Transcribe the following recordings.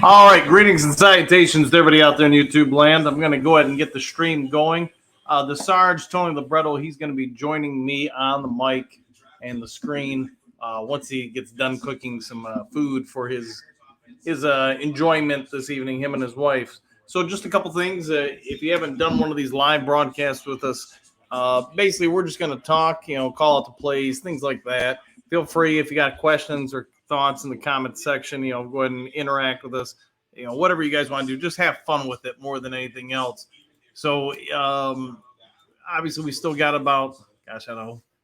All right, greetings and salutations to everybody out there in YouTube land. I'm going to go ahead and get the stream going. The Sarge, Tony Libretto, he's going to be joining me on the mic and the screen once he gets done cooking some food for his enjoyment this evening, him and his wife. So just a couple things. If you haven't done one of these live broadcasts with us, basically we're just going to talk, call out the plays, things like that. Feel free if you got questions or thoughts in the comment section, go ahead and interact with us. Whatever you guys want to do, just have fun with it more than anything else. So obviously we still got about,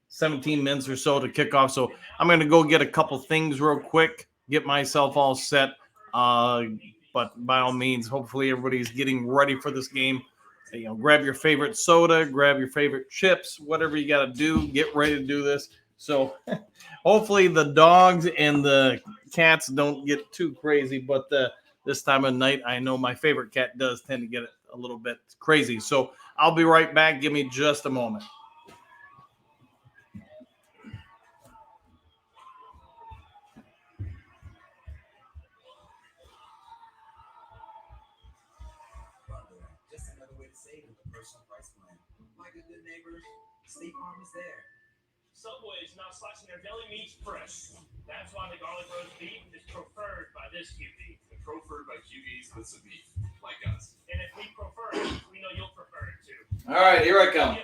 17 minutes or so to kick off. So I'm going to go get a couple things real quick, get myself all set. But by all means, hopefully everybody's getting ready for this game. Grab your favorite soda, grab your favorite chips, whatever you got to do, get ready to do this. So hopefully the dogs and the cats don't get too crazy, but this time of night, I know my favorite cat does tend to get a little bit crazy. So I'll be right back. Give me just a moment. Just another way to save with the personal price plan. Like a good neighbor, State Farm is there. Subway is now slicing their deli meats fresh. That's why the garlic roast beef is preferred by this QB. And preferred by QBs with some beef, like us. And if we prefer it, we know you'll prefer it too. All right, here I come.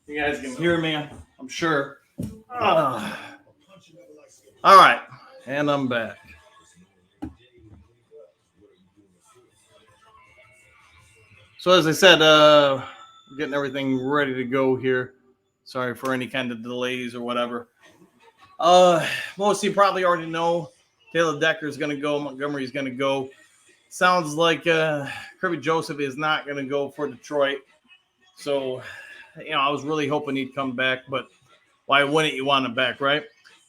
You guys can hear me, I'm sure. All right, and I'm back. So as I said, getting everything ready to go here. Sorry for any kind of delays or whatever. Most of you probably already know Taylor Decker is going to go. Montgomery's going to go. Sounds like Kirby Joseph is not going to go for Detroit. So, I was really hoping he'd come back, but why wouldn't you want him back, right?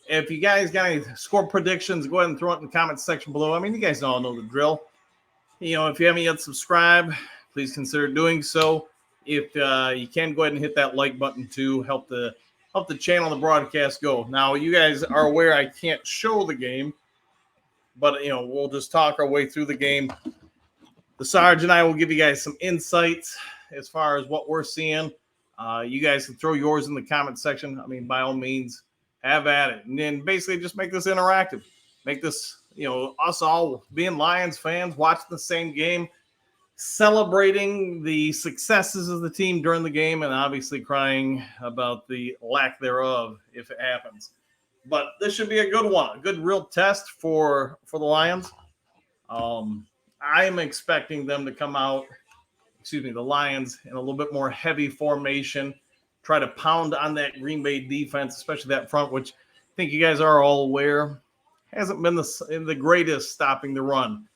If you guys got any score predictions, go ahead and throw it in the comments section below. I mean, you guys all know the drill. If you haven't yet subscribed, please consider doing so. If you can, go ahead and hit that like button to help the channel, the broadcast go. Now, you guys are aware I can't show the game, but we'll just talk our way through the game. The Sarge and I will give you guys some insights as far as what we're seeing. You guys can throw yours in the comment section. I mean, by all means, have at it, and then basically just make this interactive. Make this, us all being Lions fans, watching the same game, celebrating the successes of the team during the game, and obviously crying about the lack thereof if it happens. But this should be a good one, a good real test for the Lions. I am expecting them to come out, the Lions, in a little bit more heavy formation, try to pound on that Green Bay defense, especially that front, which I think you guys are all aware hasn't been the greatest stopping the run.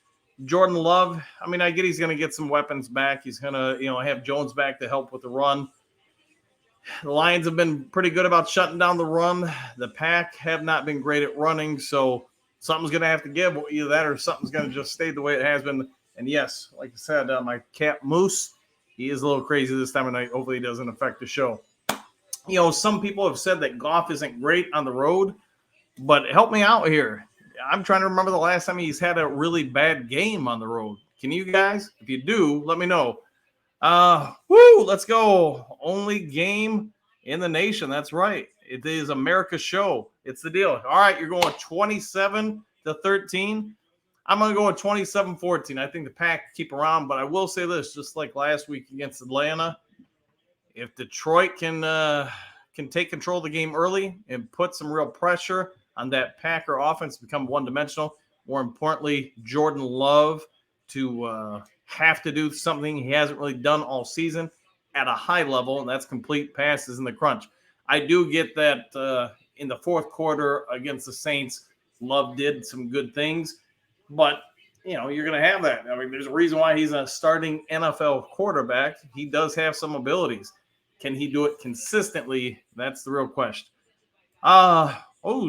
Jordan Love, I mean, I get he's going to get some weapons back. He's going to, have Jones back to help with the run. The Lions have been pretty good about shutting down the run. The Pack have not been great at running, so something's going to have to give. Either that or something's going to just stay the way it has been. And yes, like I said, my cat Moose, he is a little crazy this time of night. Hopefully it doesn't affect the show. Some people have said that Goff isn't great on the road, but help me out here. I'm trying to remember the last time he's had a really bad game on the road. Can you guys? If you do, let me know. Let's go. Only game in the nation. That's right. It is America's show. It's the deal. All right, you're going 27-13. I'm going to go with 27-14. I think the Pack keep around, but I will say this, just like last week against Atlanta, if Detroit can take control of the game early and put some real pressure on that Packer offense, become one-dimensional. More importantly, Jordan Love to have to do something he hasn't really done all season at a high level, and that's complete passes in the crunch. I do get that in the fourth quarter against the Saints, Love did some good things, but you're going to have that. I mean, there's a reason why he's a starting NFL quarterback. He does have some abilities. Can he do it consistently? That's the real question.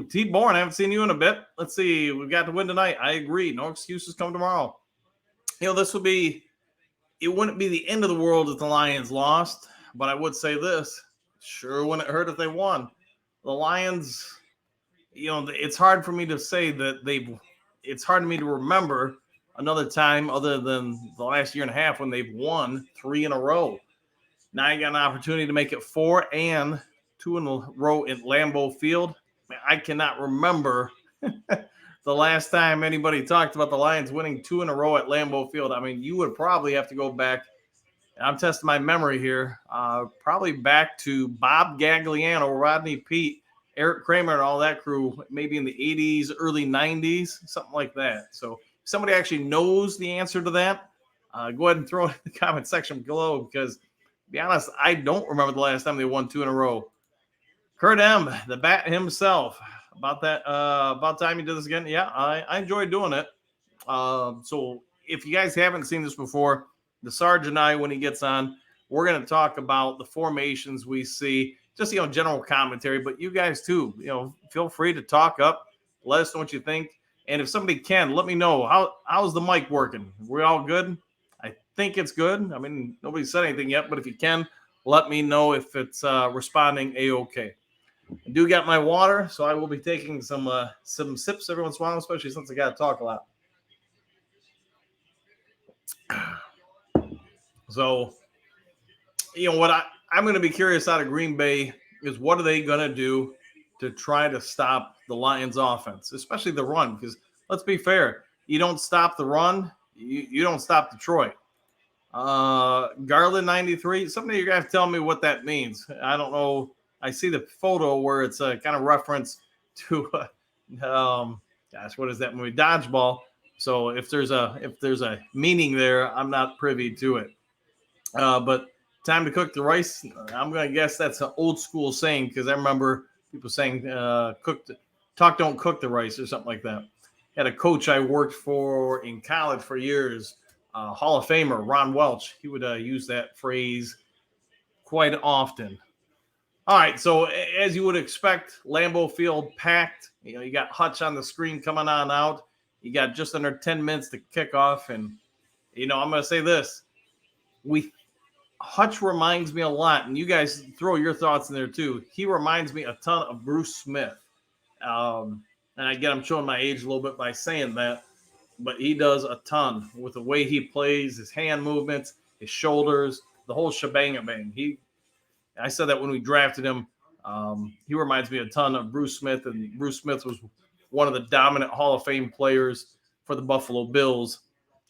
T-Born, I haven't seen you in a bit. Let's see. We've got to win tonight. I agree. No excuses come tomorrow. It wouldn't be the end of the world if the Lions lost, but I would say this. Sure wouldn't hurt if they won. The Lions, it's hard for me to say that it's hard for me to remember another time other than the last year and a half when they've won 3 in a row. Now you got an opportunity to make it 4 and 2 in a row at Lambeau Field. Man, I cannot remember the last time anybody talked about the Lions winning 2 in a row at Lambeau Field. I mean, you would probably have to go back. I'm testing my memory here. Probably back to Bob Gagliano, Rodney Peete, Eric Kramer, and all that crew, maybe in the 80s, early 90s, something like that. So if somebody actually knows the answer to that, go ahead and throw it in the comment section below, because to be honest, I don't remember the last time they won 2 in a row. Kurt M, the bat himself. About time you did this again. Yeah, I enjoyed doing it. So if you guys haven't seen this before, the Sarge and I, when he gets on, we're going to talk about the formations we see, just, general commentary, but you guys too, feel free to talk up, let us know what you think. And if somebody can, let me know, how's the mic working? We all good? I think it's good. I mean, nobody said anything yet, but if you can, let me know if it's responding A-okay. I do got my water, so I will be taking some sips every once in a while, especially since I got to talk a lot. So, what I'm going to be curious out of Green Bay is what are they going to do to try to stop the Lions offense, especially the run, because let's be fair, you don't stop the run, you don't stop Detroit. Garland 93, somebody you're going to have to tell me what that means. I don't know. I see the photo where it's a kind of reference to, what is that movie? Dodgeball. So if there's a meaning there, I'm not privy to it. But time to cook the rice. I'm going to guess that's an old school saying, because I remember people saying, don't cook the rice or something like that. Had a coach I worked for in college for years, Hall of Famer Ron Welch. He would use that phrase quite often. All right, so as you would expect, Lambeau Field packed. You got Hutch on the screen coming on out. You got just under 10 minutes to kick off. And, I'm going to say this. Hutch reminds me a lot, and you guys throw your thoughts in there too. He reminds me a ton of Bruce Smith. And again, I'm showing my age a little bit by saying that, but he does a ton with the way he plays, his hand movements, his shoulders, the whole shebang-a-bang. I said that when we drafted him. He reminds me a ton of Bruce Smith, and Bruce Smith was one of the dominant Hall of Fame players for the Buffalo Bills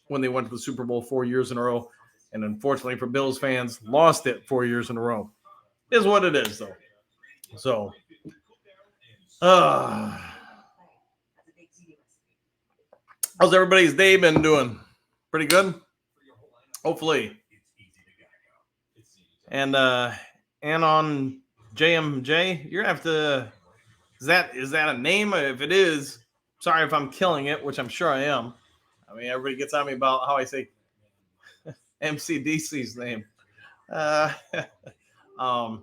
when they went to the Super Bowl 4 years in a row. And unfortunately for Bills fans, lost it 4 years in a row. Is what it is, though. So, how's everybody's day been doing? Pretty good? Hopefully. And on JMJ, you're going to have to, is that a name? If it is, sorry if I'm killing it, which I'm sure I am. I mean, everybody gets on me about how I say MCDC's name. Yeah, when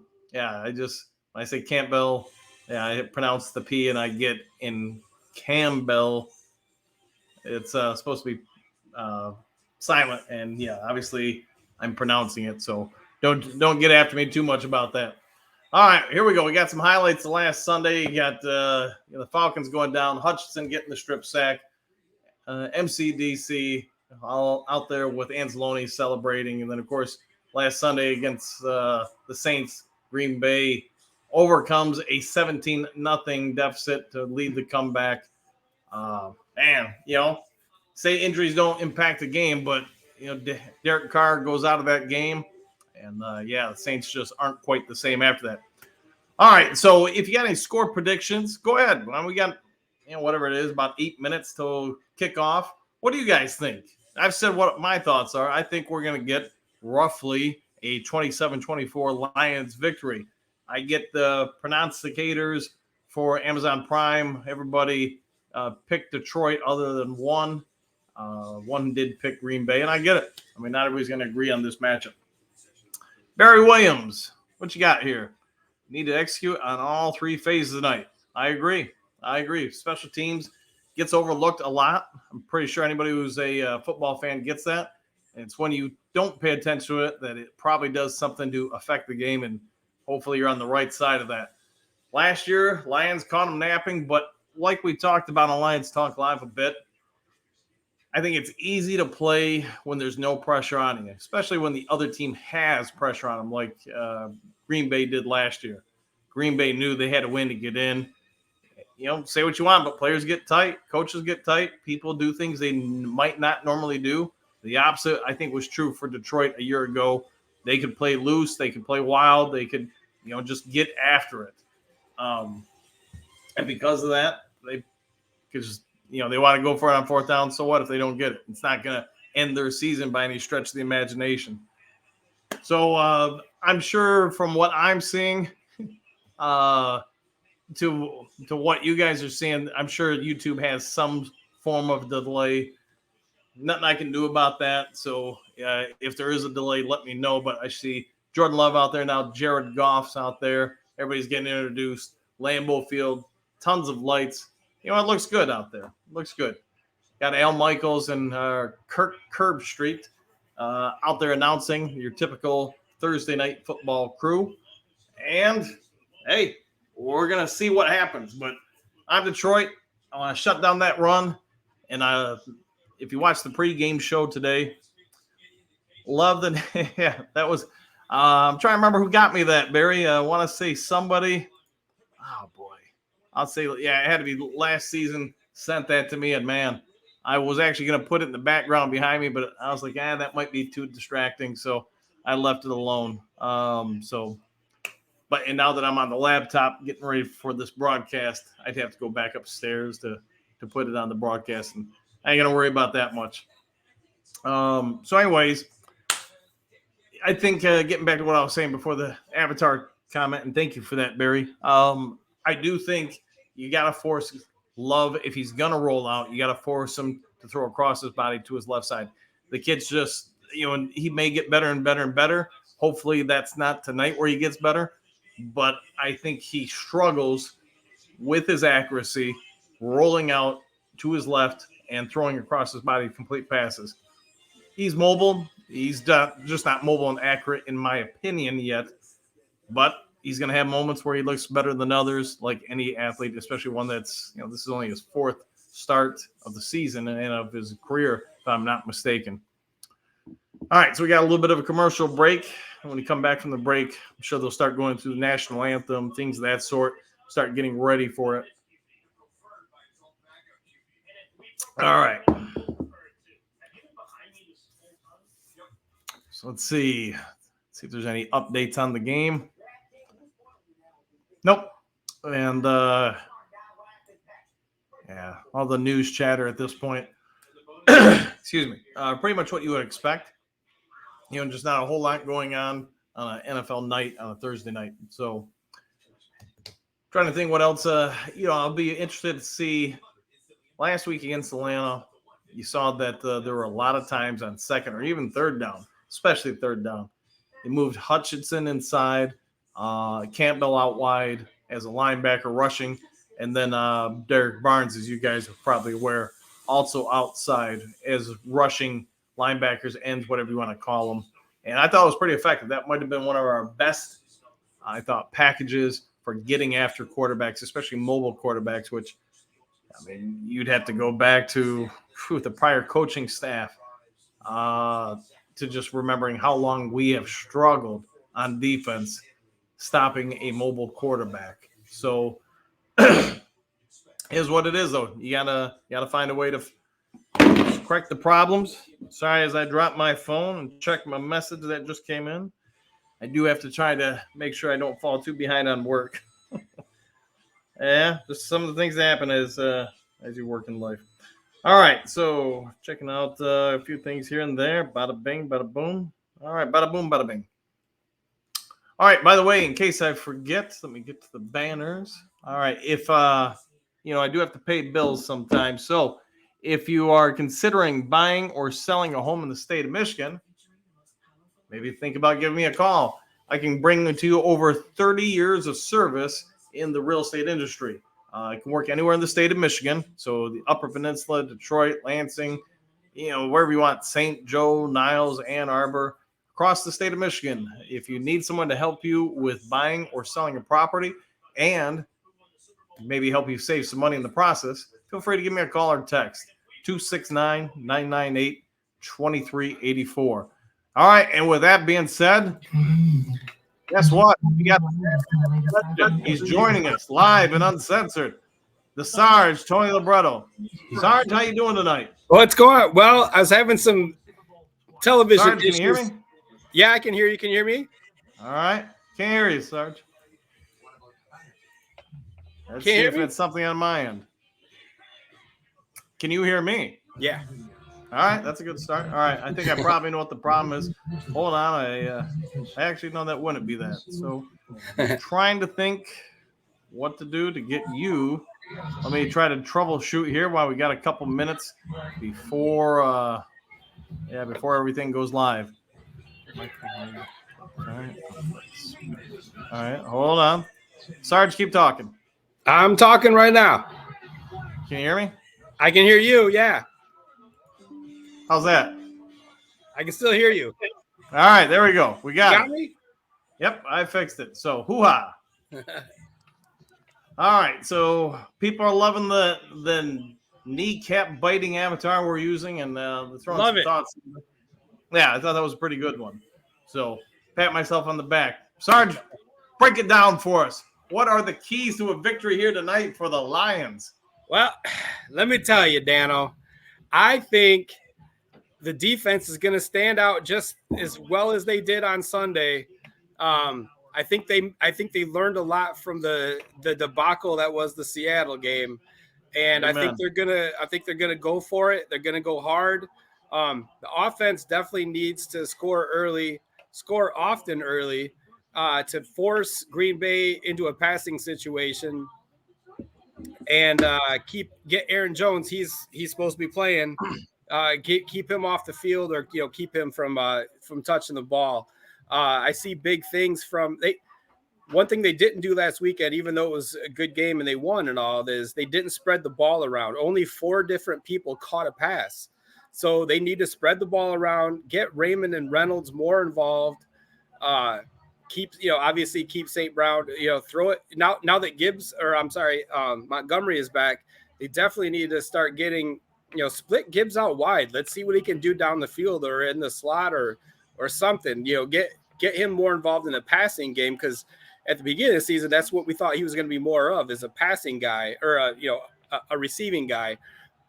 I say Campbell, I pronounce the P and I get in Campbell. It's supposed to be silent, and obviously I'm pronouncing it, so don't get after me too much about that. All right, here we go. We got some highlights the last Sunday. You got the Falcons going down, Hutchinson getting the strip sack, MCDC all out there with Anzalone celebrating, and then of course last Sunday against the Saints, Green Bay overcomes a 17-0 deficit to lead the comeback. Say injuries don't impact the game, but Derek Carr goes out of that game, and the Saints just aren't quite the same after that. All right, so if you got any score predictions, go ahead. We got whatever it is, about 8 minutes till kickoff. What do you guys think? I've said what my thoughts are. I think we're going to get roughly a 27-24 Lions victory. I get the pronosticators for Amazon Prime. Everybody picked Detroit other than one. One did pick Green Bay, and I get it. I mean, not everybody's going to agree on this matchup. Barry Williams, what you got here? Need to execute on all three phases tonight. I agree. Special teams gets overlooked a lot. I'm pretty sure anybody who's a football fan gets that. And it's when you don't pay attention to it that it probably does something to affect the game, and hopefully you're on the right side of that. Last year, Lions caught them napping, but like we talked about on Lions Talk Live a bit, I think it's easy to play when there's no pressure on you, especially when the other team has pressure on them, like Green Bay did last year. Green Bay knew they had to win to get in. Say what you want, but players get tight, coaches get tight, people do things they might not normally do. The opposite, I think, was true for Detroit a year ago. They could play loose, they could play wild, they could, just get after it. And because of that, they could just, they want to go for it on fourth down. So what if they don't get it? It's not going to end their season by any stretch of the imagination. So I'm sure from what I'm seeing, to what you guys are seeing, I'm sure YouTube has some form of delay. Nothing I can do about that. So if there is a delay, let me know. But I see Jordan Love out there now. Jared Goff's out there. Everybody's getting introduced. Lambeau Field, tons of lights. It looks good out there. Looks good. Got Al Michaels and Kirk Herbstreit out there announcing your typical Thursday night football crew. And, hey, we're going to see what happens. But I'm Detroit. I want to shut down that run. And if you watch the pregame show today, love the – yeah, that was I'm trying to remember who got me that, Barry. I want to say somebody – oh, boy. I'll say, yeah, it had to be last season sent that to me. And, man, I was actually going to put it in the background behind me, but I was like, that might be too distracting. So I left it alone. And now that I'm on the laptop getting ready for this broadcast, I'd have to go back upstairs to put it on the broadcast. And I ain't going to worry about that much. So anyways, I think getting back to what I was saying before the Avatar comment, and thank you for that, Barry. I do think you got to force Love. If he's going to roll out, you got to force him to throw across his body to his left side. The kid's just, and he may get better and better and better. Hopefully that's not tonight where he gets better. But I think he struggles with his accuracy, rolling out to his left and throwing across his body complete passes. He's mobile. He's just not mobile and accurate, in my opinion, yet. But he's going to have moments where he looks better than others, like any athlete, especially one that's, this is only his fourth start of the season and of his career, if I'm not mistaken. All right, so we got a little bit of a commercial break. When we come back from the break, I'm sure they'll start going through the national anthem, things of that sort, start getting ready for it. All right. So let's see if there's any updates on the game. Nope. And, all the news chatter at this point. Excuse me. Pretty much what you would expect. Just not a whole lot going on an NFL night on a Thursday night. So trying to think what else, I'll be interested to see. Last week against Atlanta, you saw that there were a lot of times on second or even third down, especially third down. They moved Hutchinson inside, Campbell out wide as a linebacker rushing, and then Derek Barnes, as you guys are probably aware, also outside as rushing linebackers, ends, whatever you want to call them. And I thought it was pretty effective. That might have been one of our best, I thought, packages for getting after quarterbacks, especially mobile quarterbacks, which, you'd have to go back to the prior coaching staff to just remembering how long we have struggled on defense stopping a mobile quarterback. So here's what it is, though. You gotta find a way to correct the problems. Sorry, as I dropped my phone and checked my message that just came in. I do have to try to make sure I don't fall too behind on work. Yeah, just some of the things that happen as you work in life. All right, so checking out a few things here and there. Bada bing, bada boom. All right, bada boom, bada bing. All right, by the way, in case I forget, let me get to the banners. All right, if, I do have to pay bills sometimes. So if you are considering buying or selling a home in the state of Michigan, maybe think about giving me a call. I can bring to you over 30 years of service in the real estate industry. I can work anywhere in the state of Michigan. So the Upper Peninsula, Detroit, Lansing, wherever you want, St. Joe, Niles, Ann Arbor, across the state of Michigan. If you need someone to help you with buying or selling a property and maybe help you save some money in the process, feel free to give me a call or text. 269-998-2384. All right, and with that being said, guess what? We got he's joining us live and uncensored. The Sarge, Tony Libretto. Sarge, how you doing tonight? What's going on? Well, I was having some television Sarge, can issues. you hear me? Yeah, I can hear you. Can you hear me? All right. Can't hear you, Sarge. Let's Can't see hear if me? it's something on my end. Can you hear me? Yeah. All right, that's a good start. All right, I think I probably know what the problem is. Hold on, I actually know that wouldn't be that. So I'm trying to think what to do to get you. Let me try to troubleshoot here while we got a couple minutes before before everything goes live. All right, hold on. Sarge, keep talking. I'm talking right now. Can you hear me? I can hear you. Yeah. How's that? I can still hear you. All right, there we go. We got it. me? Yep, I fixed it. So, hoo-ha. All right, so people are loving the kneecap biting avatar we're using, and throwing Love some it. thoughts. Yeah, I thought that was a pretty good one. So, pat myself on the back. Sarge, break it down for us. What are the keys to a victory here tonight for the Lions? Well, let me tell you, Dano, I think the defense is going to stand out just as well as they did on Sunday. I think they learned a lot from the debacle that was the Seattle game, and Amen. I think they're gonna go for it. They're gonna go hard. The offense definitely needs to score often early, to force Green Bay into a passing situation, and get Aaron Jones. He's supposed to be playing. Keep him off the field, or keep him from touching the ball. I see big things from they. One thing they didn't do last weekend, even though it was a good game and they won and all, is they didn't spread the ball around. Only 4 different people caught a pass. So they need to spread the ball around, get Raymond and Reynolds more involved. Obviously keep St. Brown, throw it now that Montgomery is back. They definitely need to start getting, split Gibbs out wide. Let's see what he can do down the field or in the slot or something, get him more involved in the passing game. Cause at the beginning of the season, that's what we thought he was going to be more of, is a passing guy or a receiving guy.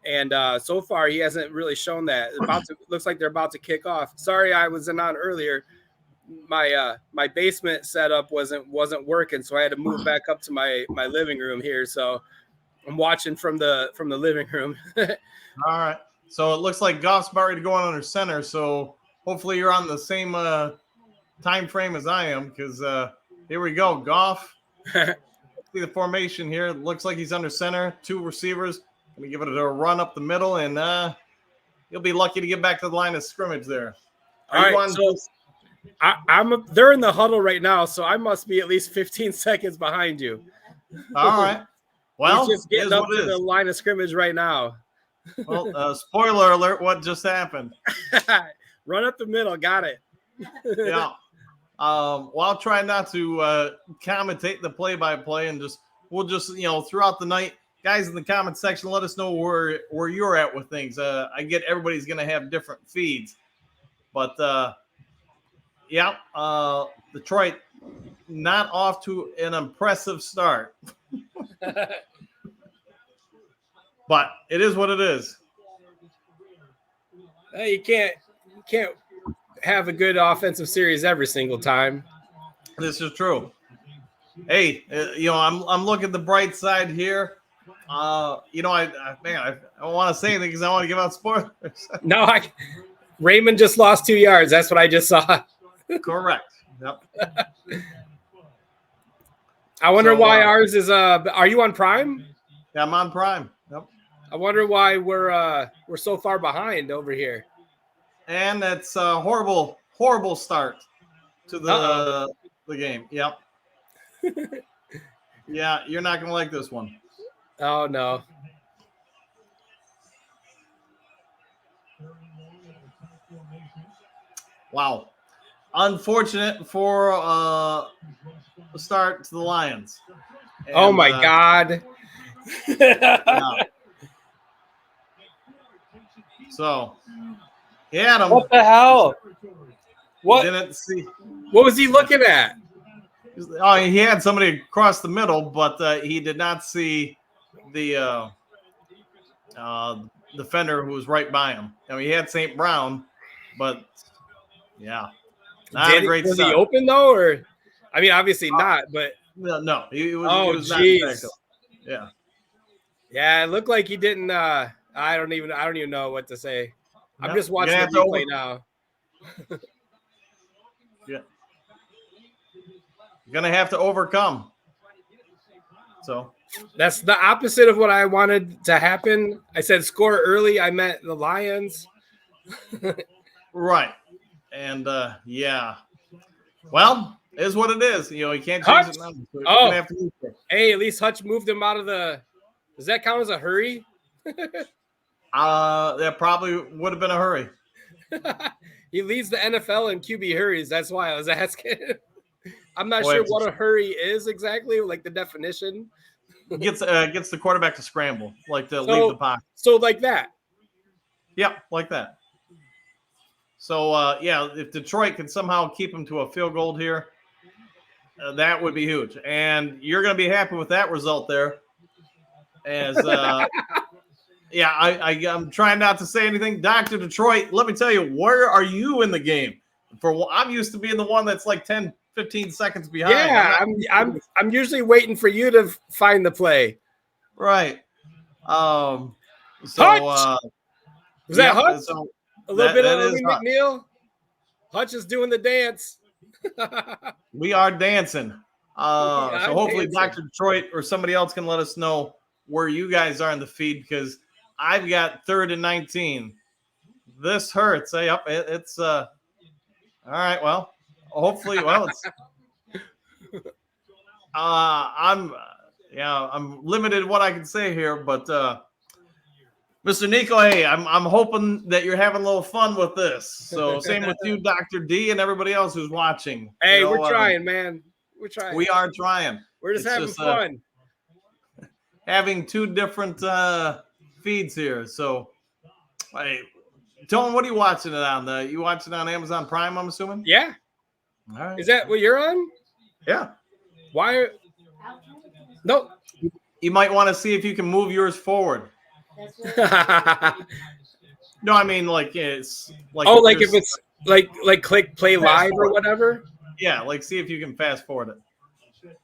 And so far he hasn't really shown that. Looks like they're about to kick off. Sorry, I wasn't on earlier. My basement setup wasn't working, so I had to move back up to my living room here. So I'm watching from the living room. All right. So it looks like Goff's about ready to go on under center. So hopefully you're on the same time frame as I am, because here we go. Goff. See the formation here. It looks like he's under center. 2 receivers. Let me give it a run up the middle, and you'll be lucky to get back to the line of scrimmage there. All right. So they're in the huddle right now, so I must be at least 15 seconds behind you. All right. Well, he's just getting up to the line of scrimmage right now. Well, spoiler alert, what just happened? Run up the middle. Got it. Yeah. Well, I'll try not to commentate the play-by-play, and we'll just throughout the night, guys in the comment section, let us know where you're at with things. I get everybody's going to have different feeds, but Detroit not off to an impressive start. But it is what it is. You can't have a good offensive series every single time. This is true. Hey, I'm looking at the bright side here. I don't want to say anything because I want to give out spoilers. No, Raymond just lost 2 yards. That's what I just saw. Correct. Yep. I wonder why ours is. Are you on Prime? Yeah, I'm on Prime. Yep. I wonder why we're so far behind over here. And that's a horrible start to the game. Yep. Yeah, you're not gonna like this one. Oh no. Wow. Unfortunate for the start to the Lions. And, oh my God. Yeah. So he had him. What the hell? What? Didn't see. What was he looking at? Oh, he had somebody across the middle, but he did not see the defender who was right by him. I mean, he had St. Brown, but yeah, not a great Was start. he open though, or I mean, obviously not, but No, he was. oh he was not jeez, tackled. Yeah. yeah, it looked like he didn't. I don't even know what to say. I'm Yep. just watching You're the gonna have replay now. Yeah. You're gonna have to overcome. So That's the opposite of what I wanted to happen. I said score early. I meant the Lions. right, and yeah. Well, it is what it is. You know, you can't change Hutch? it now. So you're Oh. gonna have to move it. Hey, at least Hutch moved him out of the. Does that count as a hurry? That probably would have been a hurry. He leads the NFL in QB hurries. That's why I was asking. I'm not Boy, sure it's- what a hurry is exactly, like the definition. Gets the quarterback to scramble, like to So- leave the pocket. So like that. Yep, like that. So yeah, if Detroit can somehow keep them to a field goal here, that would be huge, and you're going to be happy with that result there. As yeah, I'm trying not to say anything, Dr. Detroit. Let me tell you, where are you in the game? I'm used to being the one that's like 10, 15 seconds behind. Yeah, I'm usually waiting for you to find the play. right. So Hutch! Was that yeah, Hutch? so A little that- bit that of is Lee Hutch. McNeil. Hutch is doing the dance. we are dancing. are So hopefully dancing. Dr. Detroit or somebody else can let us know where you guys are in the feed, because I've got 3rd and 19. This hurts. Yep, it's all right. Well, hopefully, it's I'm limited what I can say here, but Mr. Nico, hey, I'm hoping that you're having a little fun with this. So same with you, Dr. D, and everybody else who's watching. Hey, You know, we're trying, man. We're trying. We are trying. We're just it's having just, fun. Having two different feeds here. So, hey, Tone, what are you watching it on? You watching it on Amazon Prime, I'm assuming? Yeah. All right. Is that what you're on? Yeah. Why? No. You might want to see if you can move yours forward. No, I mean like it's like Oh, like if there's- it's like click play live or whatever. yeah, like see if you can fast forward it.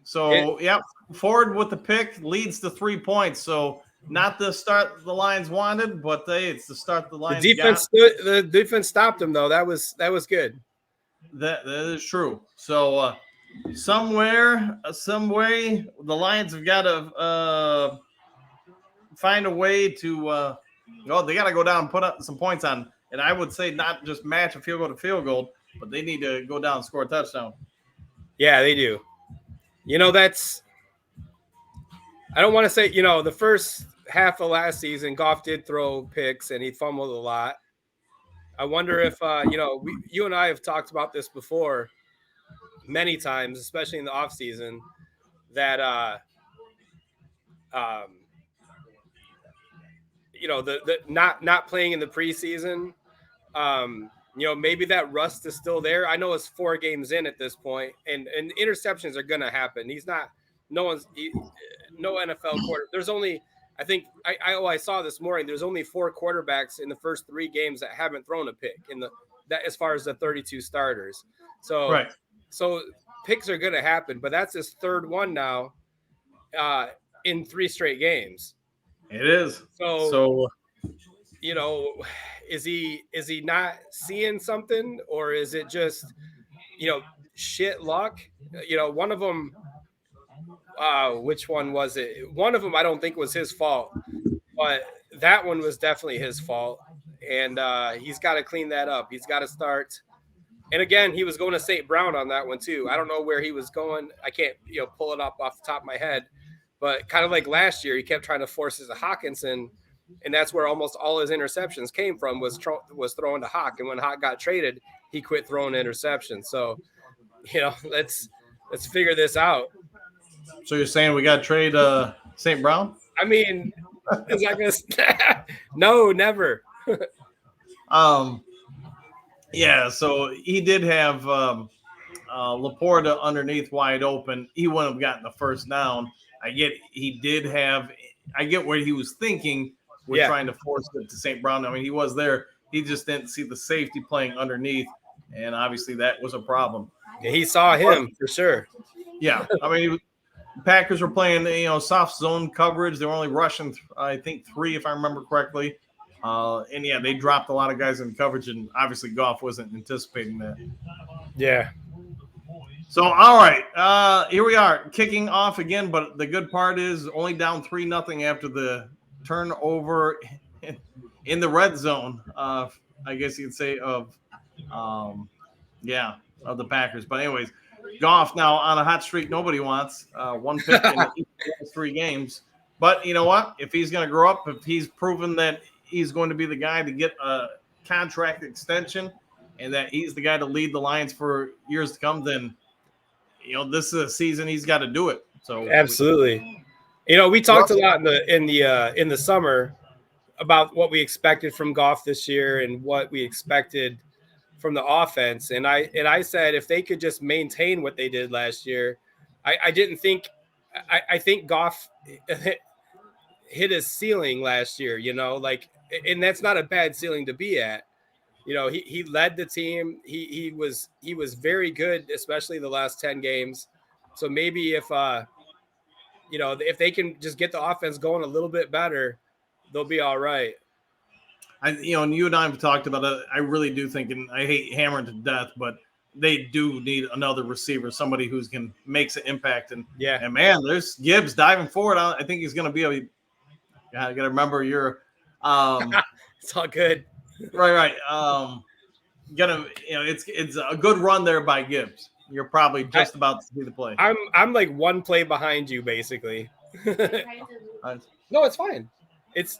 So yep, forward with the pick leads to 3 points. So not the start the Lions wanted, but it's the start the The Lions defense got. the defense stopped him though. That was good. That is true. So somewhere, some way, the Lions have got to find a way to. They got to go down and put up some points on. And I would say not just match a field goal to field goal, but they need to go down and score a touchdown. Yeah, they do. You know, that's. I don't want to say, the first half of last season, Goff did throw picks and he fumbled a lot. I wonder if, you and I have talked about this before many times, especially in the offseason, that, the not playing in the preseason, maybe that rust is still there. I know it's 4 games in at this point, and interceptions are going to happen. No NFL quarter. There's only, I think, I saw this morning. There's only 4 quarterbacks in the first 3 games that haven't thrown a pick that as far as the 32 starters. So, Right. So picks are going to happen, but that's his 3rd one now, in 3 straight games. It is. So is he not seeing something, or is it just, shit luck? One of them, which one was it? One of them I don't think was his fault, but that one was definitely his fault. And he's got to clean that up. He's got to start. And again, he was going to St. Brown on that one too. I don't know where he was going. I can't, pull it up off the top of my head, but kind of like last year, he kept trying to force it to Hawkinson. And that's where almost all his interceptions came from, was throwing to Hawk. And when Hawk got traded, he quit throwing interceptions. So, let's figure this out. So you're saying we got to trade St. Brown? I mean, is that gonna? No, never. Yeah, so he did have Laporta underneath wide open. He wouldn't have gotten the first down. I get what he was thinking with trying to force it to St. Brown. I mean, he was there. He just didn't see the safety playing underneath, and obviously that was a problem. Yeah, he saw him for sure. Yeah, I mean, Packers were playing, soft zone coverage. They were only rushing, I think, 3, if I remember correctly. And yeah, they dropped a lot of guys in coverage, and obviously Goff wasn't anticipating that. Yeah. So, all right, here we are kicking off again. But the good part is only down 3-0 after the turnover in the red zone. I guess you'd say of the Packers. But anyways, Goff now on a hot streak nobody wants. 1 pick in each of those 3 games. But you know what? If he's going to grow up, if he's proven that he's going to be the guy to get a contract extension and that he's the guy to lead the Lions for years to come, then, this is a season he's got to do it. So absolutely. We talked a lot in the summer about what we expected from Goff this year and what we expected from the offense. And I said, if they could just maintain what they did last year, I think Goff hit his ceiling last year, and that's not a bad ceiling to be at. He led the team. He was very good, especially the last 10 games. So maybe if they can just get the offense going a little bit better, they'll be all right. And you and I have talked about it. I really do think, and I hate hammering to death, but they do need another receiver, somebody who's makes an impact. And man, there's Gibbs diving forward. I think he's going to be I got to remember your. It's all good. Right. It's a good run there by Gibbs. You're probably just about to see the play. I'm like 1 play behind you, basically. No, it's fine. It's.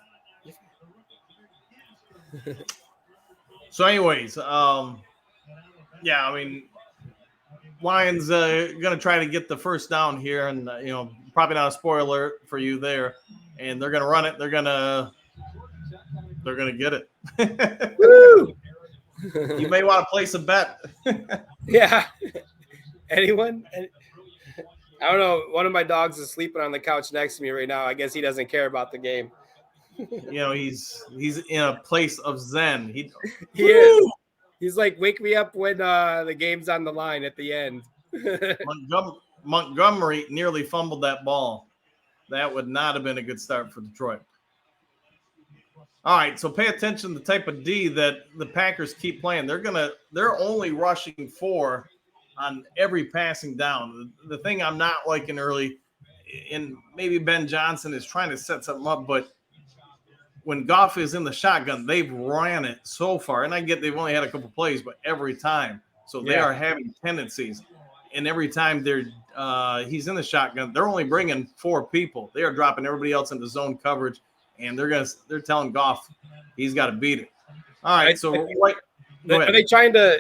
So, anyways, I mean, Lions going to try to get the first down here, and probably not a spoiler for you there. And they're going to run it. They're going to get it. Woo! You may want to place a bet. Yeah. Anyone? I don't know. One of my dogs is sleeping on the couch next to me right now. I guess he doesn't care about the game. He's in a place of zen. He is. He's like, wake me up when the game's on the line at the end. Montgomery nearly fumbled that ball. That would not have been a good start for Detroit. All right, so pay attention to the type of D that the Packers keep playing. They're only rushing 4 on every passing down. The thing I'm not liking early, and maybe Ben Johnson is trying to set something up, but when Goff is in the shotgun, they've ran it so far. And I get they've only had a couple plays, but every time. So they are having tendencies. And every time he's in the shotgun, they're only bringing 4 people. They are dropping everybody else into zone coverage, and they're telling Goff he's got to beat it. All right, so are they trying to,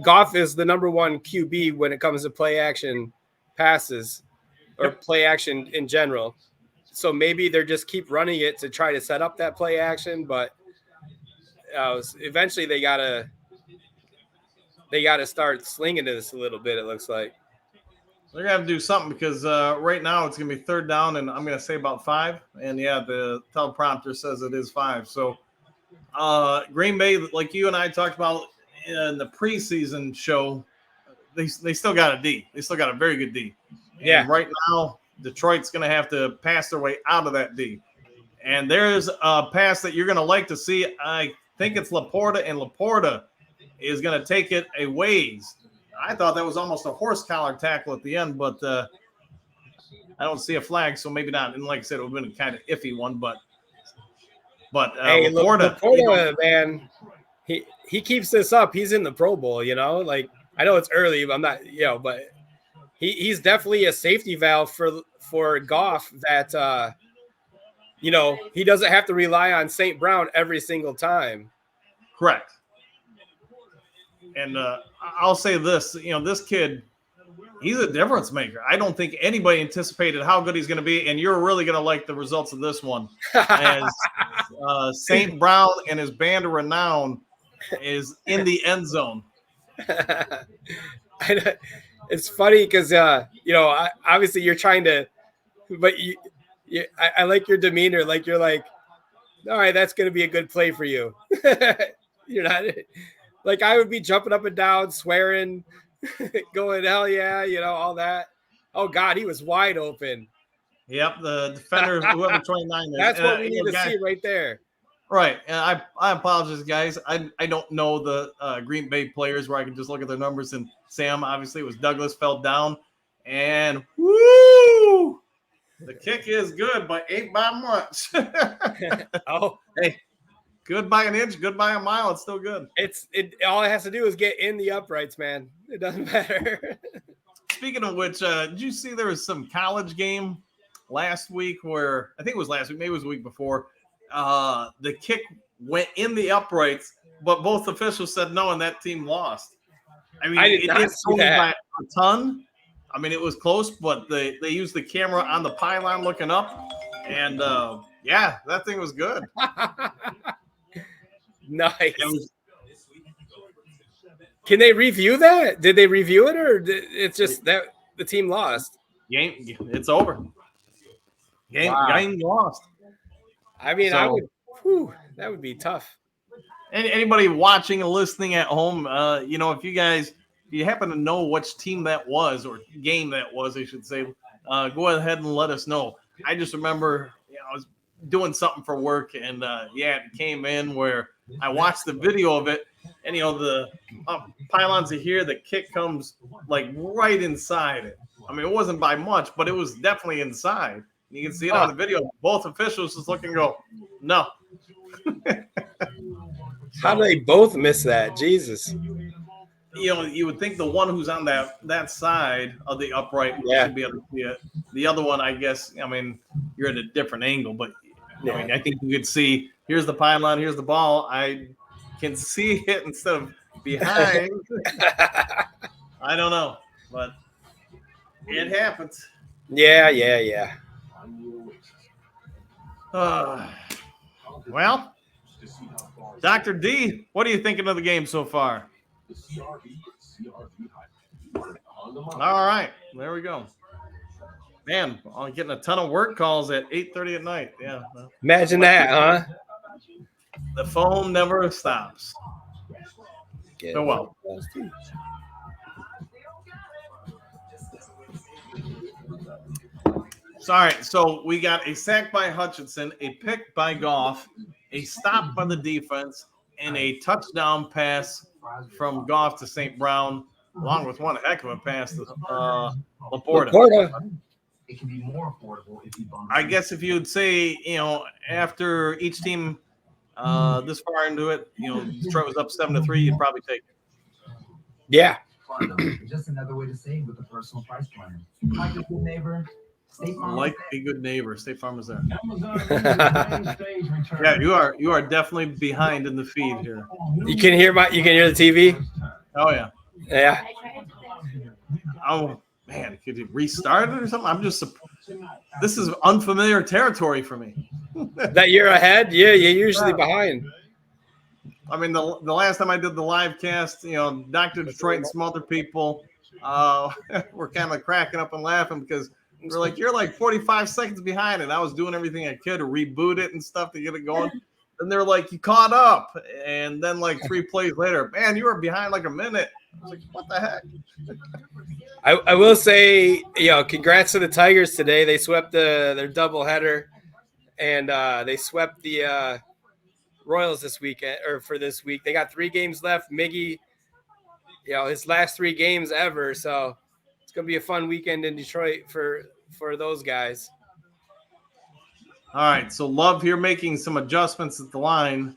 Goff is the number 1 QB when it comes to play action passes or play action in general. So maybe they're just keep running it to try to set up that play action, but eventually they gotta start slinging this a little bit. It looks like they're gonna have to do something because right now it's gonna be 3rd down, and I'm gonna say about 5. And the teleprompter says it is 5. So Green Bay, like you and I talked about in the preseason show, they still got a D. They still got a very good D. And right now, Detroit's going to have to pass their way out of that D. And there's a pass that you're going to like to see. I think it's Laporta, and Laporta is going to take it a ways. I thought that was almost a horse collar tackle at the end, but I don't see a flag, so maybe not. And like I said, it would have been a kind of iffy one, but hey, Laporta, man, he keeps this up. He's in the Pro Bowl, like I know it's early, but I'm not, but he's definitely a safety valve for Goff that, he doesn't have to rely on St. Brown every single time. Correct. And I'll say this, this kid, he's a difference maker. I don't think anybody anticipated how good he's going to be, and you're really going to like the results of this one. As St. Brown and his band of renown is in the end zone. It's funny because obviously you're trying to, but I like your demeanor. Like you're like, all right, that's going to be a good play for you. You're not like I would be jumping up and down, swearing, going hell yeah, all that. Oh God, he was wide open. Yep, the defender, whoever 29 is. That's what we need to see right there. Right, and I apologize, guys. I don't know the Green Bay players where I can just look at their numbers. And Sam, obviously, it was Douglas fell down, and woo, the kick is good, but ain't by much. Oh, hey, good by an inch, good by a mile. It's still good. It all it has to do is get in the uprights, man. It doesn't matter. Speaking of which, did you see there was some college game last week where I think it was last week, maybe it was the week before. The kick went in the uprights, but both officials said no, and that team lost. I mean, it didn't go by a ton. I mean, it was close, but they used the camera on the pylon looking up, and yeah, that thing was good. Nice. Can they review that? Did they review it, or it's just that the team lost? Game, it's over. Game lost. I mean, that would be tough. Anybody watching and listening at home, if you happen to know which team that was or game that was, I should say, go ahead and let us know. I just remember, I was doing something for work, and it came in where I watched the video of it, and the pylons are here. The kick comes like right inside it. I mean, it wasn't by much, but it was definitely inside. You can see it on the video. Both officials just look and go, no. How do they both miss that? Jesus. You would think the one who's on that side of the upright should be able to see it. The other one, I guess, you're at a different angle, but I think you could see, here's the pylon, here's the ball. I can see it instead of behind. I don't know, but it happens. Yeah. Well, Dr. D, what are you thinking of the game so far? All right, there we go. Man, I'm getting a ton of work calls at 8:30 at night. Yeah. Imagine that, huh? The phone never stops. So well. Sorry, so we got a sack by Hutchinson, a pick by Goff, a stop by the defense, and a touchdown pass from Goff to St. Brown, along with one heck of a pass to Laporta. It can be more affordable if you bump. I guess if you'd say, after each team this far into it, Detroit was up 7-3, you'd probably take it. Yeah. Just another way to save with a personal price plan. Like a good neighbor, State Farm. Like a good neighbor, State Farm is there. Yeah, you are definitely behind in the feed here. You can hear the TV? Oh yeah. Yeah. Oh man, could you restart it or something? I'm just this is unfamiliar territory for me. That you're ahead? Yeah, you're usually behind. I mean, the last time I did the live cast, Dr. Detroit and some other people were kind of cracking up and laughing because we're like, you're like 45 seconds behind, and I was doing everything I could to reboot it and stuff to get it going. And they're like, you caught up. And then like 3 plays later, man, you were behind like a minute. I was like, what the heck? I will say, congrats to the Tigers today. They swept their doubleheader, and they swept the Royals this weekend or for this week. They got 3 games left. Miggy, his last 3 games ever. So it's gonna be a fun weekend in Detroit for those guys. All right, so Love here making some adjustments at the line.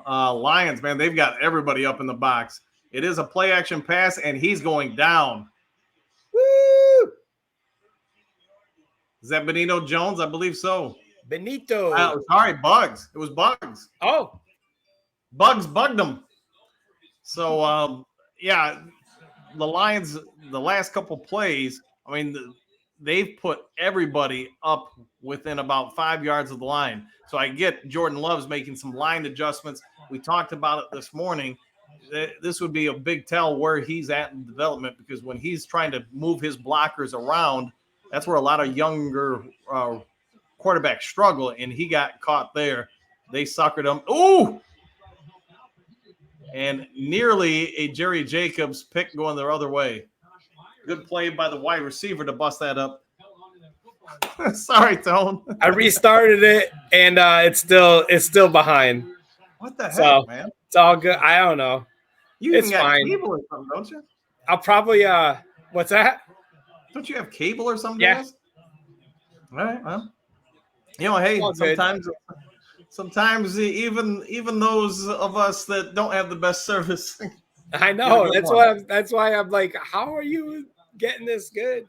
Lions, man, they've got everybody up in the box. It is a play action pass, and he's going down. Woo! Is that Benito Jones? I believe so. Benito. Sorry, Bugs. It was Bugs. Oh. Bugs bugged him. So, the Lions, the last couple plays, I mean, they've put everybody up within about 5 yards of the line. So I get Jordan Love's making some line adjustments. We talked about it this morning. This would be a big tell where he's at in development, because when he's trying to move his blockers around, that's where a lot of younger quarterbacks struggle, and he got caught there. They suckered him. Ooh! And nearly a Jerry Jacobs pick going the other way. Good play by the wide receiver to bust that up. Sorry, Tone. I restarted it, and it's still behind. What the heck, So, man? It's all good. I don't know. You it's even got fine. cable or something, don't you? I'll probably what's that? Don't you have cable or something? Yeah. Guys? All right. Well, hey, All good. sometimes even those of us that don't have the best service. I know. You're a good That's why I'm like, how are you getting this good?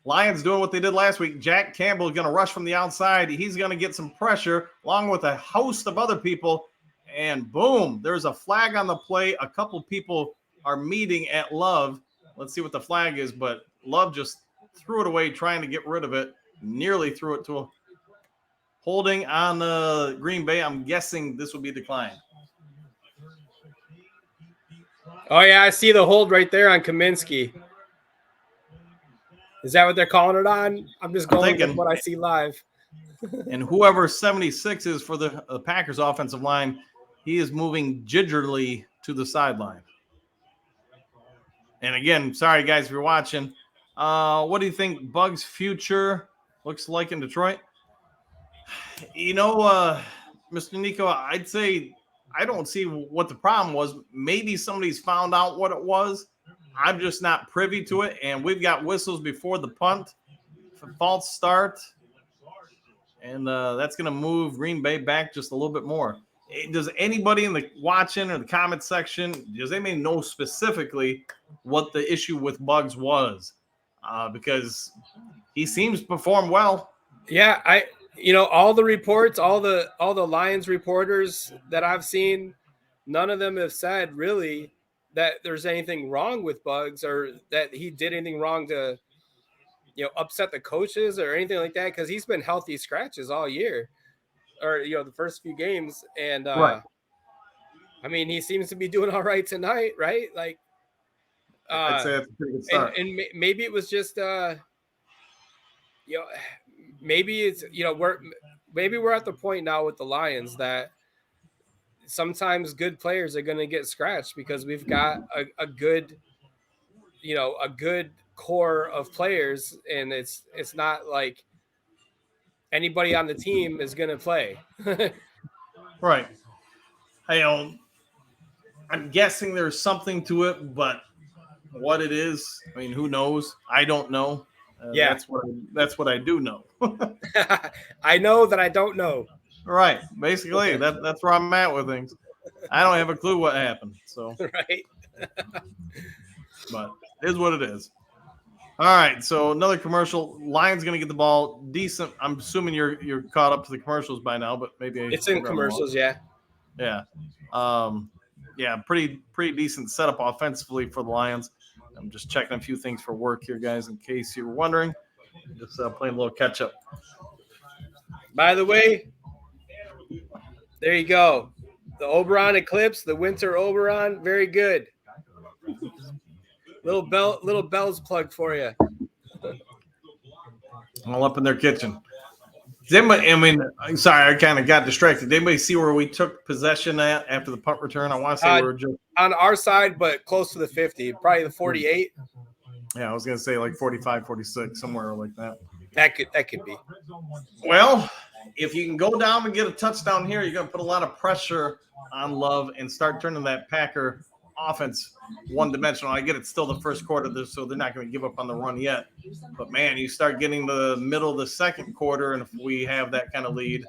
Lions doing what they did last week. Jack Campbell is going to rush from the outside. He's going to get some pressure along with a host of other people. And boom, there's a flag on the play. A couple people are meeting at Love. Let's see what the flag is, but Love just threw it away, trying to get rid of it. Nearly threw it to him. Holding on Green Bay. I'm guessing this will be declined. Oh, yeah, I see the hold right there on Kaminsky. Is that what they're calling it on? I'm just going with what I see live. And whoever 76 is for the Packers offensive line, he is moving gingerly to the sideline. And again, sorry, guys, if you're watching. What do you think Bug's future looks like in Detroit? You know, Mr. Nico, I'd say I don't see what the problem was. Maybe somebody's found out what it was. I'm just not privy to it. And we've got whistles before the punt, false start. And that's going to move Green Bay back just a little bit more. Does anybody in the watching or the comment section, does anybody know specifically what the issue with Bugs was? Because he seems to perform well. Yeah, all the reports, all the Lions reporters that I've seen, none of them have said really that there's anything wrong with Bugs or that he did anything wrong to, upset the coaches or anything like that, because he's been healthy scratches all year, or the first few games, and Right. I mean, he seems to be doing all right tonight, right? Like, I'd say that's a pretty good start. and maybe it was just maybe it's we're at the point now with the Lions that sometimes good players are going to get scratched because we've got a good core of players, and it's not like anybody on the team is going to play. Right. I'm guessing there's something to it, but what it is, I mean, who knows? I don't know. Yeah. That's what I do know. I know that I don't know. Right. Basically, that's where I'm at with things. I don't have a clue what happened. So, Right. but it is what it is. All right. So another commercial. Lions going to get the ball decent. I'm assuming you're caught up to the commercials by now, but maybe It's in commercials. Yeah. Yeah. Yeah. Pretty decent setup offensively for the Lions. I'm just checking a few things for work here, guys, in case you were wondering. Just playing a little catch up. By the way, there you go. The Oberon Eclipse, the Winter Oberon, very good. Little bells plugged for you. All up in their kitchen. Sorry, I kind of got distracted. Did anybody see where we took possession at after the punt return? I want to say we were just on our side, but close to the 50, probably the 48. Yeah, I was going to say like 45, 46, somewhere like that. That could be. Well, if you can go down and get a touchdown here, you're going to put a lot of pressure on Love and start turning that Packer offense one-dimensional. I get it's still the first quarter, so they're not going to give up on the run yet. But, man, you start getting the middle of the second quarter, and if we have that kind of lead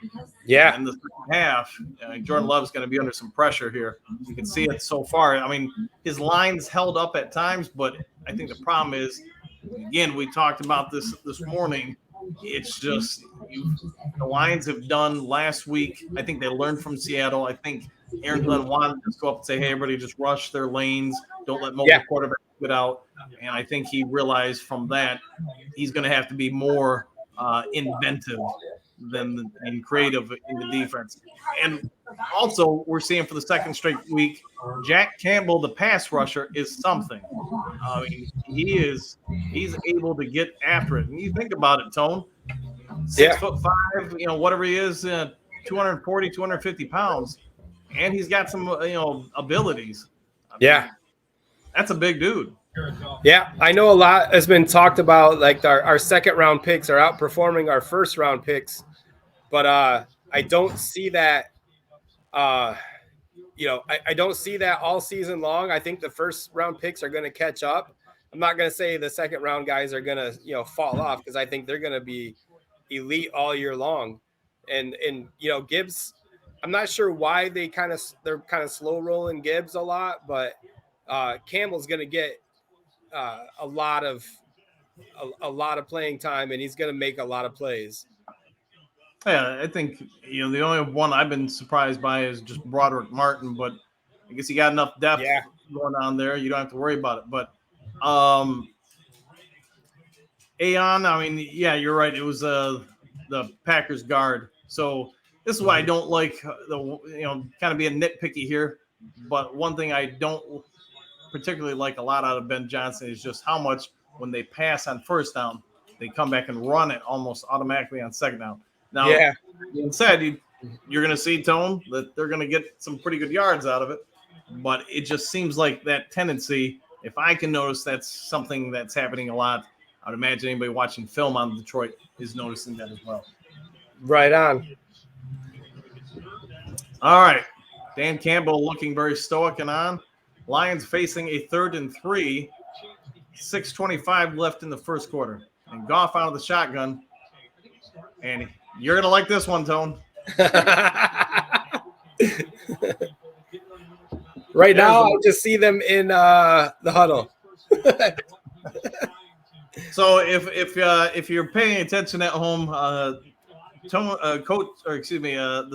in the second half, Jordan Love's going to be under some pressure here. You can see it so far. I mean, his line's held up at times, but I think the problem is, again, we talked about this morning. It's just the Lions have done last week. I think they learned from Seattle. I think Aaron Glenn wanted to just go up and say, hey, everybody just rush their lanes. Don't let mobile quarterbacks it out. And I think he realized from that he's going to have to be more inventive and creative in the defense. And also, we're seeing for the second straight week, Jack Campbell, the pass rusher, is something. I mean, he's able to get after it. And you think about it, Tone, 6'5", whatever he is, 240, 250 pounds, and he's got some, abilities. I mean, that's a big dude. Yeah, I know a lot has been talked about, like our second round picks are outperforming our first round picks, but I don't see that. I don't see that all season long. I think the first round picks are going to catch up. I'm not going to say the second round guys are going to fall off, because I think they're going to be elite all year long. And Gibbs, I'm not sure why they're kind of slow rolling Gibbs a lot, but Campbell's going to get a lot of playing time, and he's going to make a lot of plays. Yeah, I think the only one I've been surprised by is just Broderick Martin, but I guess he got enough depth going on there. You don't have to worry about it. But Aon, I mean, yeah, you're right. It was the Packers guard. So this is why I don't like kind of being nitpicky here. But one thing I don't particularly like a lot out of Ben Johnson is just how much when they pass on first down, they come back and run it almost automatically on second down. Now, being said, you're going to see, Tone, that they're going to get some pretty good yards out of it. But it just seems like that tendency, if I can notice that's something that's happening a lot, I would imagine anybody watching film on Detroit is noticing that as well. Right on. All right. Dan Campbell looking very stoic and on. Lions facing a 3rd and 3, 6:25 left in the first quarter. And Goff out of the shotgun. And you're going to like this one, Tone. Right now, I just see them in the huddle. So if you're paying attention at home, the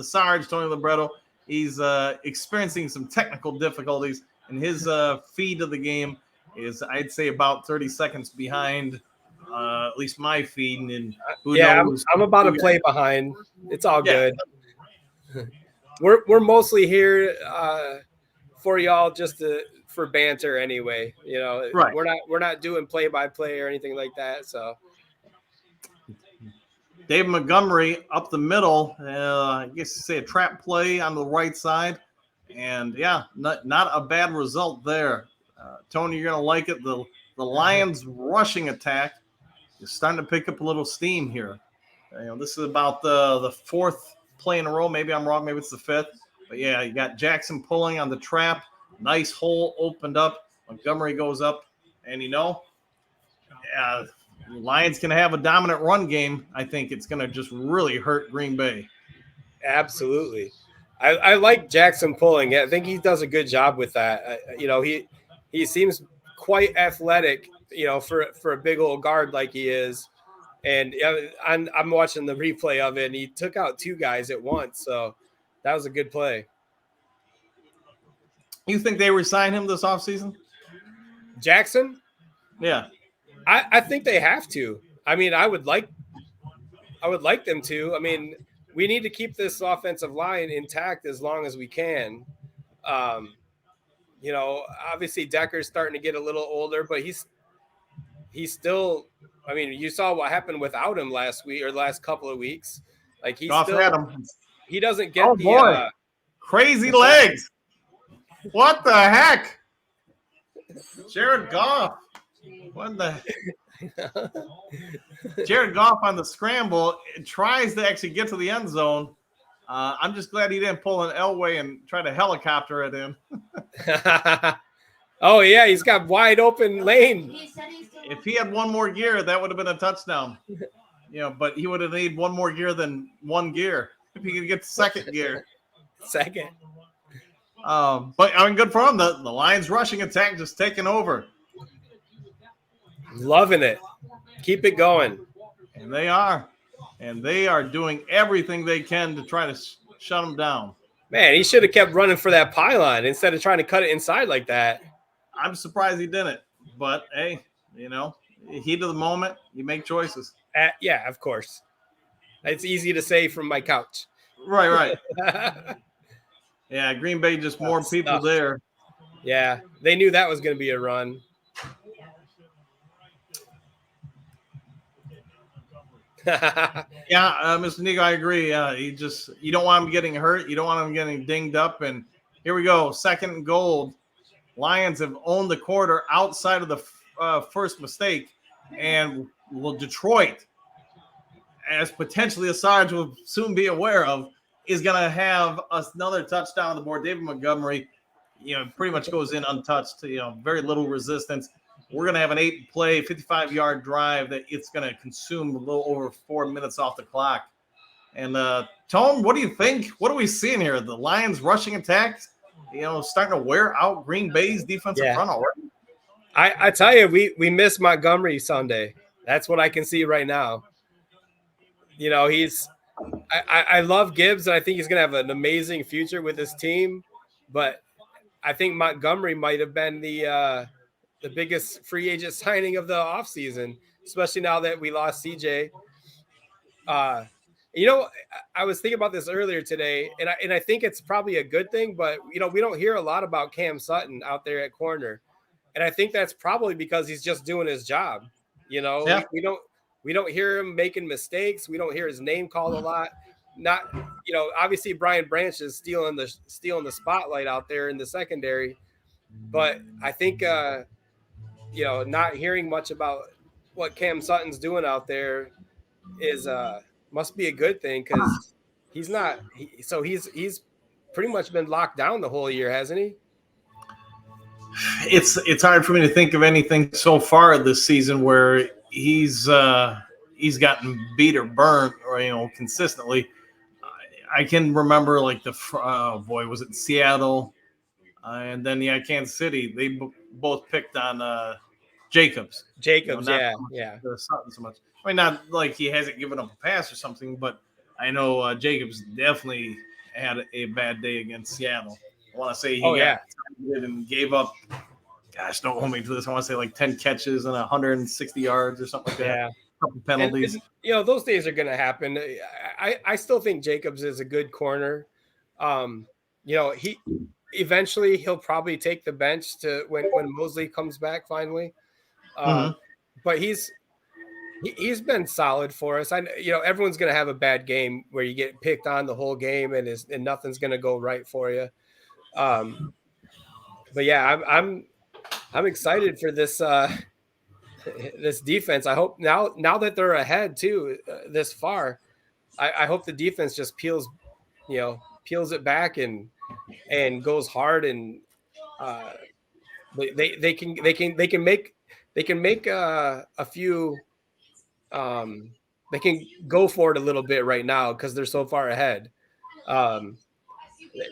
Sarge, Tony Libretto, he's experiencing some technical difficulties, and his feed of the game is, I'd say, about 30 seconds behind at least my feed. And who knows? I'm about to play behind. It's all good. We're mostly here for y'all just for banter anyway. Right. We're not doing play-by-play or anything like that. So Dave Montgomery up the middle, I guess you say a trap play on the right side. And, not a bad result there. Tony, you're going to like it. The Lions' rushing attack is starting to pick up a little steam here. This is about the 4th play in a row. Maybe I'm wrong. Maybe it's the 5th. But, yeah, you got Jackson pulling on the trap. Nice hole opened up. Montgomery goes up. And, the Lions can have a dominant run game. I think it's going to just really hurt Green Bay. Absolutely. I like Jackson pulling. I think he does a good job with that. He seems quite athletic, for a big old guard like he is. And I'm watching the replay of it, and he took out 2 guys at once. So that was a good play. You think they resign him this offseason? Jackson? Yeah. I think they have to. I mean, I would like them to. I mean, we need to keep this offensive line intact as long as we can. Obviously Decker's starting to get a little older, but he's still, I mean, you saw what happened without him last week or the last couple of weeks. Like he doesn't get crazy legs. What the heck? Jared Goff. Jared Goff on the scramble tries to actually get to the end zone. I'm just glad he didn't pull an Elway and try to helicopter it in. Oh, yeah, he's got wide open lane. If he had one more gear, that would have been a touchdown. But he would have needed one more gear than one gear. If he could get the second gear. Second. But I mean, good for him. The Lions rushing attack just taking over. Loving it. Keep it going. And they are. And they are doing everything they can to try to shut them down. Man, he should have kept running for that pylon instead of trying to cut it inside like that. I'm surprised he didn't. but hey, heat of the moment, you make choices. Yeah, of course. It's easy to say from my couch. Right. Yeah, Green Bay, just more people there. Yeah, they knew that was going to be a run. Yeah, Mr. Nico, I agree. You don't want him getting hurt. You don't want him getting dinged up. And here we go, 2nd and goal. Lions have owned the quarter outside of the first mistake, and Detroit, as potentially a Sarge will soon be aware of, is going to have another touchdown on the board. David Montgomery, pretty much goes in untouched. Very little resistance. We're going to have an 8-play, 55-yard drive that it's going to consume a little over 4 minutes off the clock. And Tone, what do you think? What are we seeing here? The Lions rushing attacks, starting to wear out Green Bay's defensive front already. I tell you, we missed Montgomery Sunday. That's what I can see right now. I love Gibbs, and I think he's going to have an amazing future with his team. But I think Montgomery might have been the biggest free agent signing of the offseason, especially now that we lost CJ. I was thinking about this earlier today, and I think it's probably a good thing, but we don't hear a lot about Cam Sutton out there at corner. And I think that's probably because he's just doing his job. Yeah. We don't hear him making mistakes. We don't hear his name called a lot. Not, obviously Brian Branch is stealing the spotlight out there in the secondary, but I think not hearing much about what Cam Sutton's doing out there is must be a good thing, because he's pretty much been locked down the whole year, hasn't he? It's hard for me to think of anything so far this season where he's gotten beat or burnt or consistently. I can remember like was it Seattle, and then Kansas City. They both picked on Jacobs. Yeah. Sutton so much. I mean, not like he hasn't given up a pass or something, but I know Jacobs definitely had a bad day against Seattle. I want to say he got and gave up. Gosh, don't hold me to this. I want to say like 10 catches and 160 yards or something like that. Yeah. A couple penalties. And, those days are going to happen. I still think Jacobs is a good corner. He eventually he'll probably take the bench to when Mosley comes back finally. But he's been solid for us. Everyone's going to have a bad game where you get picked on the whole game and nothing's going to go right for you. But yeah, I'm excited for this this defense. I hope now that they're ahead too this far, I hope the defense just peels it back and goes hard, and they can make a few. They can go for it a little bit right now because they're so far ahead,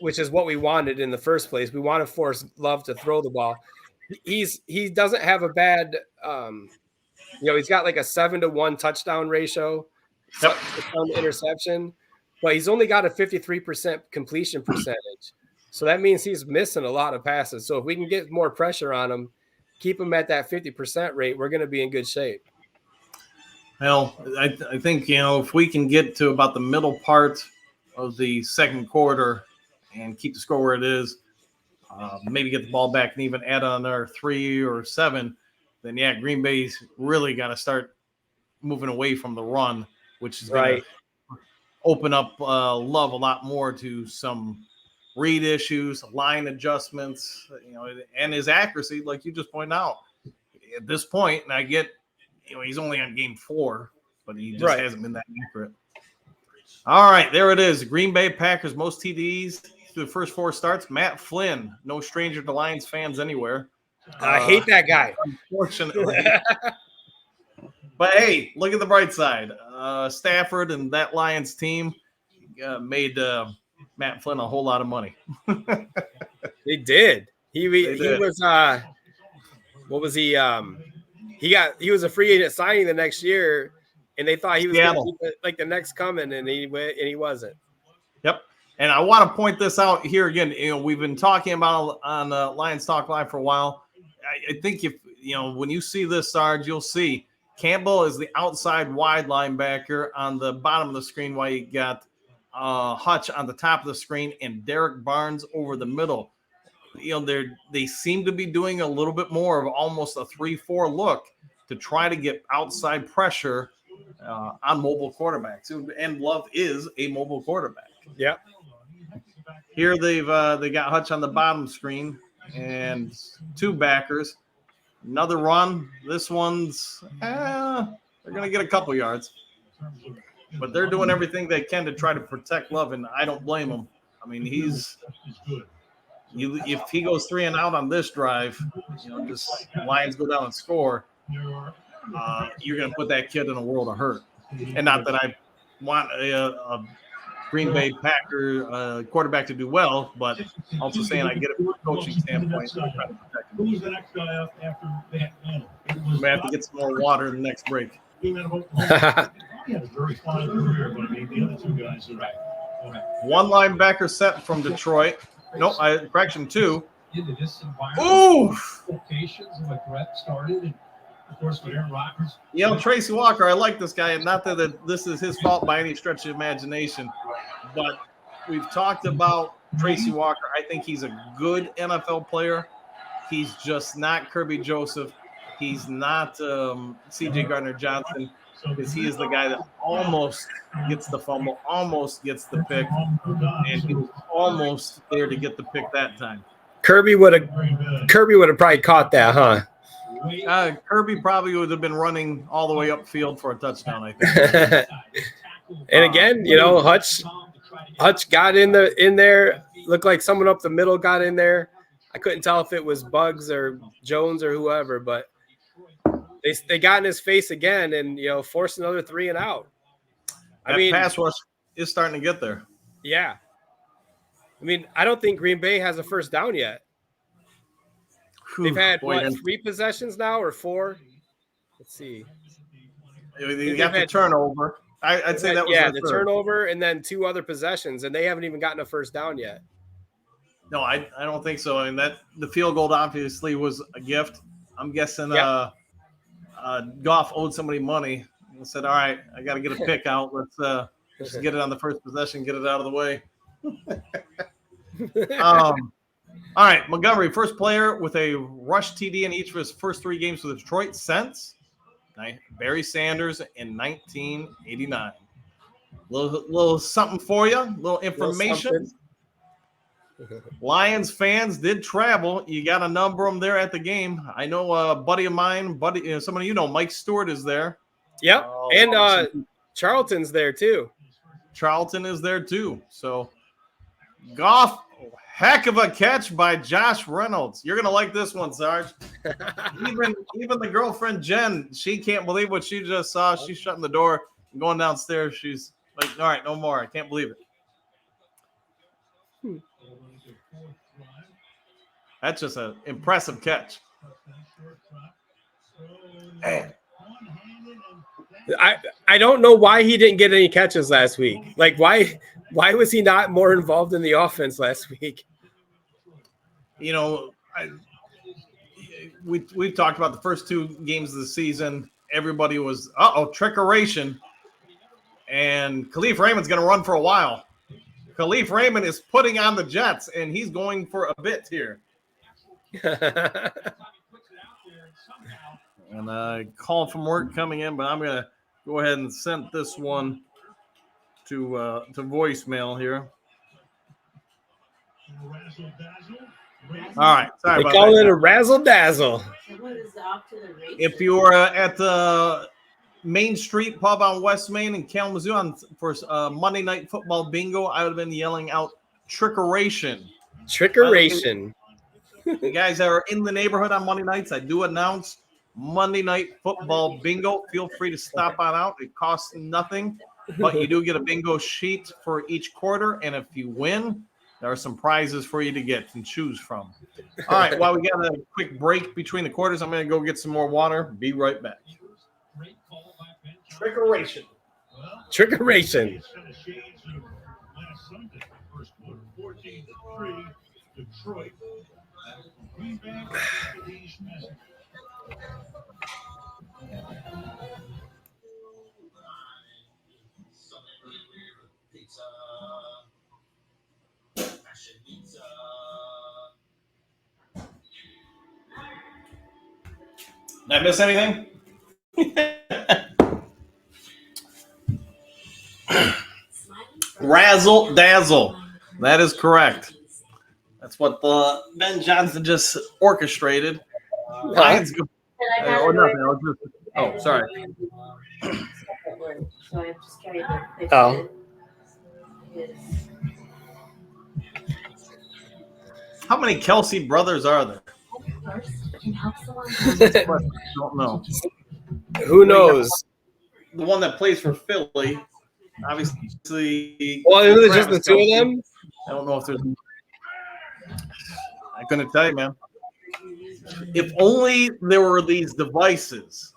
which is what we wanted in the first place. We want to force Love to throw the ball. He doesn't have a bad, he's got like a 7-to-1 touchdown ratio, touchdown to interception, but he's only got a 53% completion percentage. So that means he's missing a lot of passes. So if we can get more pressure on him, keep him at that 50% rate, we're going to be in good shape. Well, I think, if we can get to about the middle part of the second quarter and keep the score where it is, maybe get the ball back and even add on another 3 or 7, then, Green Bay's really got to start moving away from the run, which is going to open up Love a lot more to some read issues, line adjustments, and his accuracy, like you just pointed out. At this point, and I get – he's only on game 4, but he just hasn't been that accurate. All right, there it is. Green Bay Packers, most TDs through the first 4 starts. Matt Flynn, no stranger to Lions fans anywhere. I hate that guy. Unfortunately. But, hey, look at the bright side. Stafford and that Lions team made Matt Flynn a whole lot of money. They did. He was what was he? He was a free agent signing the next year, and they thought he was gonna be like the next coming, and he wasn't. Yep. And I want to point this out here again. We've been talking about on Lions Talk Live for a while. I think if when you see this, Sarge, you'll see Campbell is the outside wide linebacker on the bottom of the screen, while you got Hutch on the top of the screen and Derek Barnes over the middle. They seem to be doing a little bit more of almost a 3-4 look to try to get outside pressure on mobile quarterbacks. And Love is a mobile quarterback. Yep. Here they got Hutch on the bottom screen and 2 backers. Another run. This one's they're gonna get a couple yards, but they're doing everything they can to try to protect Love, and I don't blame them. I mean, if he goes 3 and out on this drive, just Lions go down and score, you're gonna put that kid in a world of hurt. And not that I want a Green Bay Packer quarterback to do well, but also saying I get it from a coaching standpoint. Who's the next guy up after that? We may have to get some more water in the next break. He had a very fine career, but I mean, the other 2 guys are right. 1 linebacker set from Detroit. Nope, correction 2. Into this environment, Ooh! locations and what Brett started, and of course with Aaron Rodgers. Tracy Walker, I like this guy, and not that this is his fault by any stretch of imagination, but we've talked about Tracy Walker. I think he's a good NFL player. He's just not Kirby Joseph. He's not C.J. Gardner-Johnson, because he is the guy that almost gets the fumble, almost gets the pick, and he was almost there to get the pick that time. Kirby would have probably caught that, huh? Kirby probably would have been running all the way upfield for a touchdown, I think. And again, Hutch got in there. Looked like someone up the middle got in there. I couldn't tell if it was Bugs or Jones or whoever, but they got in his face again and forced another 3 and out. I mean, pass rush is starting to get there. Yeah. I mean, I don't think Green Bay has a first down yet. They've had 3 possessions now or 4? Let's see. They got the turnover. I'd say that was the turnover and then 2 other possessions, and they haven't even gotten a first down yet. No, I don't think so. I mean, the field goal obviously was a gift. I'm guessing Goff owed somebody money and said, "All right, I got to get a pick out. Let's just get it on the first possession, get it out of the way." All right, Montgomery, first player with a rush TD in each of his first 3 games with Detroit since Barry Sanders in 1989. Little something for you, little information. Lions fans did travel. You got to number them there at the game. I know a buddy of mine, somebody Mike Stewart is there. Yep, and Charlton's there too. Charlton is there too. So Goff, heck of a catch by Josh Reynolds. You're gonna like this one, Sarge. even the girlfriend Jen, she can't believe what she just saw. She's shutting the door and going downstairs. She's like, "All right, no more. I can't believe it." That's just an impressive catch. Man. I don't know why he didn't get any catches last week. Like, why was he not more involved in the offense last week? We talked about the first 2 games of the season. Everybody was trickeration, and Khalif Raymond's going to run for a while. Khalif Raymond is putting on the Jets, and he's going for a bit here. And a call from work coming in, but I'm going to go ahead and send this one to voicemail here. All right. Sorry about that. They call it a razzle dazzle. If you were at the Main Street Pub on West Main in Kalamazoo for Monday Night Football bingo, I would have been yelling out trickeration. Trickeration. The guys that are in the neighborhood on Monday nights, I do announce Monday Night Football bingo. Feel free to stop on out. It costs nothing, but you do get a bingo sheet for each quarter, and if you win, there are some prizes for you to get and choose from. All right, while we got a quick break between the quarters, I'm going to go get some more water. Be right back. Trickeration. Trickeration. Did I miss anything? Razzle dazzle. That is correct. That's what Ben Johnson just orchestrated. Lions go. Or nothing. I was just, oh, sorry. So I just carried the Oh. How many Kelsey brothers are there? Don't know. Who knows? The one that plays for Philly, obviously. Well, is it just the two of them? I don't know if there's. I couldn't tell you, man. If only there were these devices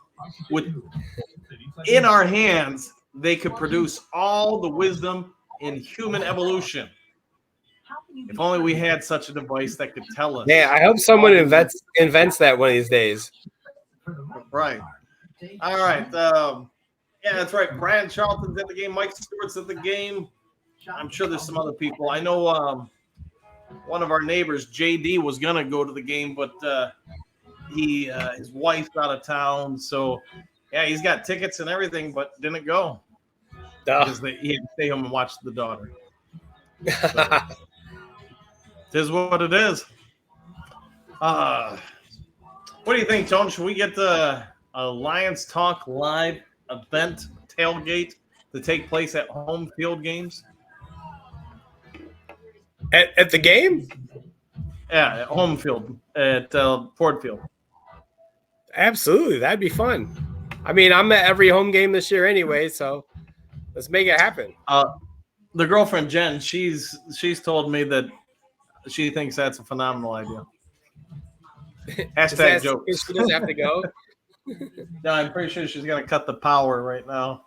in our hands, they could produce all the wisdom in human evolution. If only we had such a device that could tell us. Yeah, I hope someone invents that one of these days. Right. All right. Yeah, that's right. Brian Charlton's at the game. Mike Stewart's at the game. I'm sure there's some other people. I know one of our neighbors, JD, was gonna go to the game, but his wife's out of town, so yeah, he's got tickets and everything, but didn't go because he had to stay home and watch the daughter. So, it is what it is. What do you think, Tone? Should we get the Lions Talk Live event tailgate to take place at home field games? At the game? Yeah, at home field at Ford Field. Absolutely, that'd be fun. I mean, I'm at every home game this year anyway, so let's make it happen. The girlfriend Jen, she's told me that she thinks that's a phenomenal idea. Hashtag joke. She doesn't have to go. No, I'm pretty sure she's gonna cut the power right now.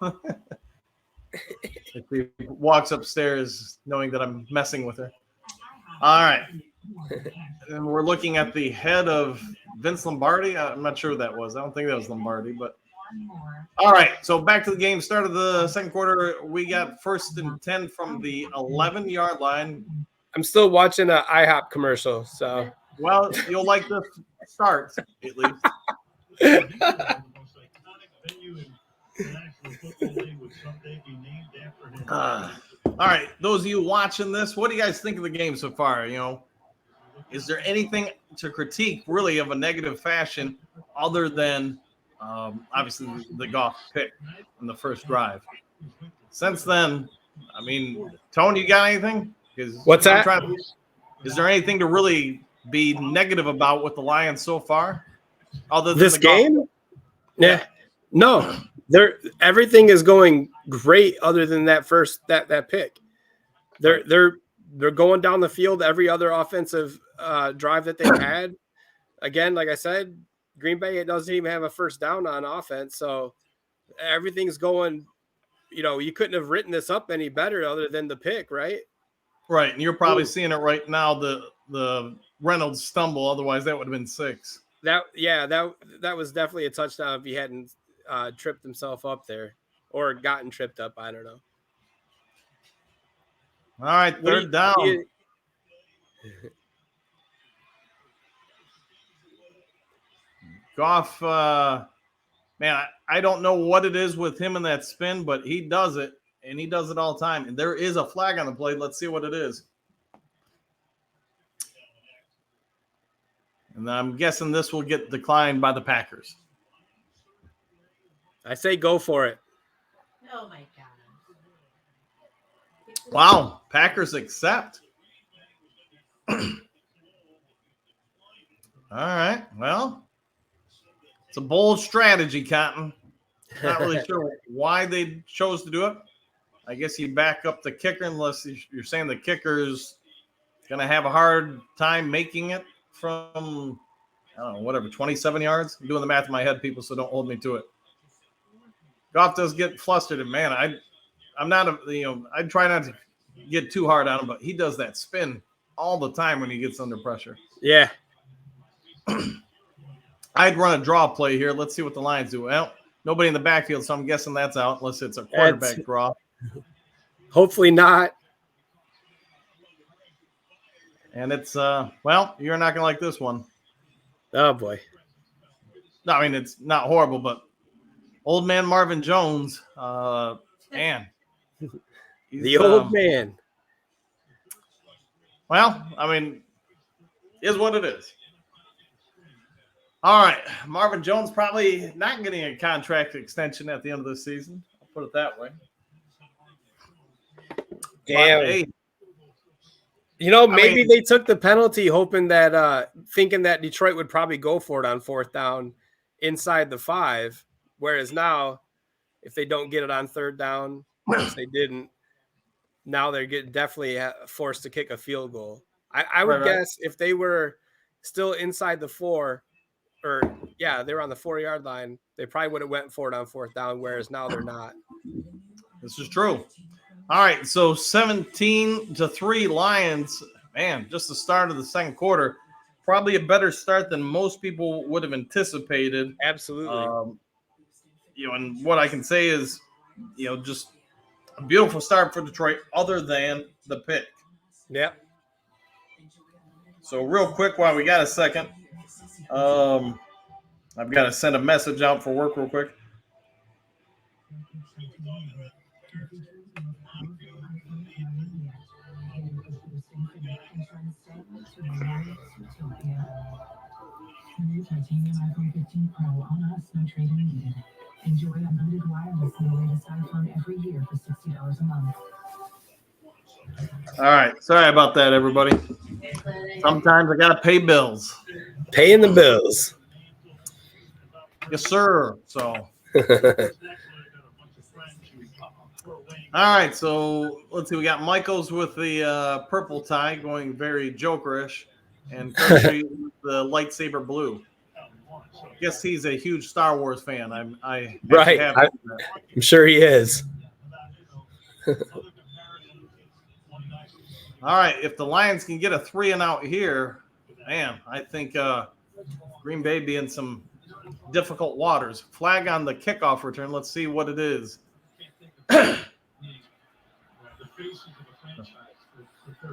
If she walks upstairs knowing that I'm messing with her. All right. And we're looking at the head of Vince Lombardi. I'm not sure who that was. I don't think that was Lombardi, but all right. So back to the game. Start of the second quarter. We got 1st and 10 from the 11-yard line. I'm still watching an IHOP commercial, so Well, you'll like this start at least. All right, those of you watching this, what do you guys think of the game so far? You know, is there anything to critique really of a negative fashion other than obviously the Goff pick in the first drive? Since then, I mean, Tone, you got anything? What's that? Is there anything to really be negative about with the Lions so far? Other than This the Goff game? pick? Yeah. No. Everything is going great other than that first that pick. They're going down the field every other offensive drive that they've had. Again, like I said, Green Bay, it doesn't even have a first down on offense, so everything's going. You know, you couldn't have written this up any better other than the pick, right? Right, and you're probably seeing it right now. The Reynolds stumble, otherwise that would have been 6. That was definitely a touchdown if he hadn't tripped himself up there or gotten tripped up. I don't know. All right, third down. Goff, man, I don't know what it is with him in that spin, but he does it, and he does it all the time. And there is a flag on the play. Let's see what it is. And I'm guessing this will get declined by the Packers. I say go for it. Oh my god. Wow, Packers accept. All right, well, it's a bold strategy, Cotton. Not really sure why they chose to do it. I guess you back up the kicker unless you're saying the kicker's going to have a hard time making it from, I don't know, whatever, 27 yards. I'm doing the math in my head, people, so don't hold me to it. Goff does get flustered, and man, I'm not I try not to get too hard on him, but he does that spin all the time when he gets under pressure. Yeah. I'd run a draw play here. Let's see what the Lions do. Well, nobody in the backfield, so I'm guessing that's out unless it's a quarterback draw. Hopefully not. And it's well, you're not gonna like this one. Oh boy. No, I mean it's not horrible, but old man Marvin Jones, man. The old man. Well, I mean, is what it is. All right. Marvin Jones probably not getting a contract extension at the end of the season. I'll put it that way. Damn. But, hey, Maybe they took the penalty hoping that thinking that Detroit would probably go for it on 4th down inside the 5. Whereas now, if they don't get it on 3rd down, which they didn't, now they're definitely forced to kick a field goal. I would guess if they were still inside the 4, they were on the 4-yard line, they probably would have went for it on 4th down, whereas now they're not. this is true. All right, so 17-3 Lions. Man, just the start of the second quarter. Probably a better start than most people would have anticipated. Absolutely. And what I can say is, just a beautiful start for Detroit other than the pick. Yep. So real quick, while we got a second, I've got to send a message out for work real quick. New titanium iPhone 15 Pro on us, no trade-in needed. Enjoy unlimited wireless and the latest iPhone every year for $60 a month. All right. Sorry about that, everybody. Sometimes I got to pay bills. Paying the bills. Yes, sir. So. All right. So let's see. We got Michaels with the purple tie going very Jokerish, and Kershey with the lightsaber blue. Guess he's a huge Star Wars fan. I'm sure he is. All right, if the Lions can get a 3-and-out here, man, I think Green Bay be in some difficult waters. Flag on the kickoff return. Let's see what it is.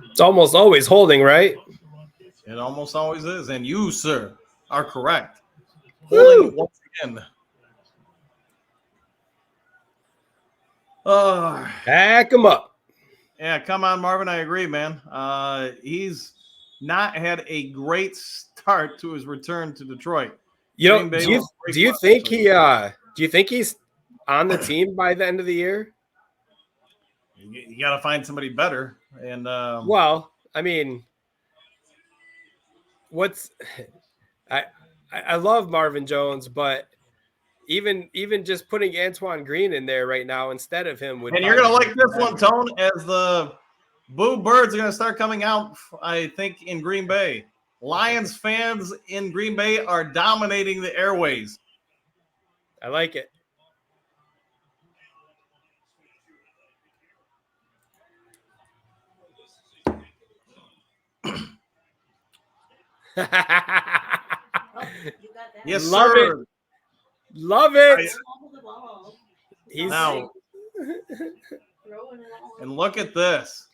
It's almost always holding, right? It almost always is. And you, sir, are correct. Holding once again. Pack him up. Yeah, come on, Marvin. I agree, man. He's not had a great start to his return to Detroit. Do you think he's on the team by the end of the year? You got to find somebody better. And well, I mean, I love Marvin Jones, but even just putting Antoine Green in there right now instead of him would. And you're gonna like this one, Tone, as the Boo Birds are gonna start coming out. I think in Green Bay, Lions fans in Green Bay are dominating the airways. I like it. Yes, love sir. It. Love it. He's now, and look at this.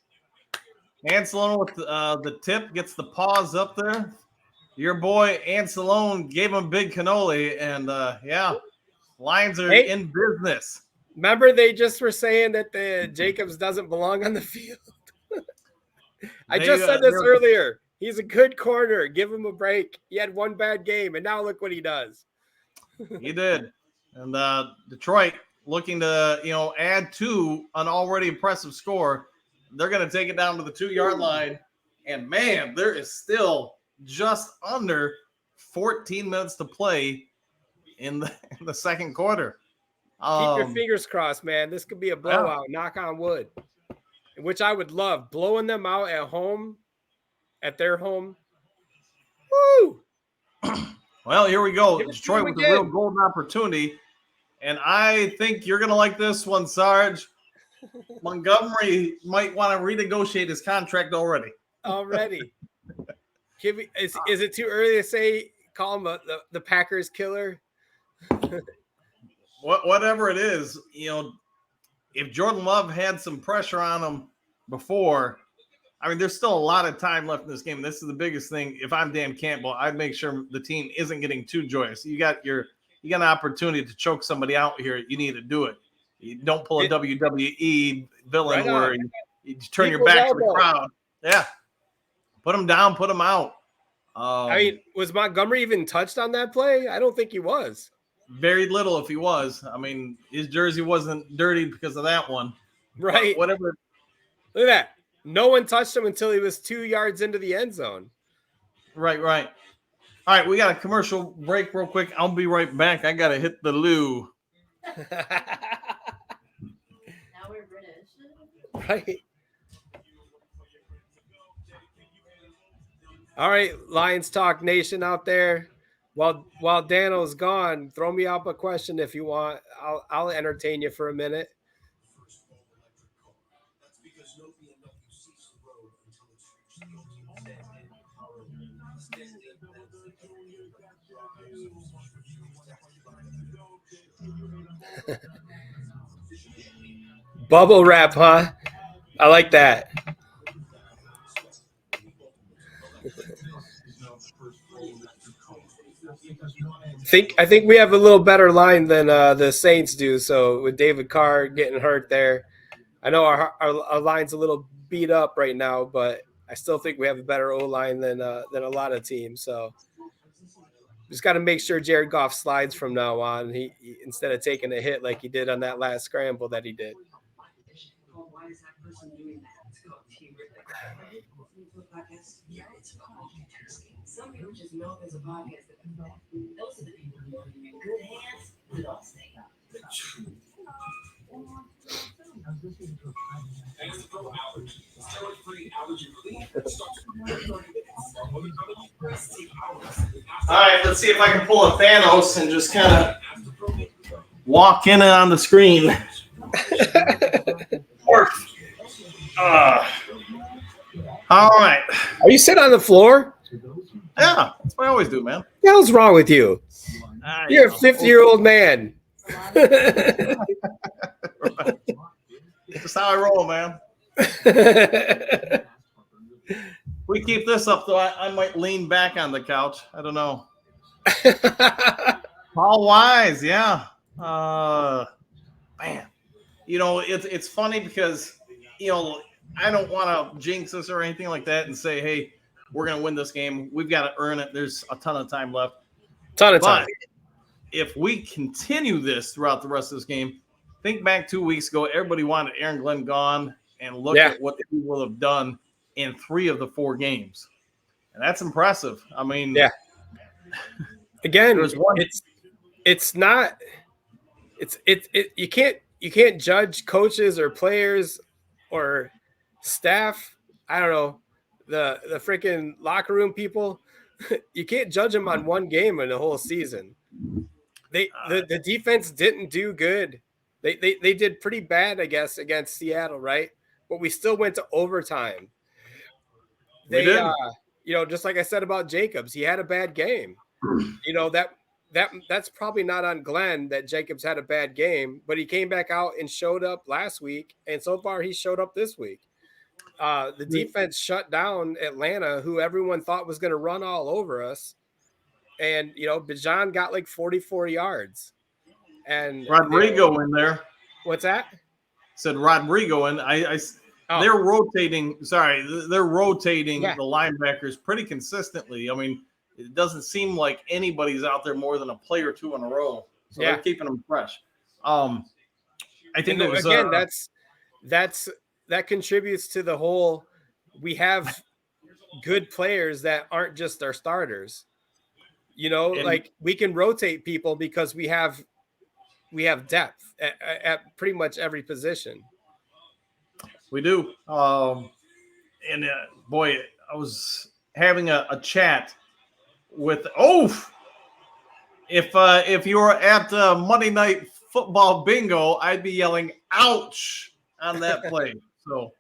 Ancelone with the tip gets the paws up there. Your boy Ancelone gave him big cannoli, and Lions are in business. Remember, they just were saying that the Jacobs doesn't belong on the field. I just said this earlier. He's a good corner. Give him a break. He had one bad game, and now look what he does. He did. And Detroit looking to, add to an already impressive score. They're going to take it down to the 2-yard line. And, man, there is still just under 14 minutes to play in the second quarter. Keep your fingers crossed, man. This could be a blowout. Knock on wood. Which I would love. Blowing them out at home. At their home. Woo! Well, here we go. Detroit with a real golden opportunity. And I think you're going to like this one, Sarge. Montgomery might want to renegotiate his contract already. Is it too early to say call him the Packers killer. Whatever it is, if Jordan Love had some pressure on him before, I mean, there's still a lot of time left in this game. This is the biggest thing. If I'm Dan Campbell, I'd make sure the team isn't getting too joyous. You got an opportunity to choke somebody out here. You need to do it. You don't pull a WWE villain Right where on. you turn your People's back to the elbow. crowd. Yeah. Put him down, put him out. I mean, was Montgomery even touched on that play? I don't think he was. Very little if he was. I mean, his jersey wasn't dirty because of that one. Right. But whatever. Look at that. No one touched him until he was 2 yards into the end zone. Right. All right, we got a commercial break real quick. I'll be right back. I got to hit the loo. Now we're British. Right. All right, Lions Talk Nation out there. While Dano's gone, throw me up a question if you want. I'll entertain you for a minute. That's because no BMW sees the road until it's reached the ultimate Bubble wrap, huh? I like that. I think we have a little better line than the Saints do. So with David Carr getting hurt there, I know our line's a little beat up right now, but I still think we have a better O line than a lot of teams. So just got to make sure Jared Goff slides from now on. He instead of taking a hit like he did on that last scramble that he did. Well, why is that person doing that? It's called teamwork. Yeah, it's called multitasking. Some people just know there's a podcast that can help. Those are the people who are in good hands with Allstate. Astro Allergy. Steroid-free allergy relief starts with 30 minutes. Take hours. All right, let's see if I can pull a Thanos and just kind of walk in on the screen. All right. Are you sitting on the floor? Yeah, that's what I always do, man. What the hell's wrong with you? You're a 50-year-old man. That's how I roll, man. We keep this up, though. I might lean back on the couch. I don't know. Paul Wise, yeah. Man, it's funny because I don't want to jinx us or anything like that and say, hey, we're going to win this game. We've got to earn it. There's a ton of time left. But if we continue this throughout the rest of this game, think back 2 weeks ago, everybody wanted Aaron Glenn gone, and look at what he will have done in 3 of the 4 games. And that's impressive. I mean, again, you can't judge coaches or players or staff. I don't know, the freaking locker room people. You can't judge them on one game in the whole season. The defense didn't do good. They did pretty bad, I guess, against Seattle, right? But we still went to overtime. They did. Just like I said about Jacobs, he had a bad game. That's probably not on Glenn that Jacobs had a bad game, but he came back out and showed up last week, and so far he showed up this week. The defense shut down Atlanta, who everyone thought was going to run all over us. And, Bijan got like 44 yards. And Rodrigo in there. What's that? Said Rodrigo, and they're rotating. Sorry, they're rotating the linebackers pretty consistently. I mean, it doesn't seem like anybody's out there more than a play or 2 in a row. So they're keeping them fresh. I think it was, again, that contributes to the whole. We have good players that aren't just our starters. Like we can rotate people because we have depth at pretty much every position. We do. And boy, I was having a chat with if you were at Monday Night Football bingo, I'd be yelling "ouch" on that play. So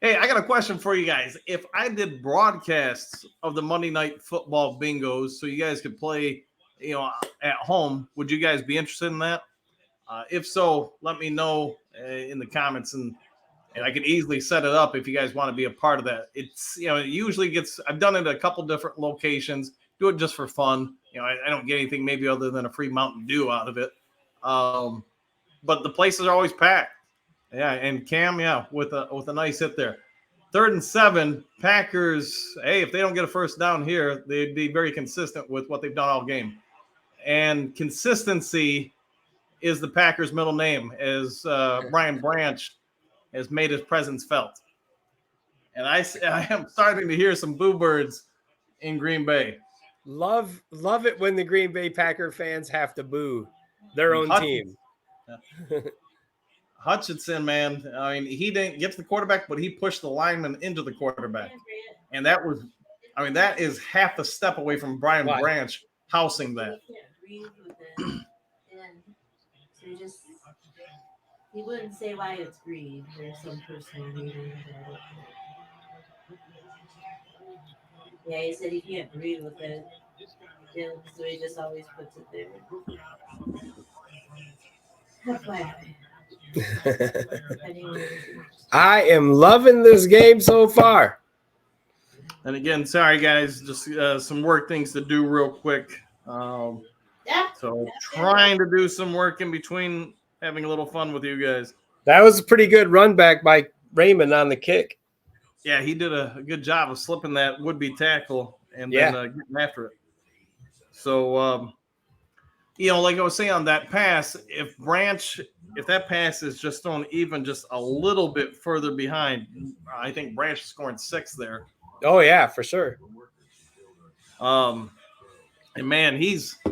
Hey, I got a question for you guys. If I did broadcasts of the Monday Night Football bingos so you guys could play, at home, would you guys be interested in that? If so, let me know in the comments, and I can easily set it up if you guys want to be a part of that. It's, it usually gets, I've done it at a couple different locations, do it just for fun. I don't get anything maybe other than a free Mountain Dew out of it. But the places are always packed. Yeah, and Cam, with a nice hit there. 3rd and 7, Packers. Hey, if they don't get a first down here, they'd be very consistent with what they've done all game. And consistency is the Packers' middle name, as Brian Branch has made his presence felt. And I am starting to hear some boo birds in Green Bay. Love it when the Green Bay Packer fans have to boo their own team. Hutchinson, man. I mean, he didn't get to the quarterback, but he pushed the lineman into the quarterback. And that is half a step away from Brian Branch housing that. Agree with it. And so he wouldn't say why it's greed. There's some personal reason about it. Yeah, he said he can't breathe with it. Yeah, so he just always puts it there. I am loving this game so far. And again, sorry guys, just some work things to do real quick. So trying to do some work in between, having a little fun with you guys. That was a pretty good run back by Raymond on the kick. Yeah, he did a good job of slipping that would-be tackle and then getting after it. So, like I was saying on that pass, if that pass is just thrown even just a little bit further behind, I think Branch is scoring 6 there. Oh, yeah, for sure. And, man, he's –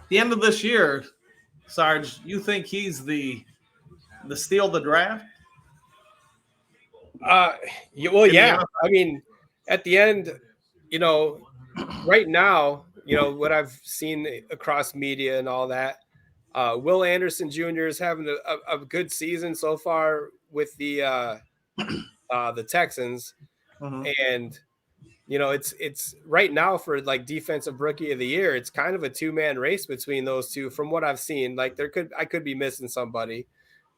the end of this year, Sarge, you think he's the steal of the draft? Yeah. I mean, at the end, right now, what I've seen across media and all that, Will Anderson Jr. is having a good season so far with the Texans. Mm-hmm. And, it's right now for like defensive rookie of the year, it's kind of a 2-man race between those two from what I've seen. Like I could be missing somebody.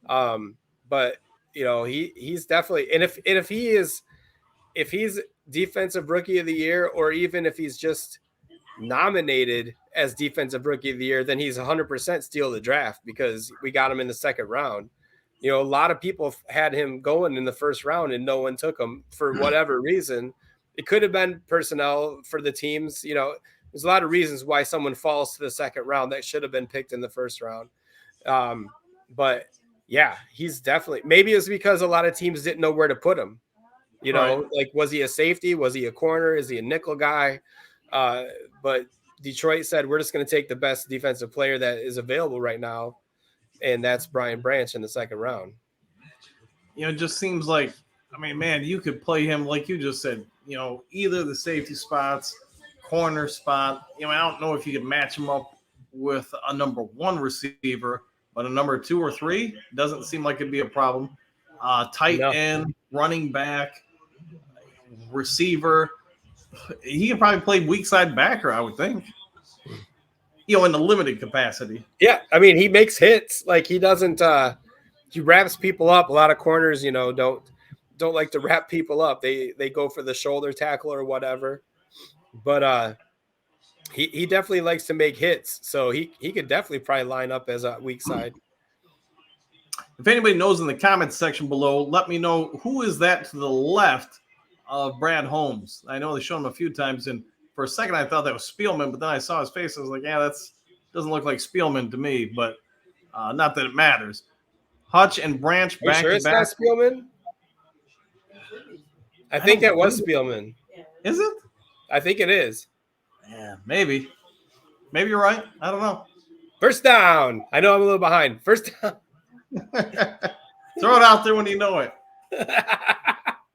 But he's definitely, and if he's defensive rookie of the year, or even if he's just nominated as defensive rookie of the year, then he's 100% steal the draft because we got him in the 2nd round. A lot of people had him going in the 1st round and no one took him for whatever reason. It could have been personnel for the teams. There's a lot of reasons why someone falls to the 2nd round that should have been picked in the 1st round. But yeah, he's definitely, maybe it's because a lot of teams didn't know where to put him. Like, was he a safety? Was he a corner? Is he a nickel guy? But Detroit said, we're just going to take the best defensive player that is available right now. And that's Brian Branch in the 2nd round. It just seems like, man, you could play him, like you just said, either the safety spots, corner spot. I don't know if you could match him up with a number 1 receiver, but a number 2 or 3 doesn't seem like it'd be a problem. Tight end, running back, receiver. He could probably play weak side backer, I would think. In the limited capacity. Yeah, he makes hits. Like he doesn't. He wraps people up. A lot of corners, don't like to wrap people up. They go for the shoulder tackle or whatever. But he definitely likes to make hits. So he could definitely probably line up as a weak side. If anybody knows in the comments section below, let me know who is that to the left of Brad Holmes. I know they showed him a few times, and for a second I thought that was Spielman, but then I saw his face. I was like, yeah, that's doesn't look like Spielman to me, but not that it matters. Hutch and Branch back to back. Is that Spielman? I think that was Spielman. Is it? I think it is. Yeah, maybe. Maybe you're right. I don't know. First down. I know I'm a little behind. First down. Throw it out there when you know it.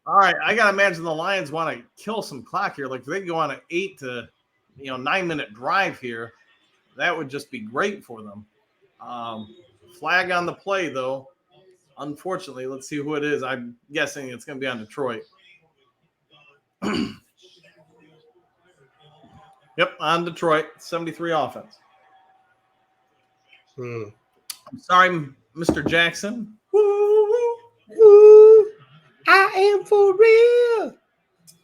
All right, I gotta imagine the Lions want to kill some clock here. Like if they go on an 8 to 9 minute drive here, that would just be great for them. Flag on the play though. unfortunately. Let's see who it is. I'm guessing it's going to be on Detroit. Yep, on Detroit, 73 offense. I'm sorry, Mr. Jackson. Woo, I am for real.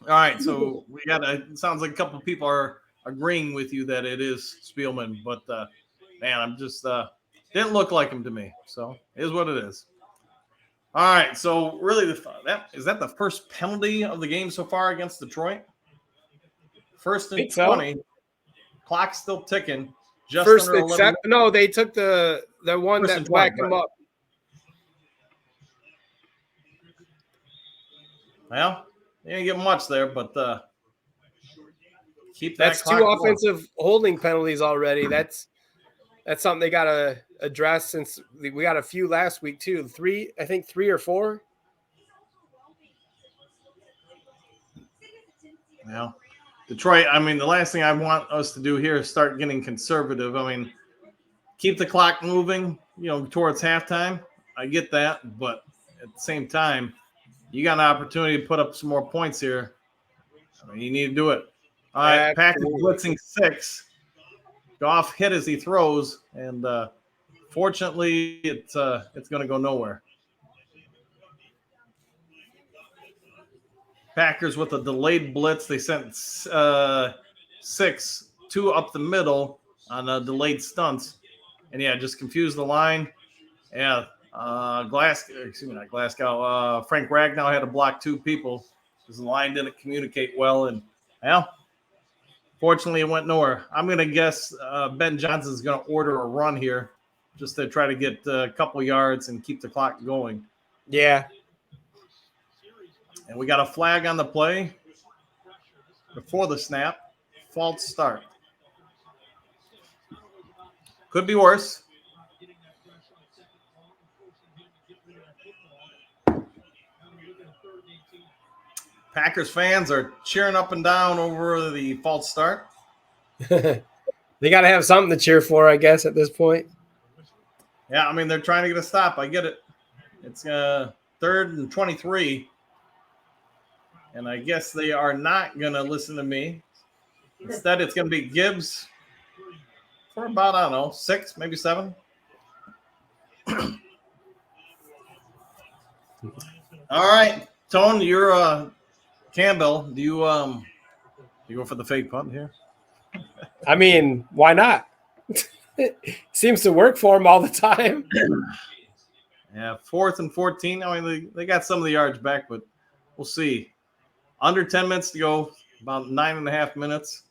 All right, so we got it sounds like a couple of people are agreeing with you that it is Spielman, but man, I'm just didn't look like him to me. So it is what it is. All right, so really, is that the first penalty of the game so far against Detroit? First and 20. Clock's still ticking. Just First under 11. No, they took the one First that and 20, whacked him right. up. Well, they didn't get much there, but keep that That's clock two going. offensive holding penalties already. That's something they got to address since we got a few last week too. Three or four. Well, Detroit, I mean, the last thing I want us to do here is start getting conservative. I mean, keep the clock moving, towards halftime. I get that, but at the same time, you got an opportunity to put up some more points here. I mean, you need to do it. All right, Packers blitzing 6. Goff hit as he throws, and fortunately, it's going to go nowhere. Packers with a delayed blitz. They sent 6, 2 up the middle on delayed stunts, and just confused the line. Yeah, Frank Ragnow had to block 2 people because the line didn't communicate well, and fortunately, it went nowhere. I'm going to guess Ben Johnson's going to order a run here just to try to get a couple yards and keep the clock going. Yeah. And we got a flag on the play before the snap. False start. Could be worse. Packers fans are cheering up and down over the false start. They got to have something to cheer for, I guess, at this point. Yeah, I mean, they're trying to get a stop. I get it. It's 3rd and 23. And I guess they are not going to listen to me. Instead, it's going to be Gibbs for about, I don't know, 6, maybe 7. All right, Tone, you're Campbell. Do you go for the fake punt here? I mean, why not? Seems to work for him all the time. Yeah, 4th and 14. I mean, they got some of the yards back, but we'll see. Under 10 minutes to go, about 9.5 minutes.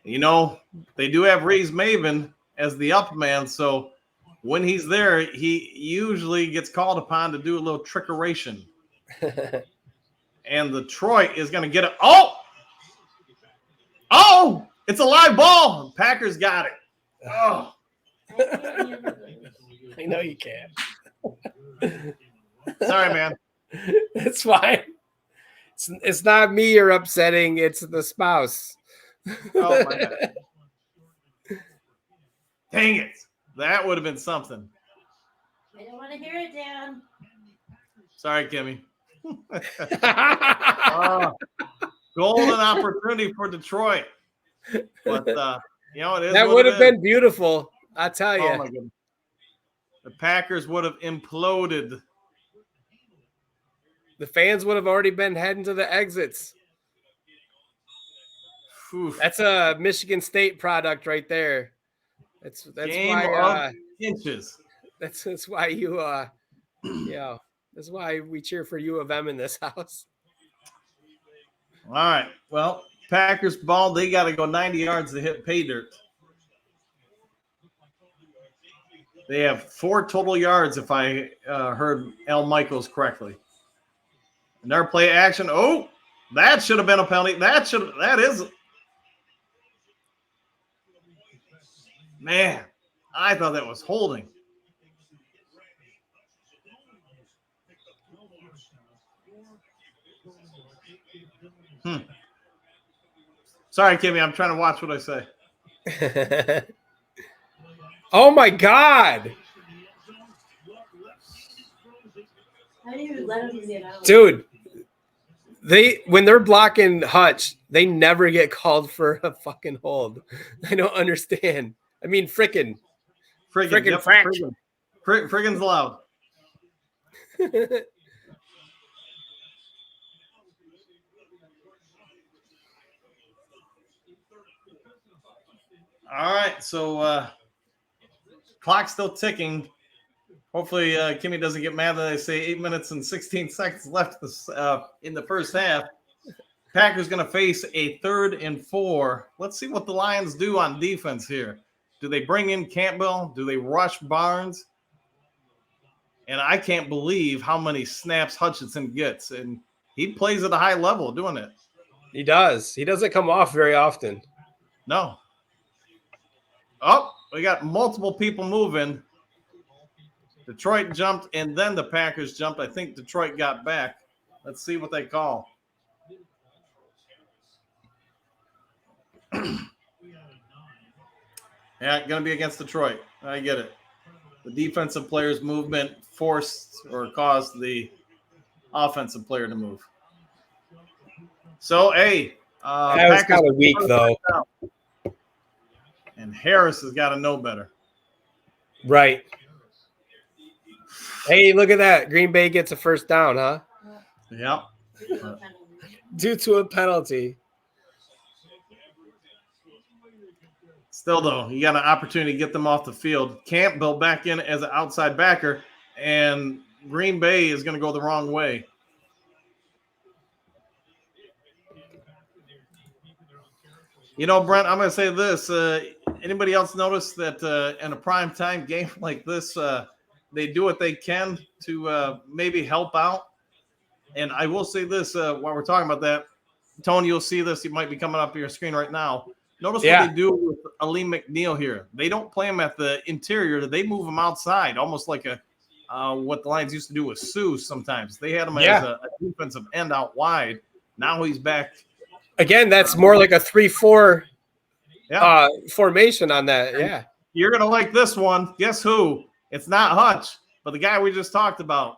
They do have Reese Maven as the up man, so when he's there, he usually gets called upon to do a little trickeration. And Detroit is going to get it. Oh, it's a live ball. Packers got it. Oh. I know you can. Sorry, man. It's fine. It's not me you're upsetting. It's the spouse. Oh, my God. Dang it. That would have been something. I don't want to hear it, Dan. Sorry, Kimmy. Golden opportunity for Detroit. But, it is that would have been beautiful. I tell you. Oh, my goodness. The Packers would have imploded. The fans would have already been heading to the exits. Oof. That's a Michigan State product right there. That's Game why of inches. That's why you that's why we cheer for U of M in this house. All right. Well, Packers ball, they got to go 90 yards to hit pay dirt. They have 4 total yards, if I heard Al Michaels correctly. And their play action. Oh, that should have been a penalty. That is. Man, I thought that was holding. Sorry, Kimmy. I'm trying to watch what I say. Oh, my God. How do you let him get out? Dude, when they're blocking Hutch, they never get called for a fucking hold. I don't understand. I mean, frickin' Yep, frack. frickin's allowed. All right, so clock's still ticking. Hopefully, Kimmy doesn't get mad that I say 8 minutes and 16 seconds left in the first half. Packers going to face a 3rd and 4. Let's see what the Lions do on defense here. Do they bring in Campbell? Do they rush Barnes? And I can't believe how many snaps Hutchinson gets. And he plays at a high level doing it. He does. He doesn't come off very often. No. Oh, we got multiple people moving. Detroit jumped, and then the Packers jumped. I think Detroit got back. Let's see what they call. Yeah, going to be against Detroit. I get it. The defensive player's movement forced or caused the offensive player to move. So, hey. That was kind of weak, though. And Harris has got to know better. Right. Hey, look at that. Green Bay gets a first down, huh? Yep. Due to a penalty. Still, though, you got an opportunity to get them off the field. Campbell back in as an outside backer, and Green Bay is going to go the wrong way. You know, Brent, I'm going to say this. Anybody else notice that in a primetime game like this, they do what they can to maybe help out? And I will say this while we're talking about that. Tony, you'll see this. It might be coming up on your screen right now. Notice what they do with Aleem McNeil here. They don't play him at the interior. They move him outside, almost like what the Lions used to do with Sue sometimes. They had him as a defensive end out wide. Now he's back. Again, that's more like a 3-4 formation on that. Yeah. You're going to like this one. Guess who? It's not Hutch, but the guy we just talked about.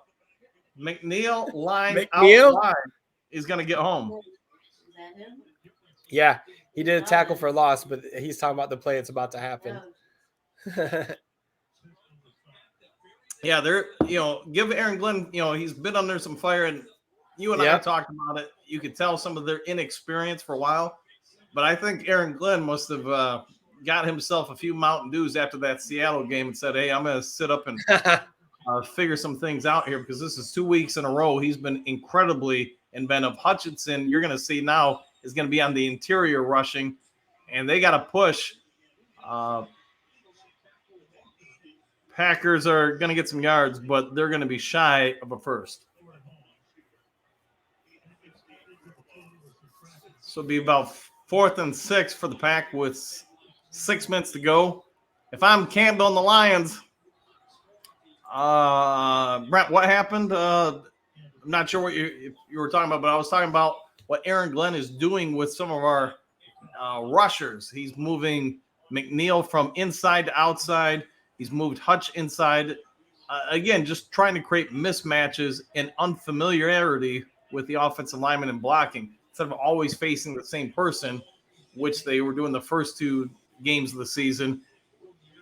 McNeil line out wide is going to get home. Is that him? Yeah. He did a tackle for loss, but he's talking about the play that's about to happen. Yeah, give Aaron Glenn, he's been under some fire, and you and I talked about it. You could tell some of their inexperience for a while, but I think Aaron Glenn must have got himself a few Mountain Dews after that Seattle game and said, hey, I'm going to sit up and figure some things out here because this is 2 weeks in a row. He's been incredibly inventive. Hutchinson, you're going to see now, is going to be on the interior rushing, and they got to push. Packers are going to get some yards, but they're going to be shy of a first. So it'll be about 4th and 6 for the Pack with 6 minutes to go. If I'm Campbell and the Lions, Brent, what happened? I'm not sure what you were talking about, but I was talking about what Aaron Glenn is doing with some of our rushers. He's moving McNeil from inside to outside. He's moved Hutch inside. Again, just trying to create mismatches and unfamiliarity with the offensive lineman and blocking instead of always facing the same person, which they were doing the first 2 games of the season.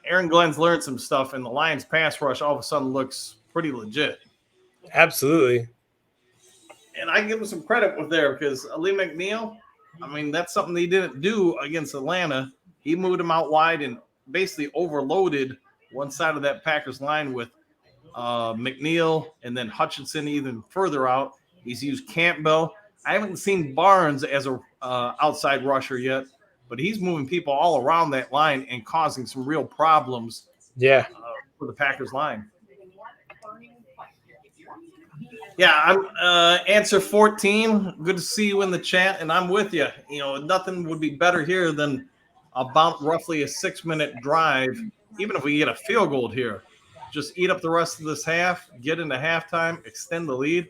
Aaron Glenn's learned some stuff, and the Lions pass rush all of a sudden looks pretty legit. Absolutely. And I give him some credit with there because Aleem McNeil, I mean, that's something he didn't do against Atlanta. He moved him out wide and basically overloaded one side of that Packers line with McNeil and then Hutchinson even further out. He's used Campbell. I haven't seen Barnes as a outside rusher yet, but he's moving people all around that line and causing some real problems for the Packers line. Yeah, I'm answer 14. Good to see you in the chat, and I'm with you. Nothing would be better here than about roughly a 6-minute drive, even if we get a field goal here. Just eat up the rest of this half, get into halftime, extend the lead.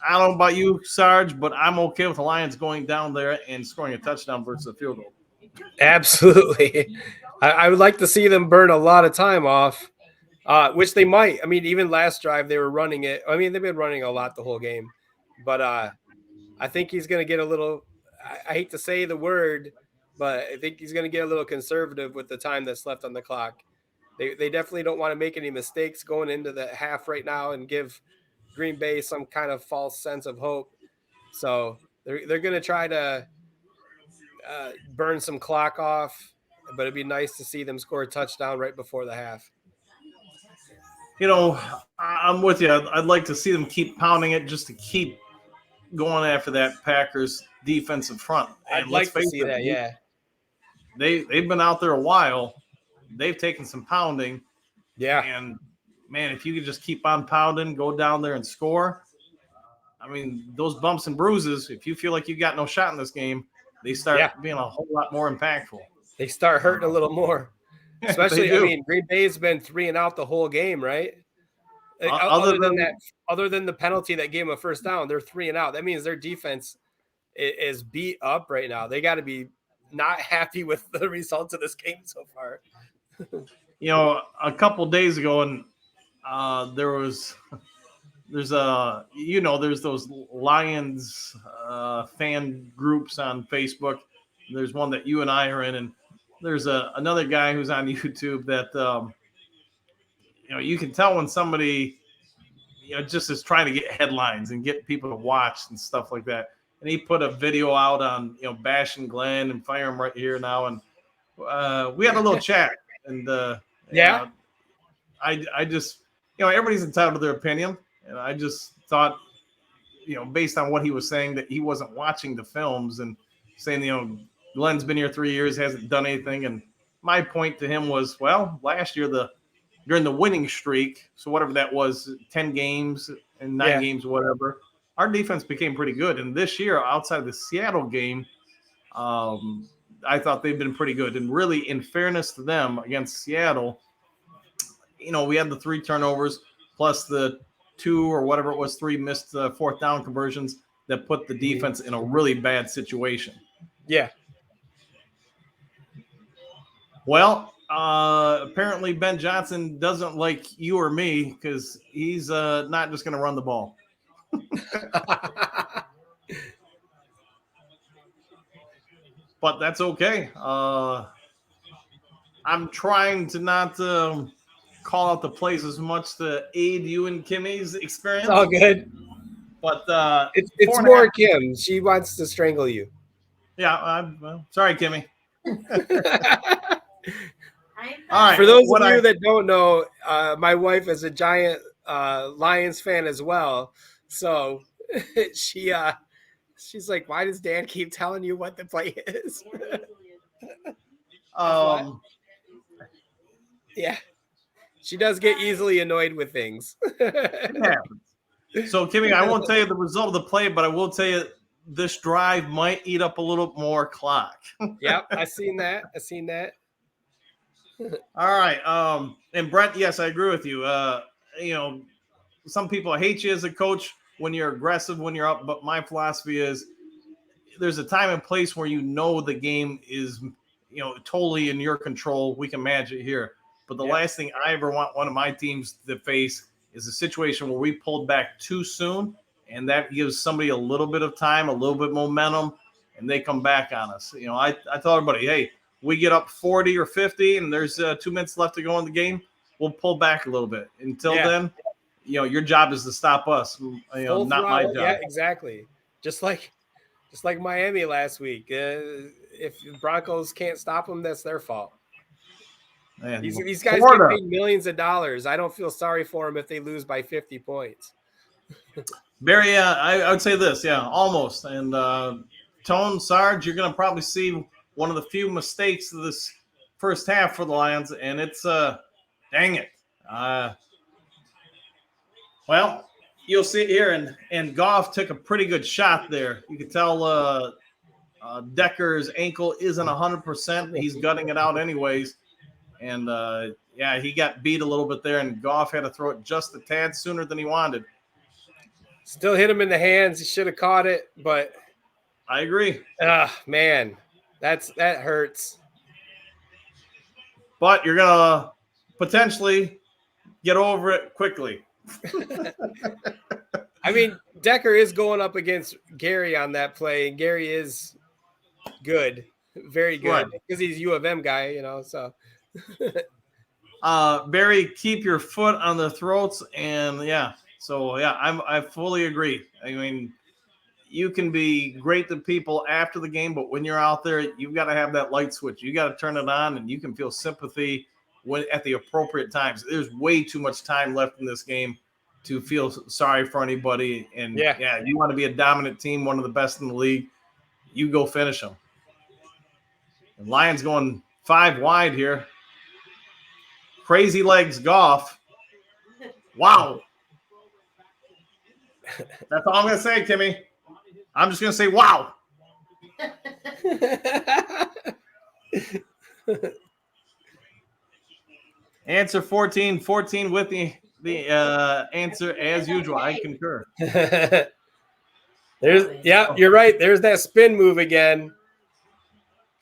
I don't know about you, Sarge, but I'm okay with the Lions going down there and scoring a touchdown versus a field goal. Absolutely. I would like to see them burn a lot of time off. which they might. I mean, even last drive they were running it. I mean, they've been running a lot the whole game, but I think he's going to get a little. I hate to say the word, but I think he's going to get a little conservative with the time that's left on the clock. They definitely don't want to make any mistakes going into the half right now and give Green Bay some kind of false sense of hope. So they're going to try to burn some clock off, but it'd be nice to see them score a touchdown right before the half. You know, I'm with you. I'd like to see them keep pounding it just to keep going after that Packers defensive front. I'd And like let's to face see it, that, yeah. They've been out there a while. They've taken some pounding. Yeah. And, man, if you could just keep on pounding, go down there and score. I mean, those bumps and bruises, if you feel like you got no shot in this game, they start being a whole lot more impactful. They start hurting a little more. Especially, They do. I mean, Green Bay's been 3 and out the whole game, right? Like, other than the penalty that gave them a first down, they're 3 and out. That means their defense is beat up right now. They got to be not happy with the results of this game so far. You know, a couple days ago, and there's those Lions fan groups on Facebook. There's one that you and I are in, and there's another guy who's on YouTube that you can tell when somebody just is trying to get headlines and get people to watch and stuff like that. And he put a video out on bashing Glenn and fire him right here now, and we had a little chat, and I just everybody's entitled to their opinion, and I just thought based on what he was saying that he wasn't watching the films and saying Glenn's been here 3 years, hasn't done anything, and my point to him was, well, last year during the winning streak, so whatever that was, 10 games and 9 games, whatever, our defense became pretty good. And this year, outside of the Seattle game, I thought they've been pretty good. And really, in fairness to them against Seattle, we had the 3 turnovers plus the 2 or whatever it was, 3 missed fourth down conversions that put the defense in a really bad situation. Yeah. Well, apparently Ben Johnson doesn't like you or me because he's not just going to run the ball. But that's okay. I'm trying to not call out the plays as much to aid you and Kimmy's experience. It's all good. But it's more Kim. She wants to strangle you. Yeah, I'm sorry, Kimmy. All right. For those of you that don't know, my wife is a giant Lions fan as well. So she's like, why does Dan keep telling you what the play is? Yeah. She does get easily annoyed with things. So, Kimmy, I won't tell you the result of the play, but I will tell you this drive might eat up a little more clock. Yep, I seen that. All right. And Brent, yes, I agree with you. Some people hate you as a coach when you're aggressive, when you're up. But my philosophy is there's a time and place where the game is, totally in your control. We can manage it here. But the last thing I ever want one of my teams to face is a situation where we pulled back too soon, and that gives somebody a little bit of time, a little bit of momentum, and they come back on us. I told everybody, hey, we get up 40 or 50 and there's 2 minutes left to go in the game, we'll pull back a little bit. Until then, your job is to stop us, not my job. Yeah, exactly. Just like Miami last week. If Broncos can't stop them, that's their fault. Man, these guys get paid millions of dollars. I don't feel sorry for them if they lose by 50 points. Barry, I would say this, almost. And Tone, Sarge, you're going to probably see one of the few mistakes of this first half for the Lions, and it's dang it. Well, you'll see it here, and Goff took a pretty good shot there. You can tell Decker's ankle isn't 100%. He's gutting it out anyways. And, he got beat a little bit there, and Goff had to throw it just a tad sooner than he wanted. Still hit him in the hands. He should have caught it, but I agree. Man, that hurts. But you're going to potentially get over it quickly. I mean, Decker is going up against Gary on that play, and Gary is good, very good, Right. because he's U of M guy, so. Barry, keep your foot on their throats, and I fully agree. I mean, you can be great to people after the game, but when you're out there, you've got to have that light switch. You got to turn it on, and you can feel sympathy at the appropriate times. There's way too much time left in this game to feel sorry for anybody. And you want to be a dominant team, one of the best in the league, you go finish them. And Lions going 5 wide here. Crazy legs Goff. Wow. That's all I'm going to say, Timmy. I'm just going to say, wow. Answer 14 with the answer as usual. I concur. You're right. There's that spin move again.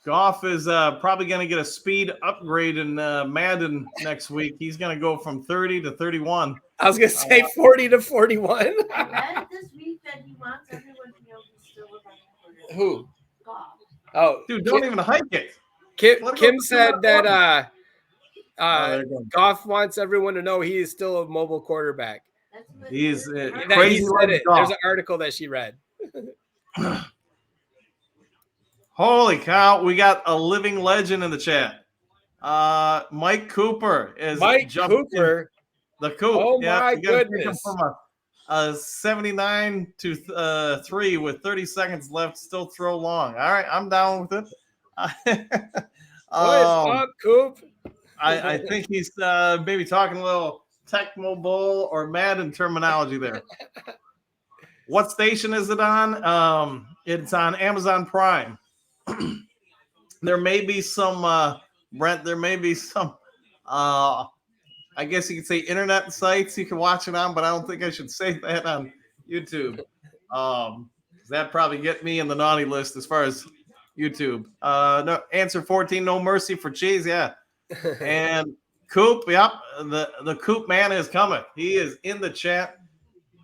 Goff is probably going to get a speed upgrade in Madden next week. He's going to go from 30 to 31. I was going to say 40 to 41. I read this week that he wants everyone to know he's still a running. Who? Goff. Oh, dude, don't even hike it. Kim said that Goff wants everyone to know he is still a mobile quarterback. He's crazy. He said it. There's an article that she read. Holy cow, we got a living legend in the chat. Mike Cooper is Cooper. The Coop. Oh my goodness. From a 79 to 3 with 30 seconds left, still throw long. All right, I'm down with it. What is up, Coop? I think he's maybe talking a little Tecmo Bowl or Madden terminology there. What station is it on? It's on Amazon Prime. There may be some Brent. There may be some. I guess you could say internet sites you can watch it on, but I don't think I should say that on YouTube. That probably get me in the naughty list as far as YouTube. No, answer 14. No mercy for cheese. Yeah, and Coop. Yep, the Coop man is coming. He is in the chat.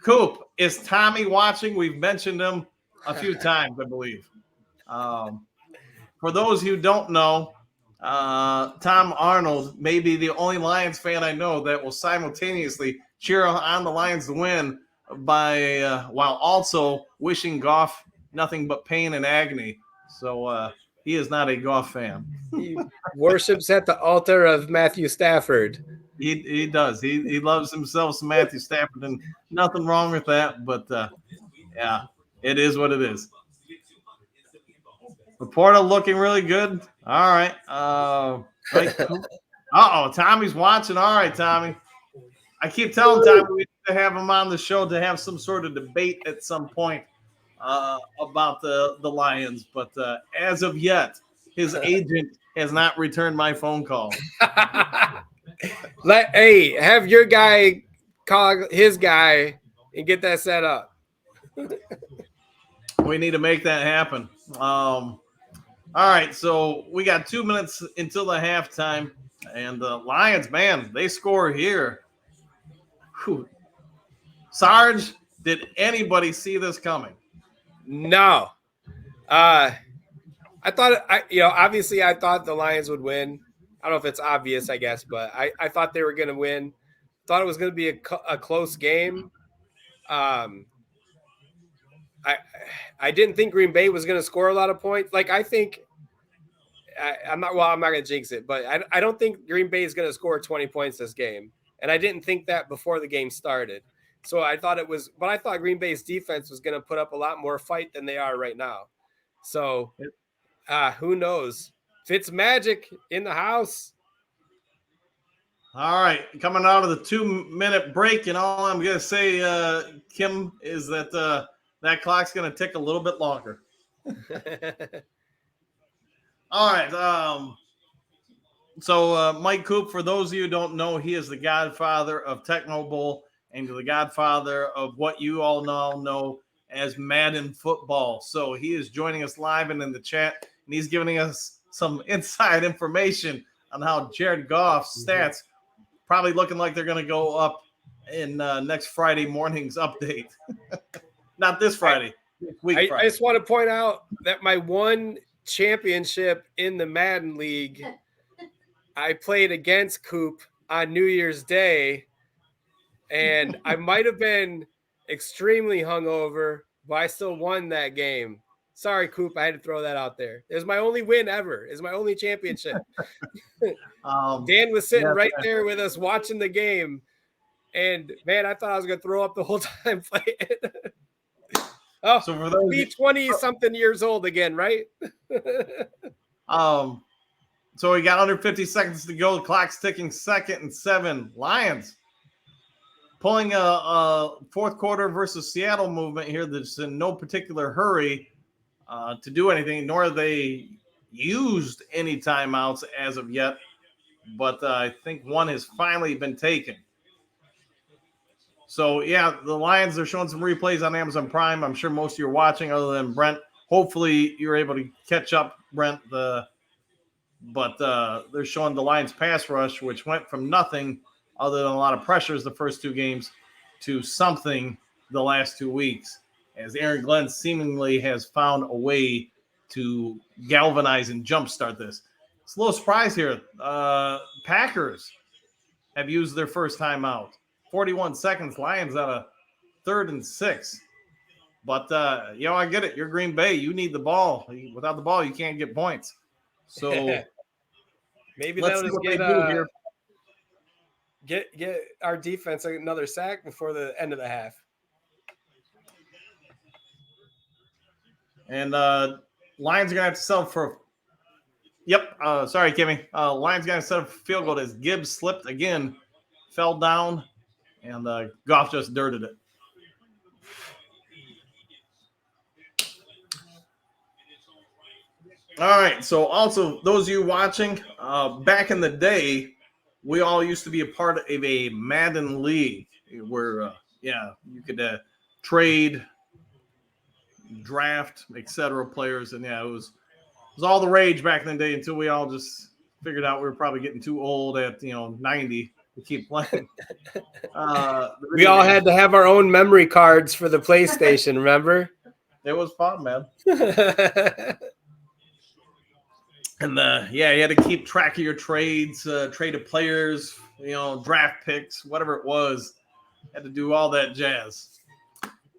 Coop, is Tommy watching? We've mentioned him a few times, I believe. For those who don't know, Tom Arnold may be the only Lions fan I know that will simultaneously cheer on the Lions to win while also wishing Goff nothing but pain and agony. So he is not a Goff fan. He worships at the altar of Matthew Stafford. He does. He loves himself some Matthew Stafford, and nothing wrong with that. But it is what it is. Laporta looking really good. All right. Tommy's watching. All right, Tommy. I keep telling Tommy we need to have him on the show to have some sort of debate at some point about the Lions. But as of yet, his agent has not returned my phone call. Have your guy call his guy and get that set up. We need to make that happen. All right, so we got 2 minutes until the halftime, and the Lions, man, they score here. Whew. Sarge, did anybody see this coming? No. I thought, obviously I thought the Lions would win. I don't know if it's obvious, I guess, but I thought they were going to win. Thought it was going to be a close game. I didn't think Green Bay was going to score a lot of points. Like, I think I'm not going to jinx it, but I don't think Green Bay is going to score 20 points this game. And I didn't think that before the game started. So I thought Green Bay's defense was going to put up a lot more fight than they are right now. So who knows? Fitzmagic in the house. All right, coming out of the 2-minute break, and all I'm going to say, Kim, is that that clock's going to tick a little bit longer. All right. So Mike Coop, for those of you who don't know, he is the godfather of Tecmo Bowl and the godfather of what you all now know as Madden football. So he is joining us live and in the chat, and he's giving us some inside information on how Jared Goff's stats probably looking like they're going to go up in next Friday morning's update. Not this Friday. I Friday. just want to point out that my one championship in the Madden League, I played against Coop on New Year's Day, and I might have been extremely hungover, but I still won that game. Sorry, Coop, I had to throw that out there. It was my only win ever. It's my only championship. Dan was sitting right there with us watching the game, and man, I thought I was going to throw up the whole time playing. Oh, so for those be 20-something years old again, right? So we got under 50 seconds to go. The clock's ticking. 2nd and 7. Lions pulling a fourth quarter versus Seattle movement here that's in no particular hurry to do anything, nor have they used any timeouts as of yet. But I think one has finally been taken. So, yeah, the Lions are showing some replays on Amazon Prime. I'm sure most of you are watching other than Brent. Hopefully you're able to catch up, Brent. But they're showing the Lions pass rush, which went from nothing other than a lot of pressures the first 2 games to something the last 2 weeks, as Aaron Glenn seemingly has found a way to galvanize and jumpstart this. It's a little surprise here. Packers have used their first time out. 41 seconds. Lions at a 3rd and 6. But, I get it. You're Green Bay. You need the ball. Without the ball, you can't get points. So maybe let's they'll see what they just do here. Get our defense another sack before the end of the half. And Lions are going to have to settle for – yep, sorry, Kimmy. Lions going to set up a field goal as Gibbs slipped again, fell down, and Goff just dirted it. All right, so also those of you watching, back in the day, we all used to be a part of a Madden league where, you could trade, draft, etc. players, and it was all the rage back in the day until we all just figured out we were probably getting too old at 90 to keep playing. We all had to have our own memory cards for the PlayStation. Remember? It was fun, man. And you had to keep track of your trades, traded players, draft picks, whatever it was. Had to do all that jazz.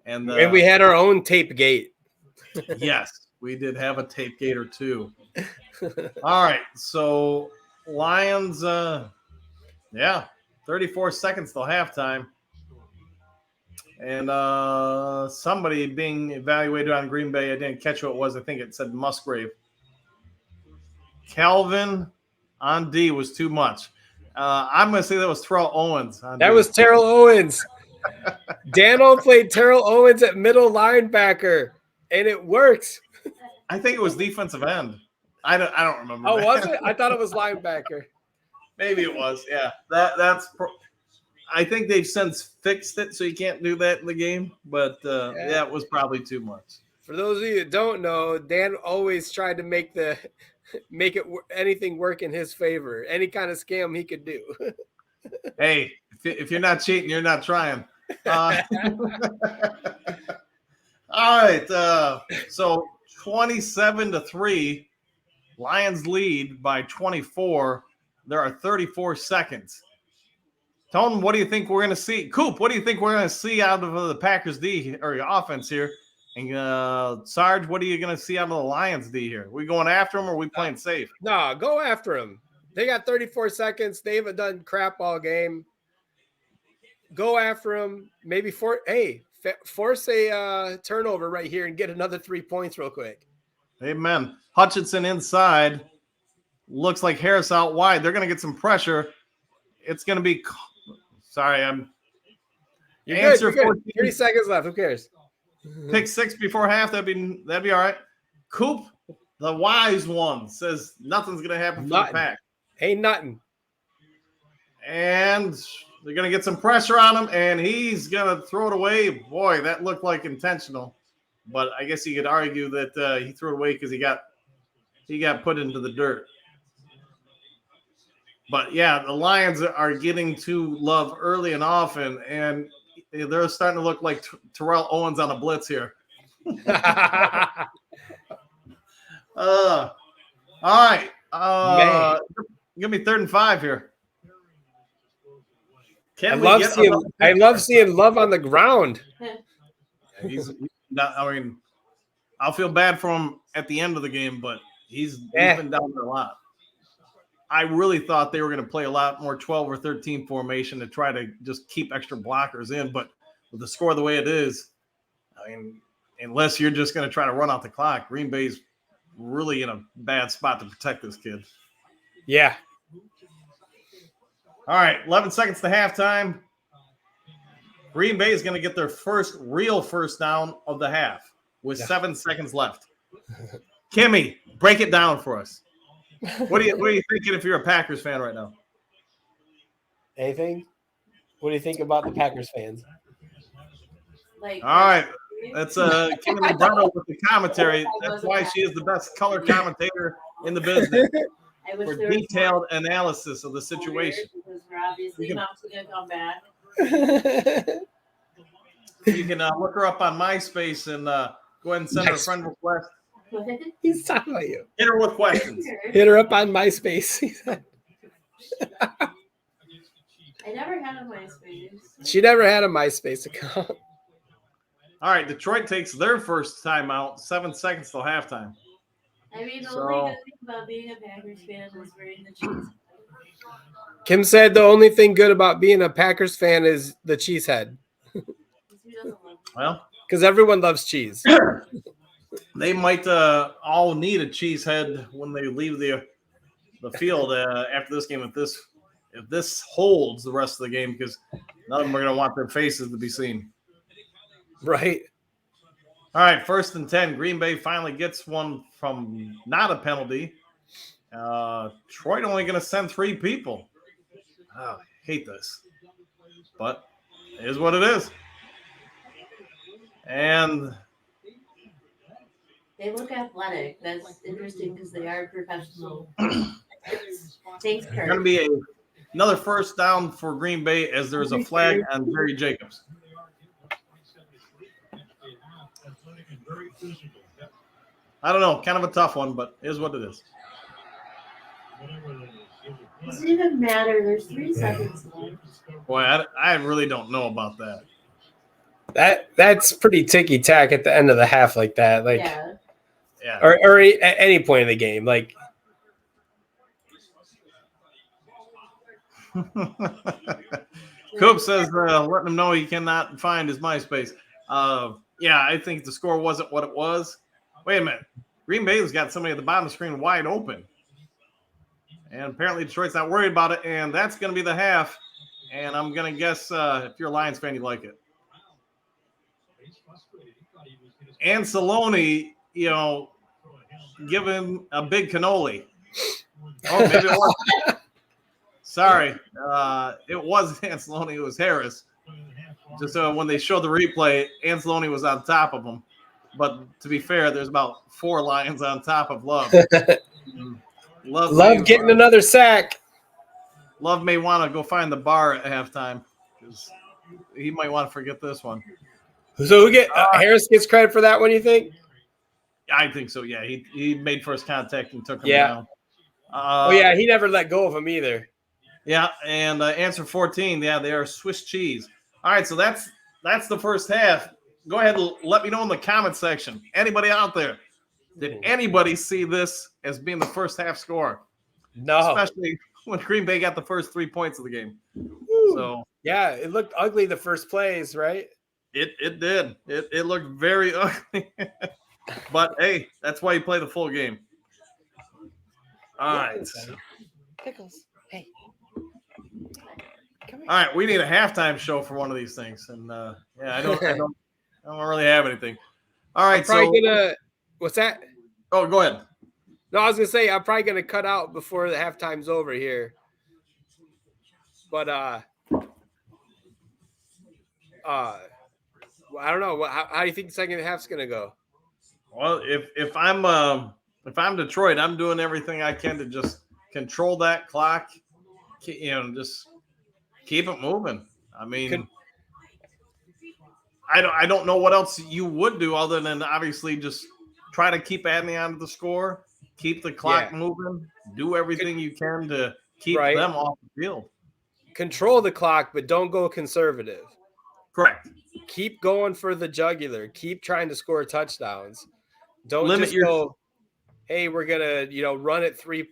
And we had our own tape gate. Yes, we did have a tape gate or two. All right, so Lions, 34 seconds till halftime. And somebody being evaluated on Green Bay, I didn't catch who it was. I think it said Musgrave. Calvin on D was too much. I'm going to say that was Terrell Owens. That was Terrell Owens. Dano played Terrell Owens at middle linebacker, and it worked. I think it was defensive end. I don't remember. Oh, was it? I thought it was linebacker. Maybe it was. Yeah, I think they've since fixed it, so you can't do that in the game. But it was probably too much. For those of you that don't know, Dan always tried to make anything work in his favor. Any kind of scam he could do. Hey, if you're not cheating, you're not trying. All right. So 27-3, Lions lead by 24. There are 34 seconds. Tone, what do you think we're going to see? Coop, what do you think we're going to see out of the Packers D or offense here? And Sarge, what are you going to see out of the Lions D here? We going after them or are we playing safe? No, go after them. They got 34 seconds. They haven't done crap all game. Go after them. Maybe force a turnover right here and get another 3 points real quick. Amen. Hutchinson inside. Looks like Harris out wide. They're going to get some pressure. It's going to be – sorry, You're good. 30 seconds left. Who cares? Pick 6 before half. That'd be all right. Coop, the wise one, says nothing's going to happen for the Pack. Ain't nothing. And they're going to get some pressure on him, and he's going to throw it away. Boy, that looked like intentional. But I guess you could argue that he threw it away because he got put into the dirt. But yeah, the Lions are getting to Love early and often, and they're starting to look like Terrell Owens on a blitz here. All right. Give me 3rd and 5 here. I love seeing Love on the ground. He's not, I mean, I'll feel bad for him at the end of the game, but he's been down there a lot. I really thought they were going to play a lot more 12 or 13 formation to try to just keep extra blockers in, but with the score the way it is, I mean, unless you're just going to try to run out the clock, Green Bay's really in a bad spot to protect this kid. Yeah. All right, 11 seconds to halftime. Green Bay is going to get their first real first down of the half with 7 seconds left. Kimmy, break it down for us. What are you thinking if you're a Packers fan right now? Anything? What do you think about the Packers fans? Like, all right, that's Kimmy Lombardo with the commentary. That's why she is the best color commentator in the business for detailed analysis of the situation. Because we're obviously not going to come back. You can look her up on MySpace and go ahead and send her a friend request. He's talking about you. Hit her with questions. Hit her up on MySpace. I never had a MySpace. She never had a MySpace account. All right, Detroit takes their first timeout, 7 seconds till halftime. I mean, the only good thing about being a Packers fan is wearing the cheese. Kim said the only thing good about being a Packers fan is the cheese head. Well, because everyone loves cheese. They might all need a cheese head when they leave the field after this game. If this holds the rest of the game, because none of them are going to want their faces to be seen. Right. All right, 1st and 10. Green Bay finally gets one from not a penalty. Detroit only going to send 3 people. Oh, I hate this. But it is what it is. And they look athletic. That's interesting because they are professional. Thanks, Kurt. Going to be another first down for Green Bay as there's a flag on Jerry Jacobs. I don't know, kind of a tough one, but it is what it is. It doesn't even matter. There's 3 seconds left. Boy, I really don't know about that. That's pretty ticky tack at the end of the half like that. Like, yeah. Or at any point in the game. Like, Coop says letting him know he cannot find his MySpace. Yeah, I think the score wasn't what it was. Wait a minute. Green Bay's got somebody at the bottom of the screen wide open. And apparently Detroit's not worried about it, and that's going to be the half. And I'm going to guess if you're a Lions fan, you like it. Anceloni, give him a big cannoli. Oh, maybe it was. Sorry. It wasn't Anceloni. It was Harris. Just when they showed the replay, Anceloni was on top of him. But to be fair, there's about 4 Lions on top of Love. Love getting another sack. Love may want to go find the bar at halftime because he might want to forget this one. So Harris gets credit for that one, you think? I think so, yeah. He made first contact and took him down. He never let go of him either. Yeah, and answer 14, yeah, they are Swiss cheese. All right, so that's the first half. Go ahead and let me know in the comment section. Anybody out there, did anybody see this as being the first half score? No. Especially when Green Bay got the first 3 points of the game. So yeah, it looked ugly the first plays, right? It did. It looked very ugly. But hey, that's why you play the full game. All right. Pickles. Hey. All right, we need a halftime show for one of these things. And I don't really have anything. All right, what's that? Oh, go ahead. No, I was gonna say I'm probably gonna cut out before the halftime's over here. But I don't know. How do you think the second half's gonna go? Well, if I'm Detroit, I'm doing everything I can to just control that clock just keep it moving. I mean, I don't know what else you would do other than obviously just try to keep adding on to the score, keep the clock moving, do everything you can to keep them off the field. Control the clock, but don't go conservative. Correct. Keep going for the jugular. Keep trying to score touchdowns. Don't Limit just go, hey, we're gonna, run it three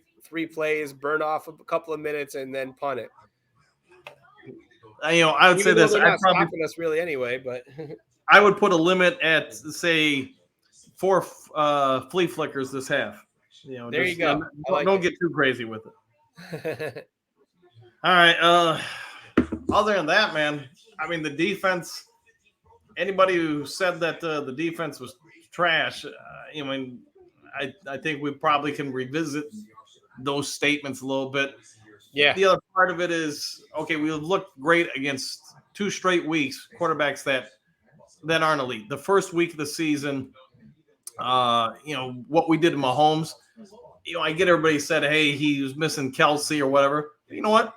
plays, burn off a couple of minutes, and then punt it. I would say this. They're not stopping us really anyway, but I would put a limit at say 4 flea flickers this half. There you go. Don't get too crazy with it. All right. Other than that, man, I mean, the defense. Anybody who said that the defense was trash, I think we probably can revisit those statements a little bit. Yeah. The other part of it is, okay, we looked great against 2 straight weeks, quarterbacks that aren't elite. The first week of the season, what we did to Mahomes, I get everybody said, hey, he was missing Kelsey or whatever. You know what?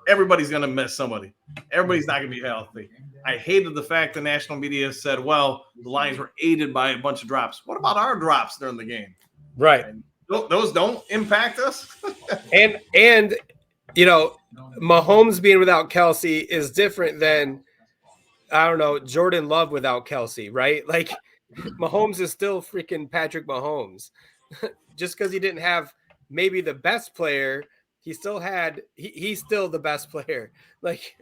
Everybody's going to miss somebody. Everybody's not going to be healthy. I hated the fact the national media said, well, the Lions were aided by a bunch of drops. What about our drops during the game? Right. And those don't impact us. and Mahomes being without Kelsey is different than, I don't know, Jordan Love without Kelsey, right? Like, Mahomes is still freaking Patrick Mahomes. Just because he didn't have maybe the best player, he still had he's still the best player. Like,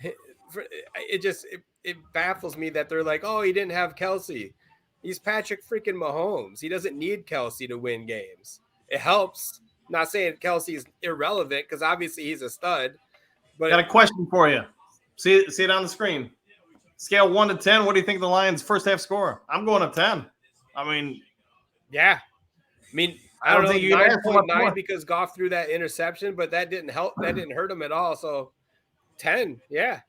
it baffles me that they're like, oh, he didn't have Kelsey. He's Patrick freaking Mahomes. He doesn't need Kelsey to win games. It helps. Not saying Kelsey's irrelevant because obviously he's a stud. But got a question for you. See it on the screen. Scale 1 to 10. What do you think the Lions' first half score? I'm going to 10. I mean, yeah. I mean, I don't think 9.9 because Goff threw that interception, but that didn't help. That didn't hurt him at all. So 10, yeah.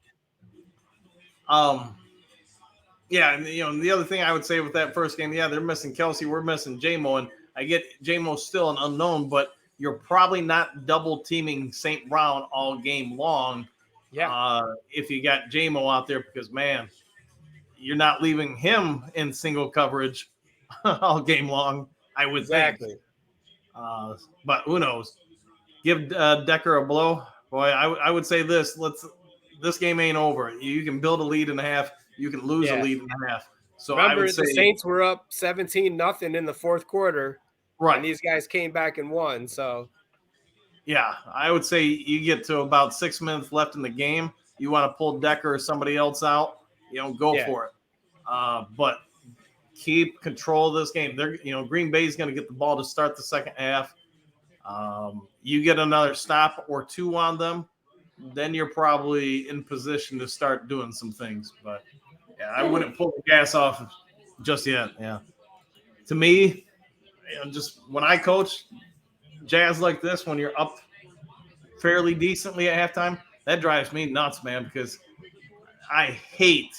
Yeah, and the other thing I would say with that first game, yeah, they're missing Kelsey, we're missing J-Mo, and I get J-Mo's still an unknown, but you're probably not double teaming St. Brown all game long. Yeah. If you got J-Mo out there, because man, you're not leaving him in single coverage all game long. I would think. But who knows? Give Decker a blow, boy. I would say this. This game ain't over. You can build a lead in a half. You can lose a lead in a half. So remember, I would say the Saints were up 17-0 in the fourth quarter, right? And these guys came back and won. So, yeah, I would say you get to about 6 minutes left in the game. You want to pull Decker or somebody else out, go for it. But keep control of this game. Green Bay is going to get the ball to start the second half. You get another stop or 2 on them, then you're probably in position to start doing some things. But yeah, I wouldn't pull the gas off just yet. Yeah, to me, just when I coach Jazz like this, when you're up fairly decently at halftime, that drives me nuts, man, because I hate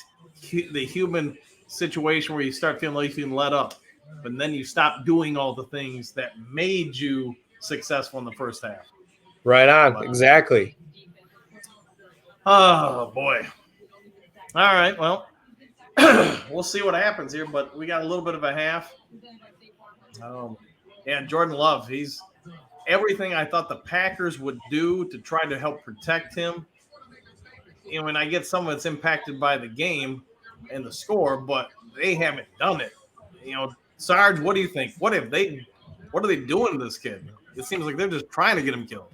the human situation where you start feeling like you can let up, but then you stop doing all the things that made you successful in the first half. Right on. Exactly. Oh, boy. All right, well, we'll see what happens here, but we got a little bit of a half. And Jordan Love, he's everything I thought the Packers would do to try to help protect him. And I get some of it's impacted by the game and the score, but they haven't done it. Sarge, what do you think? What are they doing to this kid? It seems like they're just trying to get him killed.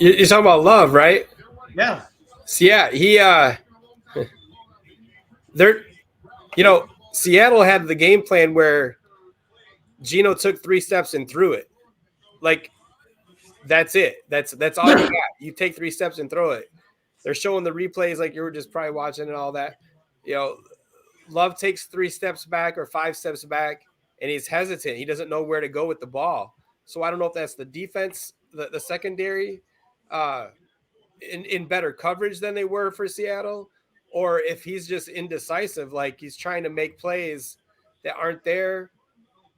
You're talking about Love, right? Yeah. So, yeah, Seattle had the game plan where Geno took 3 steps and threw it. Like, that's it. That's all you got. You take 3 steps and throw it. They're showing the replays like you were just probably watching and all that. Love takes 3 steps back or 5 steps back, and he's hesitant. He doesn't know where to go with the ball. So I don't know if that's the defense, the secondary, in better coverage than they were for Seattle, or if he's just indecisive, like he's trying to make plays that aren't there,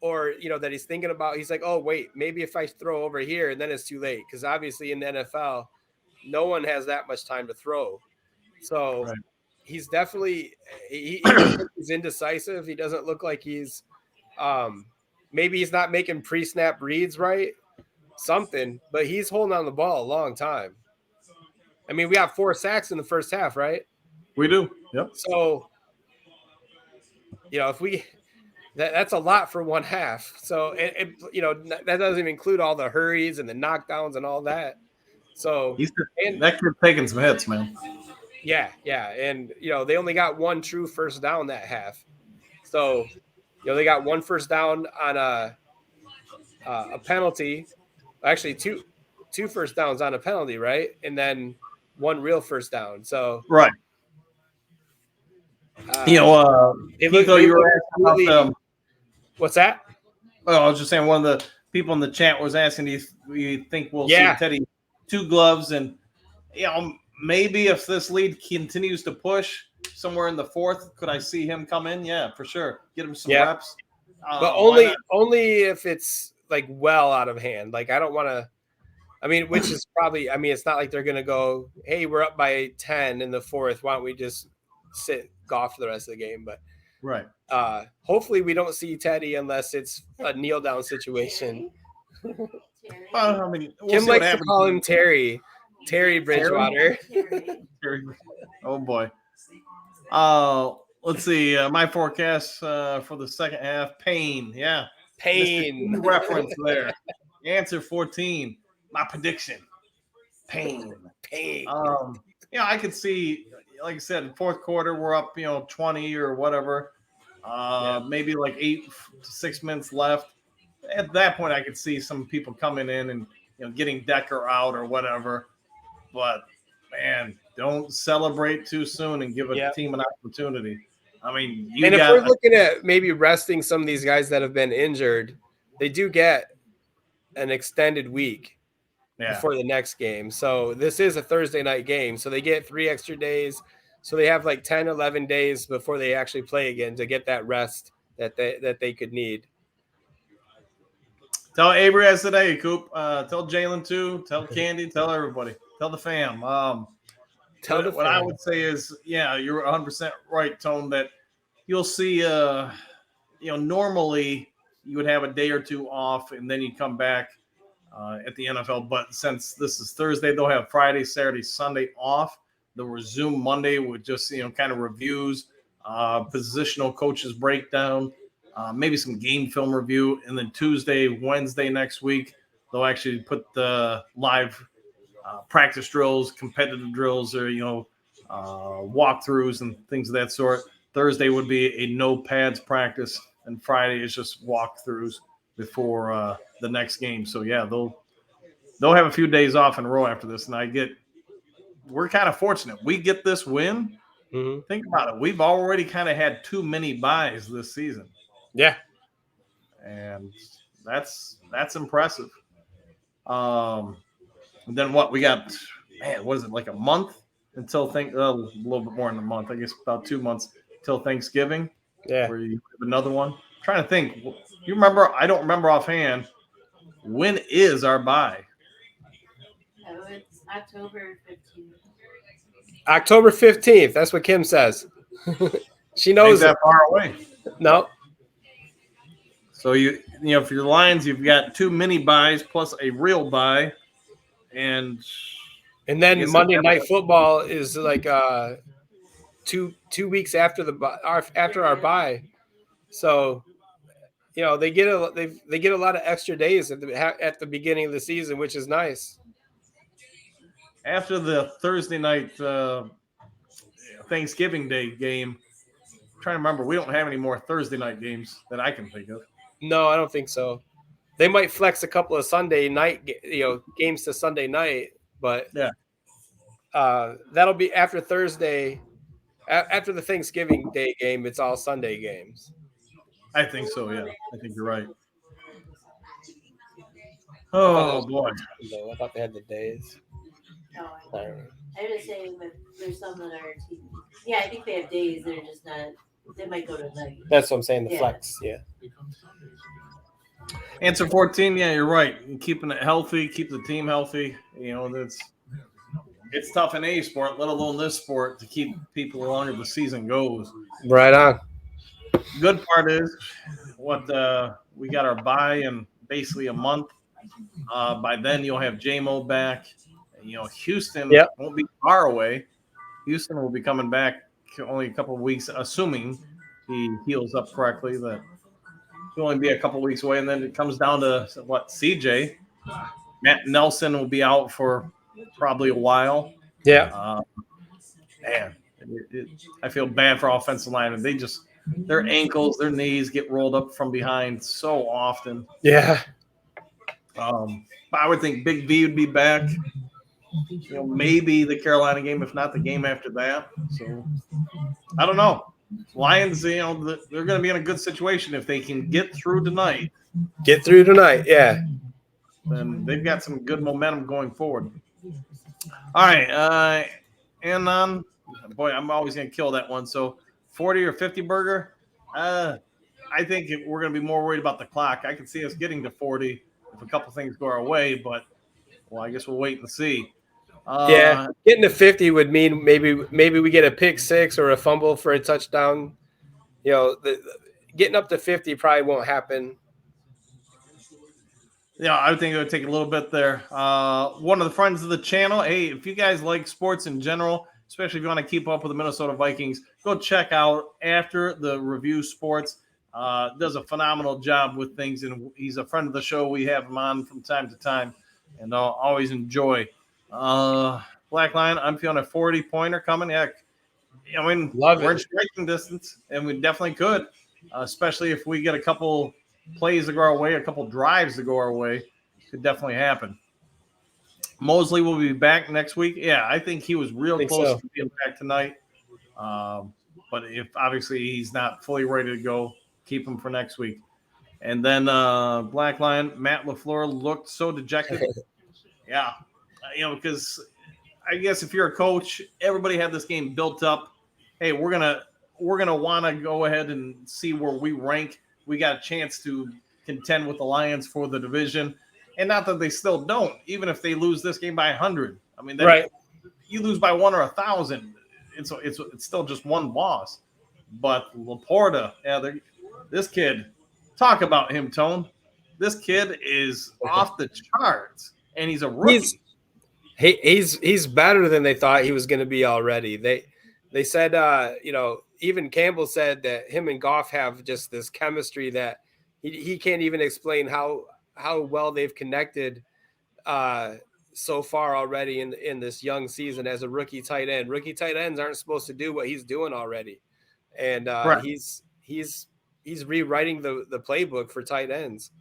or that he's thinking about. He's like, oh wait, maybe if I throw over here, and then it's too late, because obviously in the NFL, no one has that much time to throw. So Right. he's definitely he doesn't look he's indecisive. He doesn't look like he's maybe he's not making pre-snap reads right, something, but he's holding on the ball a long time. I mean, we got 4 sacks in the first half, right? We do. Yep. So, if we that's a lot for one half. So that doesn't even include all the hurries and the knockdowns and all that. So that kid's taking some hits, man. Yeah, and they only got 1 true first down that half. So they got 1 first down on a penalty. Actually, two first downs on a penalty, right? And then 1 real first down. So right. You were asking about what's that? Oh, I was just saying, one of the people in the chat was asking, do you think we'll see Teddy 2 gloves? And maybe if this lead continues to push somewhere in the 4th, could I see him come in? Yeah, for sure. Get him some reps. But only if it's like well out of hand. Like, I don't want to. I mean, which is probably. I mean, it's not like they're gonna go, hey, we're up by 10 in the 4th. Why don't we just sit golf for the rest of the game? But right. Hopefully we don't see Teddy unless it's a kneel down situation. Kim likes to call him Terry Bridgewater. Oh boy. Let's see. My forecast for the second half: Pain. Yeah, Pain reference there. Answer 14. My prediction: Pain. I could see, like I said, 4th quarter we're up, 20 or whatever. Maybe like 8 to 6 minutes left. At that point, I could see some people coming in and getting Decker out or whatever. But man, don't celebrate too soon and give a team an opportunity. I mean, if we're looking at maybe resting some of these guys that have been injured, they do get an extended week before the next game. So this is a Thursday night game, so they get 3 extra days. So they have like 10, 11 days before they actually play again to get that rest that they could need. Tell Avery as today, Coop. Tell Jalen too. Tell Candy. Tell everybody. Tell the fam. What I would say is, you're 100% right, Tone, that you'll see, normally you would have a day or 2 off and then you come back at the NFL. But since this is Thursday, they'll have Friday, Saturday, Sunday off. They'll resume Monday with just, kind of reviews, positional coaches breakdown, maybe some game film review. And then Tuesday, Wednesday next week, they'll actually put the live practice drills, competitive drills, or, walkthroughs and things of that sort. Thursday would be a no pads practice, and Friday is just walkthroughs before the next game. So, they'll have a few days off in a row after this. And we're kind of fortunate. We get this win. Mm-hmm. Think about it. We've already kind of had too many buys this season. Yeah. And that's impressive. And then what we got, what is it, like a month until a little bit more than a month, I guess about 2 months till Thanksgiving. Yeah. Where you have another one. I'm trying to think. You remember, I don't remember offhand, when is our bye? Oh, it's October 15th. October 15th. That's what Kim says. She knows that far away. No. So for your Lions, you've got 2 mini buys plus a real buy, and then Monday Night Football is like 2 weeks after our bye. So they get a lot of extra days at the beginning of the season, which is nice. After the Thursday night Thanksgiving Day game, I'm trying to remember, we don't have any more Thursday night games that I can think of. No, I don't think so. They might flex a couple of Sunday night, games to Sunday night, but that'll be after Thursday. After the Thanksgiving Day game, it's all Sunday games. I think so. Yeah, I think you're right. Oh boy! I thought they had the days. No, I'm just saying that there's some that are. Yeah, I think they have days. They're just not. They might go to night. That's what I'm saying. The flex. Yeah. Answer 14. Yeah, you're right. And keeping it healthy, keep the team healthy. It's tough in any sport, let alone this sport, to keep people the longer the season goes. Right on. Good part is we got our bye in basically a month. By then you'll have JMO back. Houston Yep. won't be far away. Houston will be coming back only a couple of weeks, assuming he heals up correctly. That will only be a couple of weeks away, and then it comes down to CJ. Matt Nelson will be out for probably a while. Yeah. Man, I feel bad for offensive linemen. Their ankles, their knees get rolled up from behind so often. Yeah. I would think Big V would be back. Maybe the Carolina game, if not the game after that. So I don't know. Lions, they're going to be in a good situation if they can get through tonight. Yeah. Then they've got some good momentum going forward. All right, Anon, boy, I'm always going to kill that one. So 40 or 50 burger. I think we're going to be more worried about the clock. I can see us getting to 40 if a couple things go our way, but I guess we'll wait and see. Getting to 50 would mean maybe we get a pick six or a fumble for a touchdown. Getting up to 50 probably won't happen. Yeah, I think it would take a little bit there. One of the friends of the channel, hey, if you guys like sports in general, especially if you want to keep up with the Minnesota Vikings, go check out After the Review Sports. Does a phenomenal job with things, and he's a friend of the show. We have him on from time to time, and I'll always enjoy. Black Line, I'm feeling a 40-pointer coming. Yeah, we're in striking distance, and we definitely could, especially if we get a couple plays to go our way, a couple drives to go our way. Could definitely happen. Mosley will be back next week. Yeah, I think he was real close to being back tonight. But if obviously he's not fully ready to go, keep him for next week. And then Black Lion, Matt LaFleur looked so dejected. Yeah, because I guess if you're a coach, everybody had this game built up. Hey, we're gonna want to go ahead and see where we rank. We got a chance to contend with the Lions for the division, and not that they still don't. Even if they lose this game by 100, I mean, right? You lose by 1 or 1,000, it's still just one loss. But Laporta, this kid, talk about him, Tone. This kid is off the charts, and he's a rookie. He's better than they thought he was going to be already. They said, even Campbell said that him and Goff have just this chemistry that he can't even explain how well they've connected so far already in this young season as a rookie tight end. Rookie tight ends aren't supposed to do what he's doing already, and right. he's rewriting the playbook for tight ends.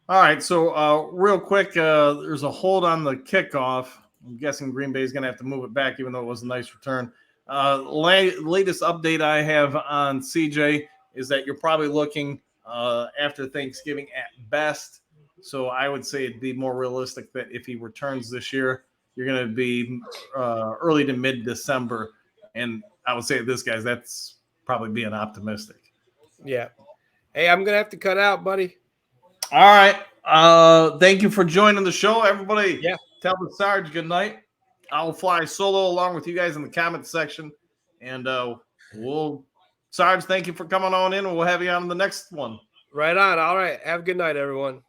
All right, so real quick, there's a hold on the kickoff. I'm guessing Green Bay is going to have to move it back, even though it was a nice return. Latest update I have on CJ is that you're probably looking after Thanksgiving at best. So I would say it'd be more realistic that if he returns this year, you're going to be early to mid-December. And I would say this, guys, that's probably being optimistic. Yeah. Hey, I'm going to have to cut out, buddy. All right. Thank you for joining the show, everybody. Yeah. Tell the Sarge good night. I'll fly solo along with you guys in the comment section. And Sarge, thank you for coming on in. We'll have you on the next one. Right on. All right. Have a good night, everyone.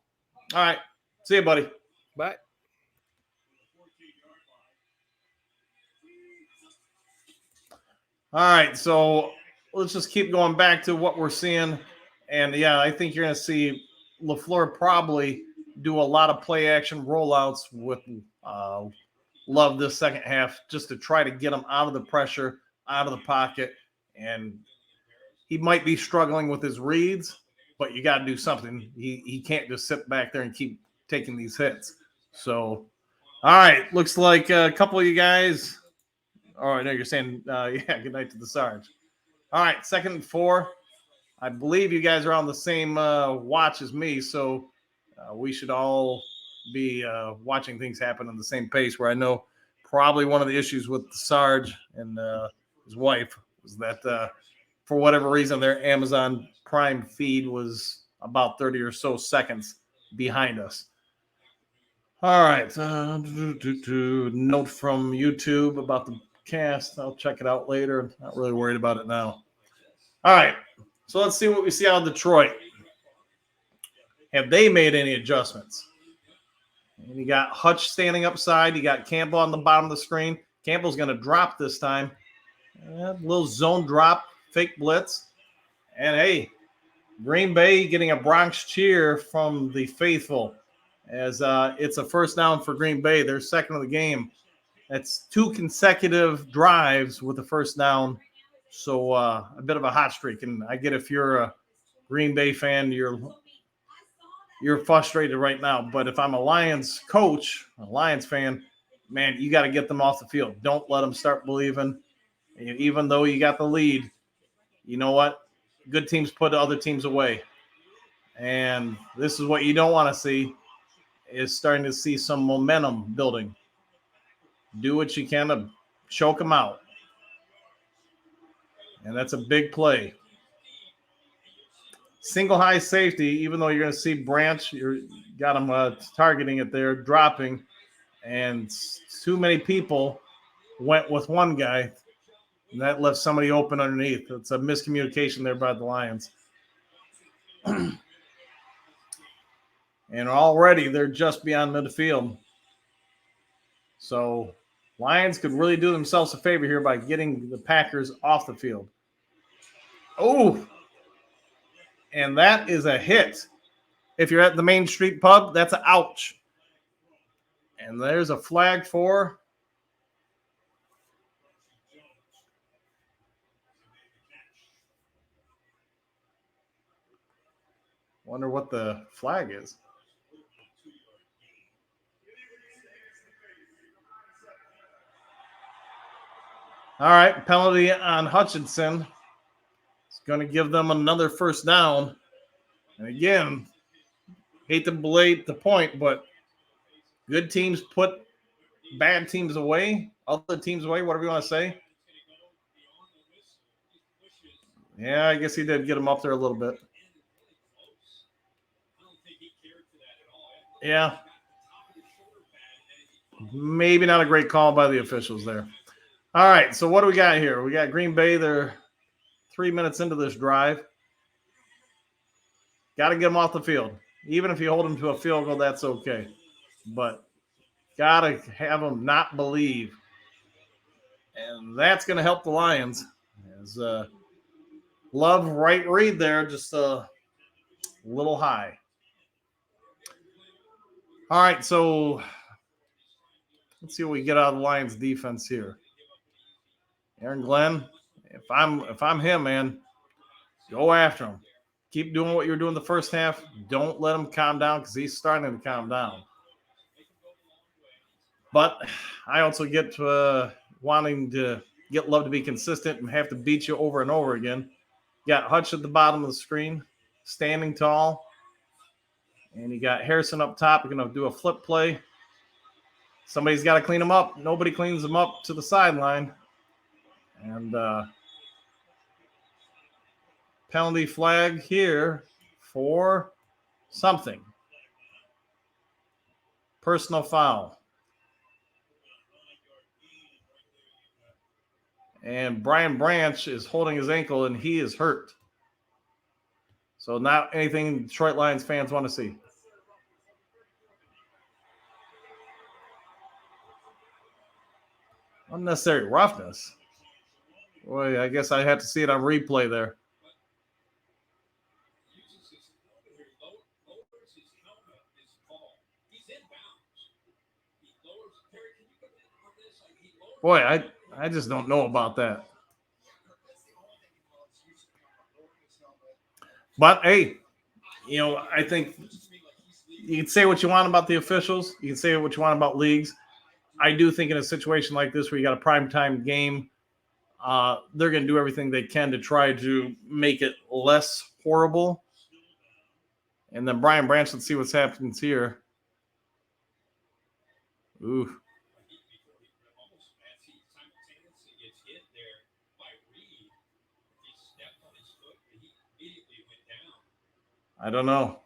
All right. See you, buddy. Bye. All right. So let's just keep going back to what we're seeing. And, yeah, I think you're going to see LaFleur probably do a lot of play action rollouts with Love this second half just to try to get him out of the pressure, out of the pocket. And he might be struggling with his reads, but you got to do something. He can't just sit back there and keep taking these hits. So, all right, looks like a couple of you guys. All right, no, you're saying, yeah, good night to the Sarge. All right, 2nd and 4. I believe you guys are on the same watch as me, so we should all be watching things happen in the same pace, where I know probably one of the issues with the Sarge and his wife was that for whatever reason their Amazon Prime feed was about 30 or so seconds behind us. All right. Note from YouTube about the cast. I'll check it out later. Not really worried about it now. All right. So let's see what we see out of Detroit. Have they made any adjustments? And you got Hutch standing upside. You got Campbell on the bottom of the screen. Campbell's going to drop this time. A little zone drop, fake blitz. And hey, Green Bay getting a Bronx cheer from the faithful as it's a first down for Green Bay. Their second of the game. That's 2 consecutive drives with a first down. So a bit of a hot streak. And I get if you're a Green Bay fan, you're frustrated right now. But if I'm a Lions coach, a Lions fan, man, you got to get them off the field. Don't let them start believing. And even though you got the lead, you know what? Good teams put other teams away. And this is what you don't want to see, is starting to see some momentum building. Do what you can to choke them out. And that's a big play. Single high safety, even though you're going to see Branch, you got him targeting it there, dropping. And too many people went with one guy, and that left somebody open underneath. It's a miscommunication there by the Lions. And already they're just beyond midfield. So Lions could really do themselves a favor here by getting the Packers off the field. Oh, and that is a hit. If you're at the Main Street Pub, that's an ouch. And there's a flag for wonder what the flag is. All right, penalty on Hutchinson. It's going to give them another first down. And again, hate to belate the point, but good teams put bad teams away, other teams away, whatever you want to say. Yeah, I guess he did get him up there a little bit. Yeah. Maybe not a great call by the officials there. All right, so what do we got here? We got Green Bay. They're 3 minutes into this drive. Got to get them off the field. Even if you hold them to a field goal, that's okay. But got to have them not believe. And that's going to help the Lions. As Love right read there, just a little high. All right, so let's see what we get out of the Lions defense here. Aaron Glenn, if I'm him, man, go after him. Keep doing what you're doing the first half. Don't let him calm down because he's starting to calm down. But I also get wanting to get Love to be consistent and have to beat you over and over again. Got Hutch at the bottom of the screen, standing tall. And you got Harrison up top. You're going to do a flip play. Somebody's got to clean him up. Nobody cleans him up to the sideline. And penalty flag here for something. Personal foul. And Brian Branch is holding his ankle, and he is hurt. So not anything Detroit Lions fans want to see. Unnecessary roughness. Boy, I guess I had to see it on replay there. Boy, I just don't know about that. But, hey, you know, I think you can say what you want about the officials. You can say what you want about leagues. I do think in a situation like this where you got a primetime game, they're going to do everything they can to try to make it less horrible. And then Brian Branch, let's see what's happening here. Ooh. I don't know.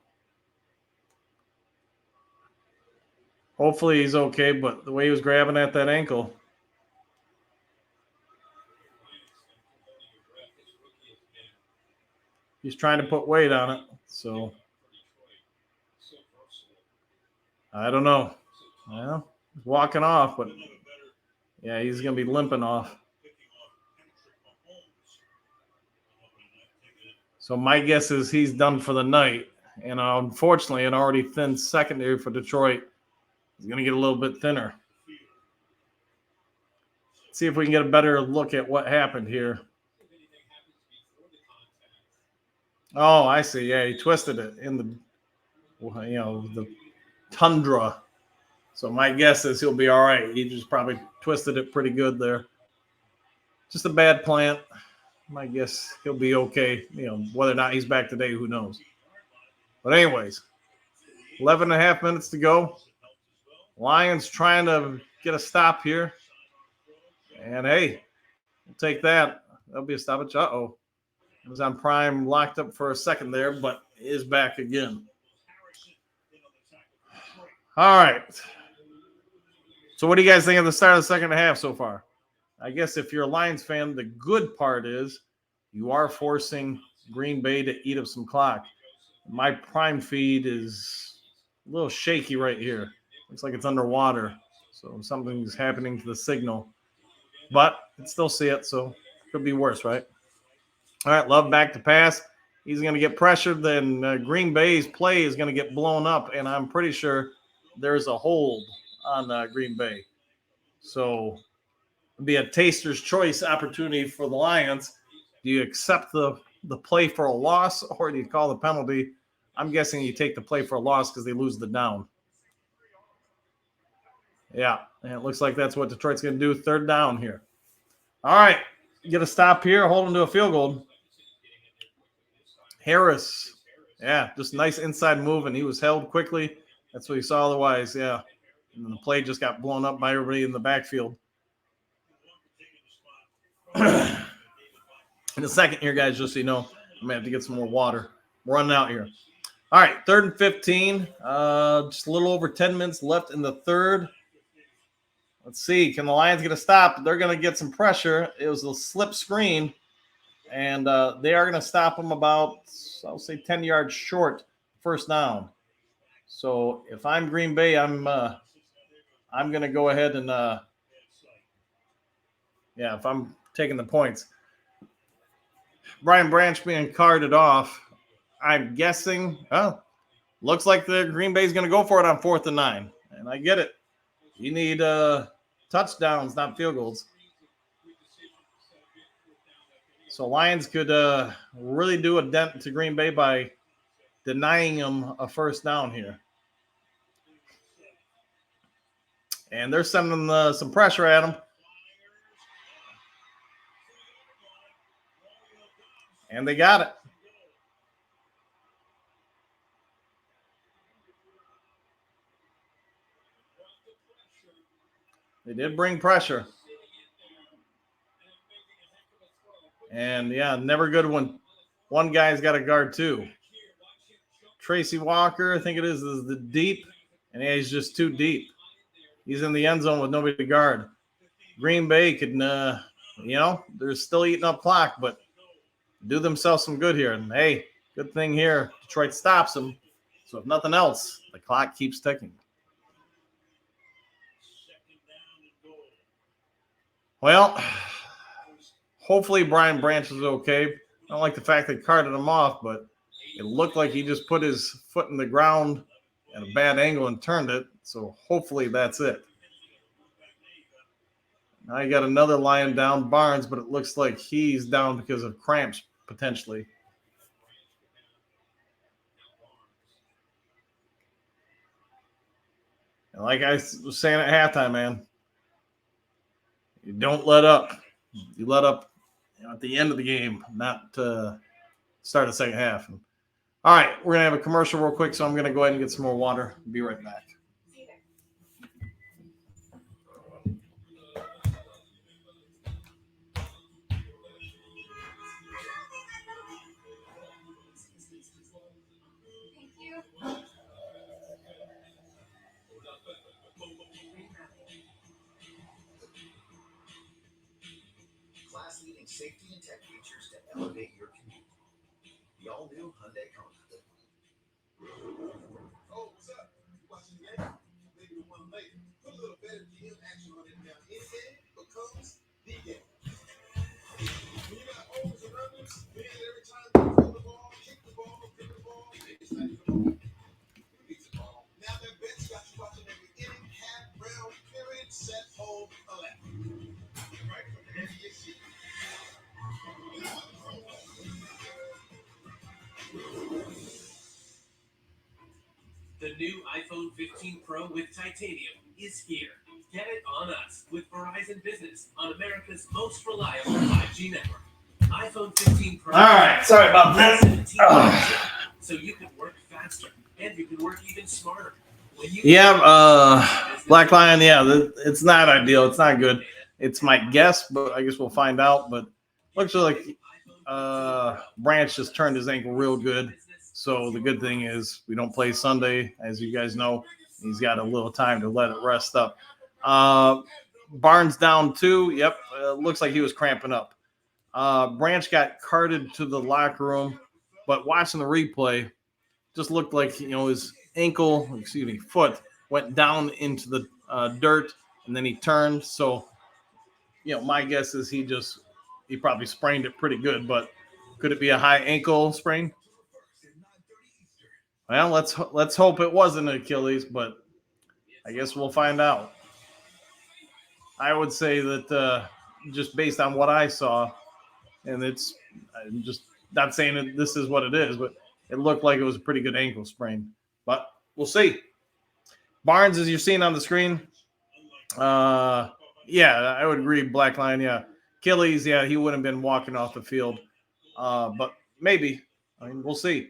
Hopefully he's okay, but the way he was grabbing at that ankle. He's trying to put weight on it, so I don't know. Well, he's walking off, but yeah, he's going to be limping off. So my guess is he's done for the night. And unfortunately, an already thin secondary for Detroit is going to get a little bit thinner. Let's see if we can get a better look at what happened here. Oh, I see. Yeah, he twisted it in the tundra. So my guess is he'll be all right. He just probably twisted it pretty good there. Just a bad plant. My guess he'll be okay. Whether or not he's back today, who knows. But anyways, 11 and a half minutes to go. Lions trying to get a stop here. And hey, we'll take that. That'll be a stoppage. Uh-oh. It was on prime, locked up for a second there, but is back again. All right. So what do you guys think of the start of the second half so far? I guess if you're a Lions fan, the good part is you are forcing Green Bay to eat up some clock. My prime feed is a little shaky right here. Looks like it's underwater. So something's happening to the signal. But I can still see it, so it could be worse, right? All right, Love back to pass. He's going to get pressured. Then Green Bay's play is going to get blown up, and I'm pretty sure there's a hold on Green Bay. So it'll be a taster's choice opportunity for the Lions. Do you accept the play for a loss, or do you call the penalty? I'm guessing you take the play for a loss because they lose the down. Yeah, and it looks like that's what Detroit's going to do. Third down here. All right, get a stop here. Hold them to a field goal. Harris, yeah, just nice inside move, and he was held quickly. That's what he saw otherwise, yeah. And then the play just got blown up by everybody in the backfield. In a second here, guys, just so you know, I'm going to have to get some more water. We're running out here. All right, 3rd and 15. Just a little over 10 minutes left in the third. Let's see. Can the Lions get a stop? They're going to get some pressure. It was a slip screen, and they are going to stop them about, I'll say, 10 yards short, first down. So if I'm Green Bay, I'm going to go ahead and, if I'm taking the points. Brian Branch being carted off. I'm guessing, looks like the Green Bay is going to go for it on 4th and 9. And I get it. You need touchdowns, not field goals. So Lions could really do a dent to Green Bay by denying them a first down here. And they're sending some pressure at them. And they got it. They did bring pressure. And, yeah, never good when one guy's got a guard, too. Tracy Walker, I think it is the deep, and yeah, he's just too deep. He's in the end zone with nobody to guard. Green Bay could, they're still eating up clock, but do themselves some good here. And, hey, good thing here, Detroit stops them. So if nothing else, the clock keeps ticking. Well, hopefully Brian Branch is okay. I don't like the fact they carted him off, but it looked like he just put his foot in the ground at a bad angle and turned it. So hopefully that's it. Now you got another Lion down, Barnes, but it looks like he's down because of cramps potentially. And like I was saying at halftime, man, you don't let up. You let up at the end of the game, not start the second half. All right, we're going to have a commercial real quick, so I'm going to go ahead and get some more water. Be right back. safety and tech features to elevate your commute. The all-new Hyundai Kona. Oh, what's up? You watching the game? Maybe the one later. Put a little better GM action on it now. Any game becomes the game. When you got O's and runners, man, every time you throw the ball, kick the ball, pick the ball, it's not even the ball. It's the ball. Now that bet's got you watching every inning, half, round, period, set, hold, elect. Right from the end of your seat. The new iPhone 15 Pro with titanium is here. Get it on us with Verizon Business on America's most reliable 5G network. iPhone 15 Pro. All right, sorry about that. 17%, so you can work faster and you can work even smarter. When you Black Lion, it's not ideal. It's not good. It's my guess, but I guess we'll find out. But looks like Branch just turned his ankle real good. So the good thing is we don't play Sunday, as you guys know. He's got a little time to let it rest up. Barnes down 2. Yep, looks like he was cramping up. Branch got carted to the locker room, but watching the replay, just looked like his foot went down into the dirt, and then he turned. So, my guess is he probably sprained it pretty good. But could it be a high ankle sprain? Well, let's hope it wasn't Achilles, but I guess we'll find out. I would say that just based on what I saw, and I'm just not saying that this is what it is, but it looked like it was a pretty good ankle sprain. But we'll see. Barnes, as you're seeing on the screen, I would agree. Black Lion, yeah. Achilles, yeah, he wouldn't have been walking off the field. But maybe. I mean, we'll see.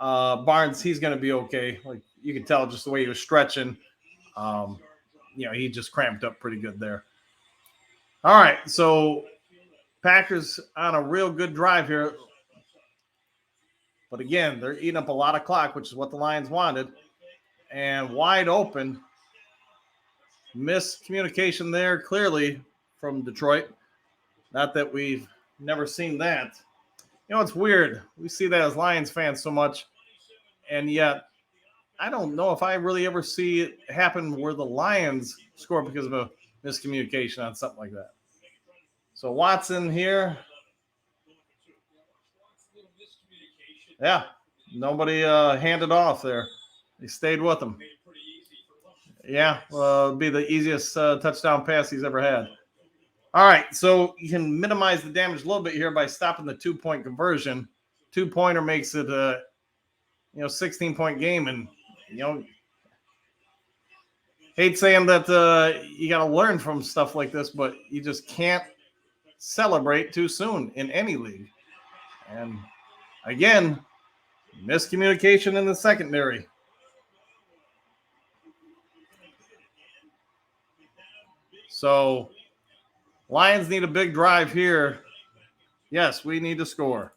Barnes, he's going to be okay. Like you can tell just the way he was stretching. He just cramped up pretty good there. All right, so Packers on a real good drive here. But again, they're eating up a lot of clock, which is what the Lions wanted. And wide open. Miscommunication there clearly from Detroit. Not that we've never seen that. It's weird. We see that as Lions fans so much. And yet, I don't know if I really ever see it happen where the Lions score because of a miscommunication on something like that. So Watson here. Yeah, nobody handed off there. They stayed with him. Yeah, it'll be the easiest touchdown pass he's ever had. All right, so you can minimize the damage a little bit here by stopping the 2-point conversion. 2-pointer makes it a 16-point game, and hate saying that you got to learn from stuff like this, but you just can't celebrate too soon in any league. And again, miscommunication in the secondary. So Lions need a big drive here. Yes, we need to score.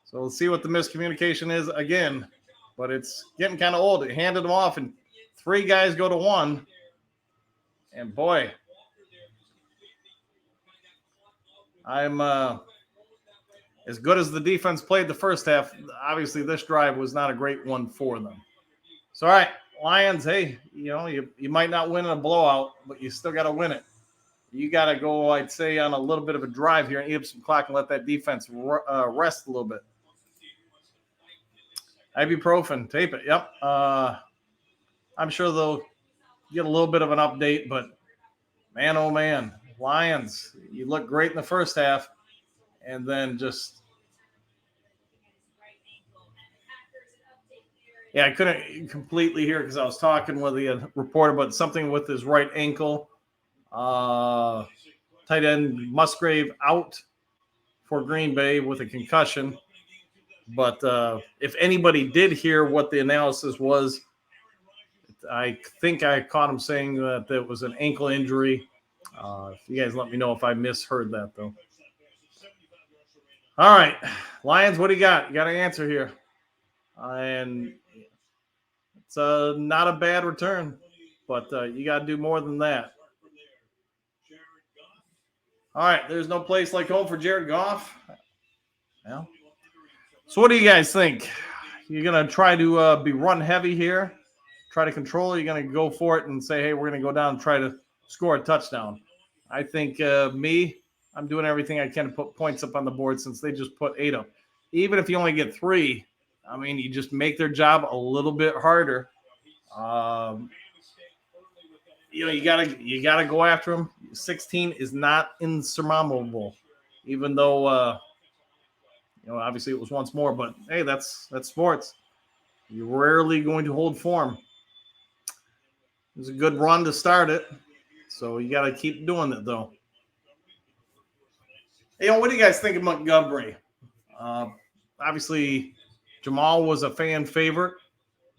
So we'll see what the miscommunication is again. But it's getting kind of old. It handed them off, and 3 guys go to 1. And boy, I'm as good as the defense played the first half. Obviously, this drive was not a great one for them. So, all right, Lions, hey, you might not win in a blowout, but you still got to win it. You got to go, I'd say, on a little bit of a drive here and eat up some clock and let that defense rest a little bit. Ibuprofen, tape it. Yep. I'm sure they'll get a little bit of an update, but man, oh man, Lions, you look great in the first half, and then just I couldn't completely hear because I was talking with the reporter, but something with his right ankle. Tight end Musgrave out for Green Bay with a concussion. But if anybody did hear what the analysis was, I think I caught him saying that it was an ankle injury. If you guys let me know if I misheard that, though. All right, Lions, what do you got? You got an answer here. And it's not a bad return, but you got to do more than that. All right, there's no place like home for Jared Goff. Well, so what do you guys think? You're going to try to be run heavy here, try to control it? You're going to go for it and say, hey, we're going to go down and try to score a touchdown? I think I'm doing everything I can to put points up on the board since they just put 8 up. Even if you only get 3, I mean, you just make their job a little bit harder. You gotta go after them. 16 is not insurmountable, even though obviously it was once more. But hey, that's sports. You're rarely going to hold form. It was a good run to start it, so you gotta keep doing it though. Hey, what do you guys think of Montgomery? Obviously, Jamal was a fan favorite,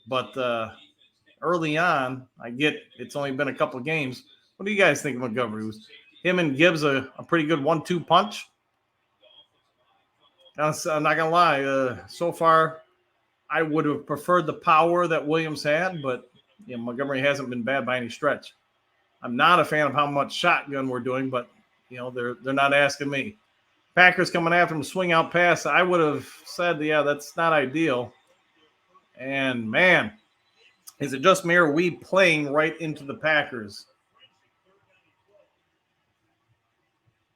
but early on, I get it's only been a couple of games. What do you guys think of Montgomery? Was him and Gibbs a pretty good 1-2 punch? I'm not gonna lie. So far, I would have preferred the power that Williams had, but Montgomery hasn't been bad by any stretch. I'm not a fan of how much shotgun we're doing, but they're not asking me. Packers coming after him, swing out pass. I would have said, yeah, that's not ideal. And man, is it just me or are we playing right into the Packers?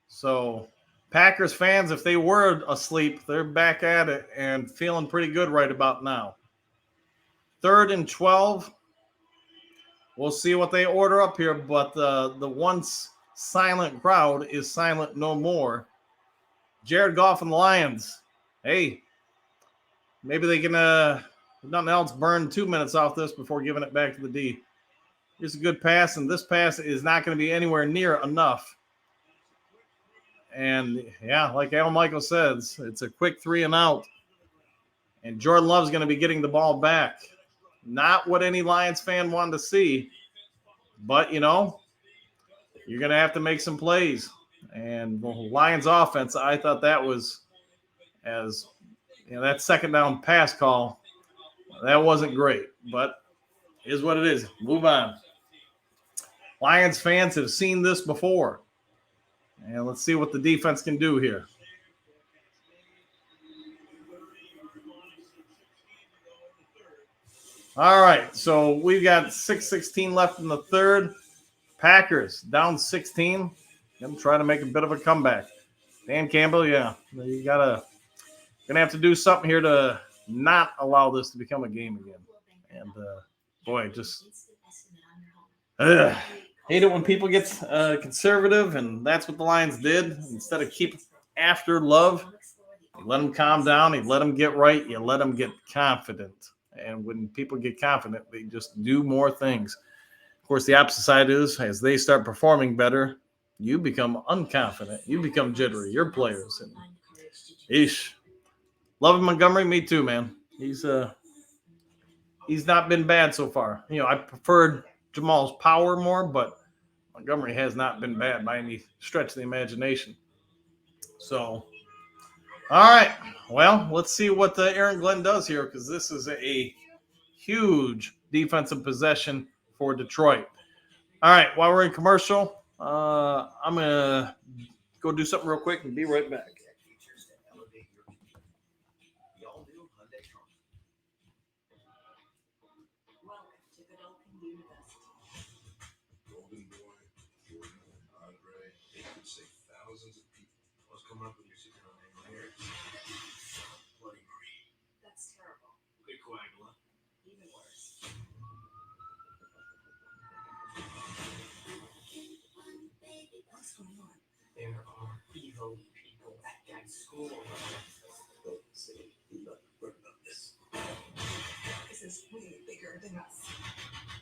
So Packers fans, if they were asleep, they're back at it and feeling pretty good right about now. 3rd and 12. We'll see what they order up here, but the once silent crowd is silent no more. Jared Goff and the Lions. Hey, maybe they can, if nothing else, burn 2 minutes off this before giving it back to the D. Here's a good pass, and this pass is not going to be anywhere near enough. And, yeah, like Al Michael says, it's a quick 3 and out. And Jordan Love's going to be getting the ball back. Not what any Lions fan wanted to see. But, you're going to have to make some plays. And the Lions offense, I thought that was that second down pass call, that wasn't great, but it is what it is. Move on. Lions fans have seen this before. And let's see what the defense can do here. All right, so we've got 6:16 left in the third. Packers down 16. Gonna try to make a bit of a comeback. Dan Campbell, yeah, you gonna have to do something here to not allow this to become a game again. And boy, just hate it when people get conservative, and that's what the Lions did. Instead of keep after Love, you let them calm down, you let them get right, you let them get confident. And when people get confident, they just do more things. Of course, the opposite side is as they start performing better, you become unconfident. You become jittery. Your players. And loving Montgomery, me too, man. He's not been bad so far. I preferred Jamal's power more, but Montgomery has not been bad by any stretch of the imagination. So, all right. Well, let's see what Aaron Glenn does here, because this is a huge defensive possession for Detroit. All right. While we're in commercial, I'm going to go do something real quick and be right back. Golden Boy, Jordan, Andre, they could say thousands of people. Let's come up with your secret name right here. Bloody Mary. That's terrible. Okay, Coagula. Even worse. What's going on? There are evil people at that school. Don't say nothing about this. This is way bigger than us.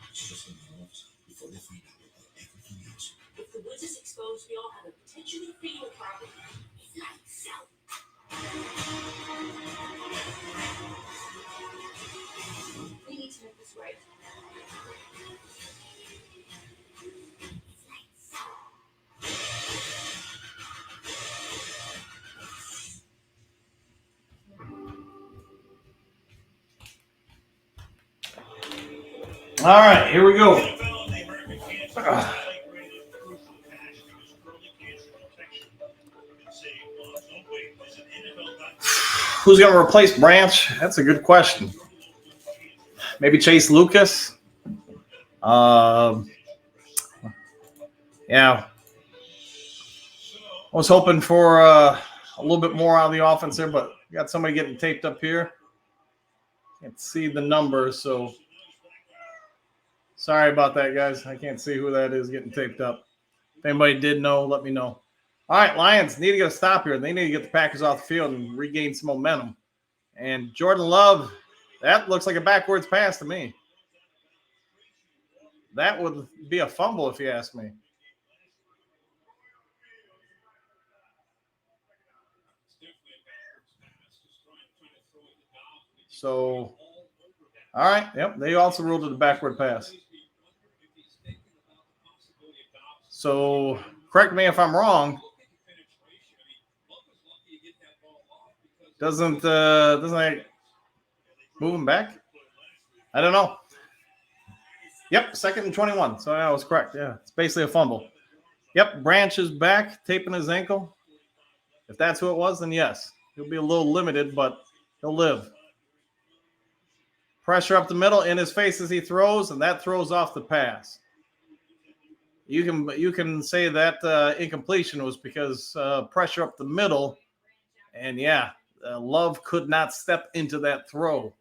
It's just involved before they find out about everything else. If the woods is exposed, we all have a potentially fatal problem. Lights out. We need to make this right. Lights out. All right, here we go. Who's going to replace Branch? That's a good question. Maybe Chase Lucas. Yeah. I was hoping for a little bit more out of the offense there, but we got somebody getting taped up here. Can't see the numbers, so sorry about that, guys. I can't see who that is getting taped up. If anybody did know, let me know. All right, Lions need to get a stop here. They need to get the Packers off the field and regain some momentum. And Jordan Love, that looks like a backwards pass to me. That would be a fumble if you ask me. So, all right. Yep, they also ruled it a backward pass. So, correct me if I'm wrong. Doesn't that move him back? I don't know. Yep, 2nd and 21. So I was correct. Yeah, it's basically a fumble. Yep, Branch is back, taping his ankle. If that's who it was, then yes. He'll be a little limited, but he'll live. Pressure up the middle in his face as he throws, and that throws off the pass. You can say that incompletion was because pressure up the middle, and yeah, Love could not step into that throw.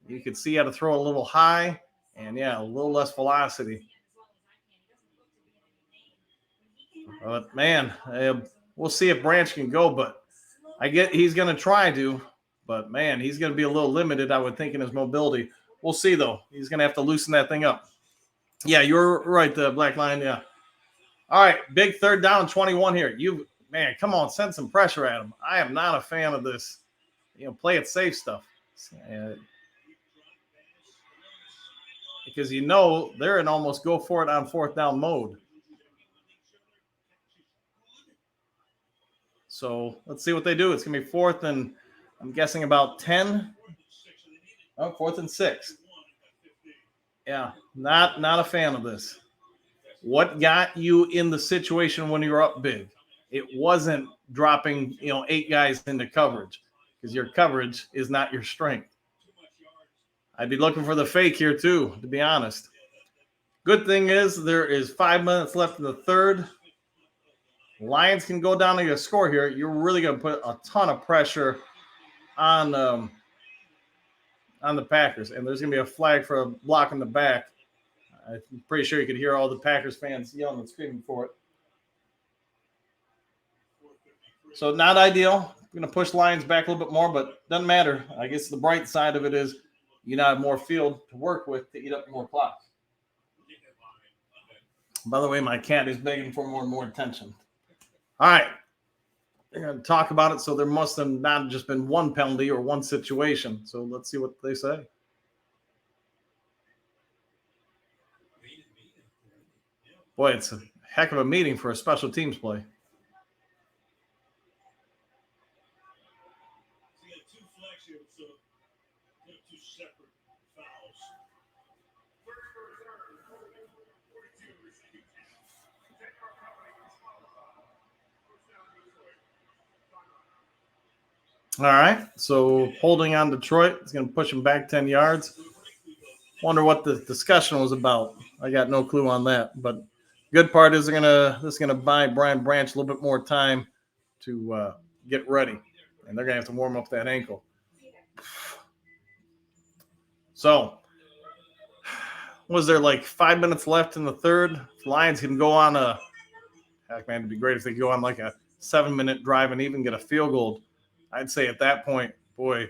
You could see how to throw a little high, and yeah, a little less velocity. But man, we'll see if Branch can go. But I get he's going to try to. But man, he's going to be a little limited, I would think, in his mobility. We'll see though. He's going to have to loosen that thing up. Yeah, you're right, the Black Line. Yeah. All right, big 3rd down, 21 here. Man, come on, send some pressure at him. I am not a fan of this. Play it safe stuff. Because they're in almost go for it on 4th down mode. So let's see what they do. It's going to be 4th and I'm guessing about 10. Oh, 4th and 6. Yeah, not a fan of this. What got you in the situation when you were up big? It wasn't dropping, 8 guys into coverage because your coverage is not your strength. I'd be looking for the fake here too, to be honest. Good thing is there is 5 minutes left in the 3rd. Lions can go down to a score here. You're really going to put a ton of pressure on the Packers, and there's going to be a flag for a block in the back. I'm pretty sure you could hear all the Packers fans yelling and screaming for it. So not ideal. I'm going to push Lions back a little bit more, but doesn't matter. I guess the bright side of it is you now have more field to work with to eat up more clock. By the way, my cat is begging for more and more attention. All right. They're going to talk about it, so there must have not just been one penalty or one situation. So let's see what they say. Boy, it's a heck of a meeting for a special teams play. All right, so holding on Detroit is going to push him back 10 yards. Wonder what the discussion was about. I got no clue on that, but good part is this is gonna buy Brian Branch a little bit more time to get ready, and they're gonna have to warm up that ankle. So, was there like 5 minutes left in the 3rd? Lions can go on it'd be great if they could go on like a 7-minute drive and even get a field goal. I'd say at that point, boy,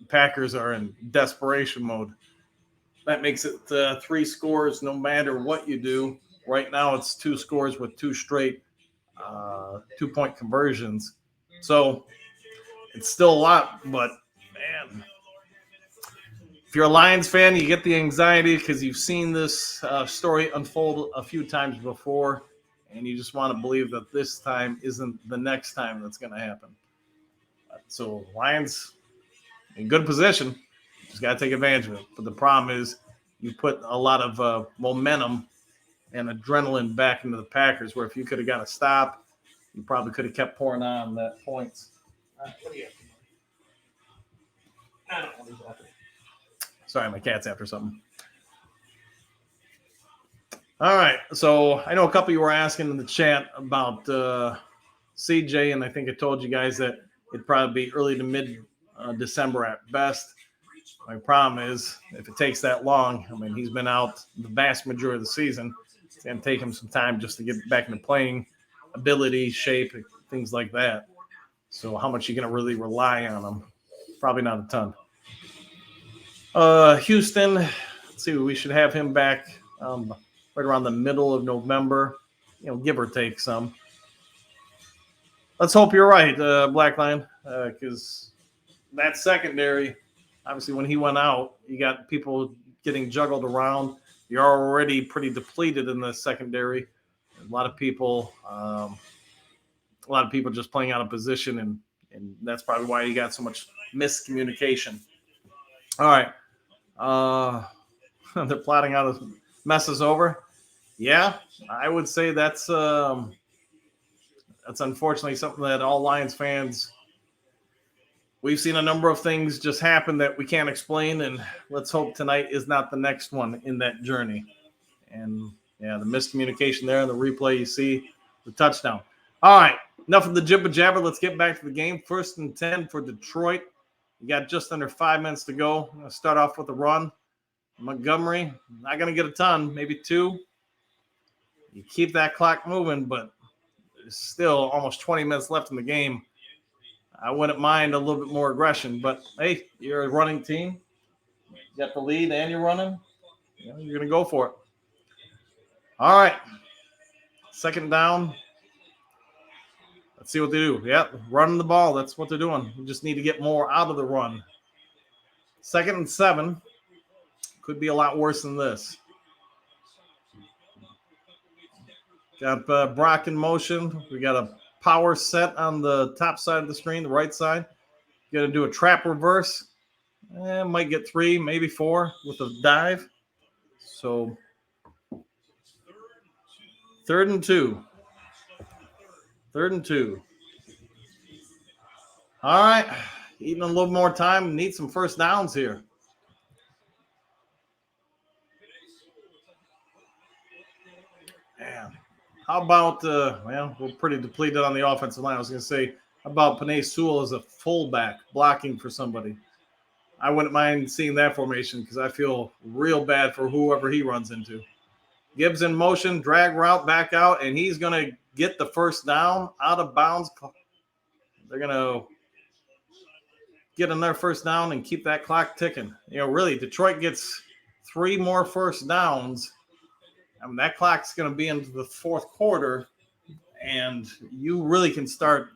Packers are in desperation mode. That makes it 3 scores no matter what you do. Right now it's 2 scores with 2 straight 2-point conversions. So it's still a lot, but man, if you're a Lions fan, you get the anxiety because you've seen this story unfold a few times before, and you just want to believe that this time isn't the next time that's going to happen. So Lions in good position. Just got to take advantage of it. But the problem is you put a lot of momentum and adrenaline back into the Packers, where if you could have got a stop, you probably could have kept pouring on that points. What do you have? Sorry, my cat's after something. All right. So I know a couple of you were asking in the chat about CJ, and I think I told you guys that it'd probably be early to mid December at best. My problem is if it takes that long, I mean, he's been out the vast majority of the season. It's going to take him some time just to get back into playing ability, shape, things like that. So how much are you going to really rely on him? Probably not a ton. Houston, let's see, we should have him back right around the middle of November, give or take some. Let's hope you're right, Black Lion, because that secondary, obviously when he went out, you got people getting juggled around. You're already pretty depleted in the secondary. A lot of people just playing out of position, and that's probably why you got so much miscommunication. All right. They're plotting out as messes over. Yeah, I would say that's unfortunately something that all Lions fans, we've seen a number of things just happen that we can't explain, and let's hope tonight is not the next one in that journey. And yeah, the miscommunication there in the replay, you see the touchdown. All right, enough of the jibber jabber. Let's get back to the game. 1st and 10 for Detroit. You got just under 5 minutes to go. I'm going to start off with a run. Montgomery, not going to get a ton, maybe 2. You keep that clock moving, but there's still almost 20 minutes left in the game. I wouldn't mind a little bit more aggression, but hey, you're a running team. You got the lead and you're running. You're going to go for it. All right. 2nd down. Let's see what they do. Yep, running the ball. That's what they're doing. We just need to get more out of the run. 2nd and 7. Could be a lot worse than this. Got Brock in motion. We got a power set on the top side of the screen, the right side. Got to do a trap reverse. Might get 3, maybe 4 with a dive. So 3rd and 2. 3rd and 2. All right. Eating a little more time. Need some first downs here. Man. How about, we're pretty depleted on the offensive line. I was going to say, how about Penei Sewell as a fullback blocking for somebody? I wouldn't mind seeing that formation because I feel real bad for whoever he runs into. Gibbs in motion, drag route back out, and he's going to get the first down out of bounds. They're going to get another first down and keep that clock ticking. Really, Detroit gets 3 more first downs. I mean, that clock's going to be into the 4th quarter, and you really can start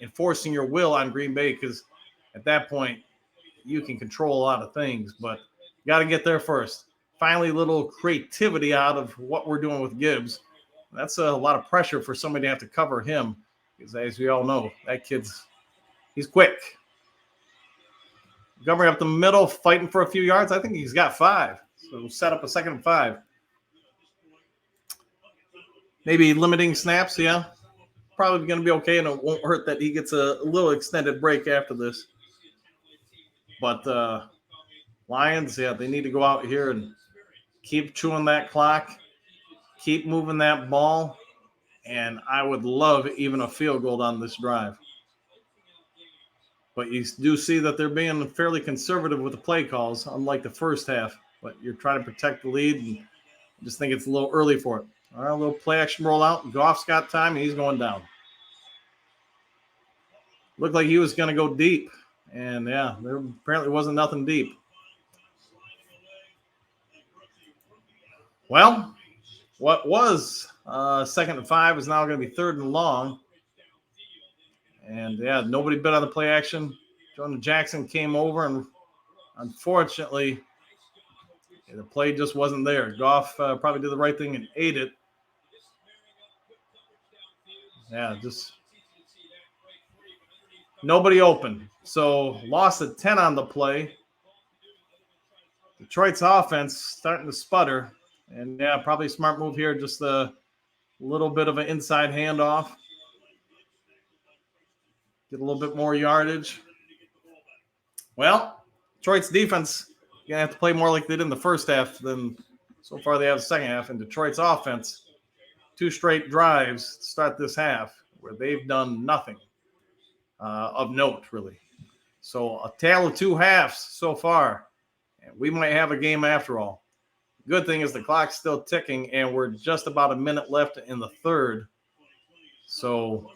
enforcing your will on Green Bay because at that point, you can control a lot of things, but you got to get there first. Finally, a little creativity out of what we're doing with Gibbs. That's a lot of pressure for somebody to have to cover him because, as we all know, that he's quick. Montgomery up the middle, fighting for a few yards. I think he's got 5, so we'll set up a 2nd and 5. Maybe limiting snaps, yeah. Probably going to be okay, and it won't hurt that he gets a little extended break after this. But Lions, yeah, they need to go out here and keep chewing that clock, keep moving that ball, and I would love even a field goal on this drive. But you do see that they're being fairly conservative with the play calls, unlike the first half. But you're trying to protect the lead, and I just think it's a little early for it. All right, a little play action rollout. Goff's got time, and he's going down. Looked like he was going to go deep. And, yeah, there apparently wasn't nothing deep. Well, what was 2nd and 5 is now going to be 3rd and long. And, yeah, nobody bit on the play action. Jonah Jackson came over, and unfortunately, the play just wasn't there. Goff probably did the right thing and ate it. Yeah, just nobody open. So lost a 10 on the play. Detroit's offense starting to sputter. And, yeah, probably a smart move here. Just a little bit of an inside handoff. Get a little bit more yardage. Well, Detroit's defense gonna have to play more like they did in the first half than so far they have the second half. And Detroit's offense, 2 straight drives to start this half where they've done nothing of note, really. So a tale of 2 halves so far. And we might have a game after all. Good thing is the clock's still ticking, and we're just about a minute left in the third. So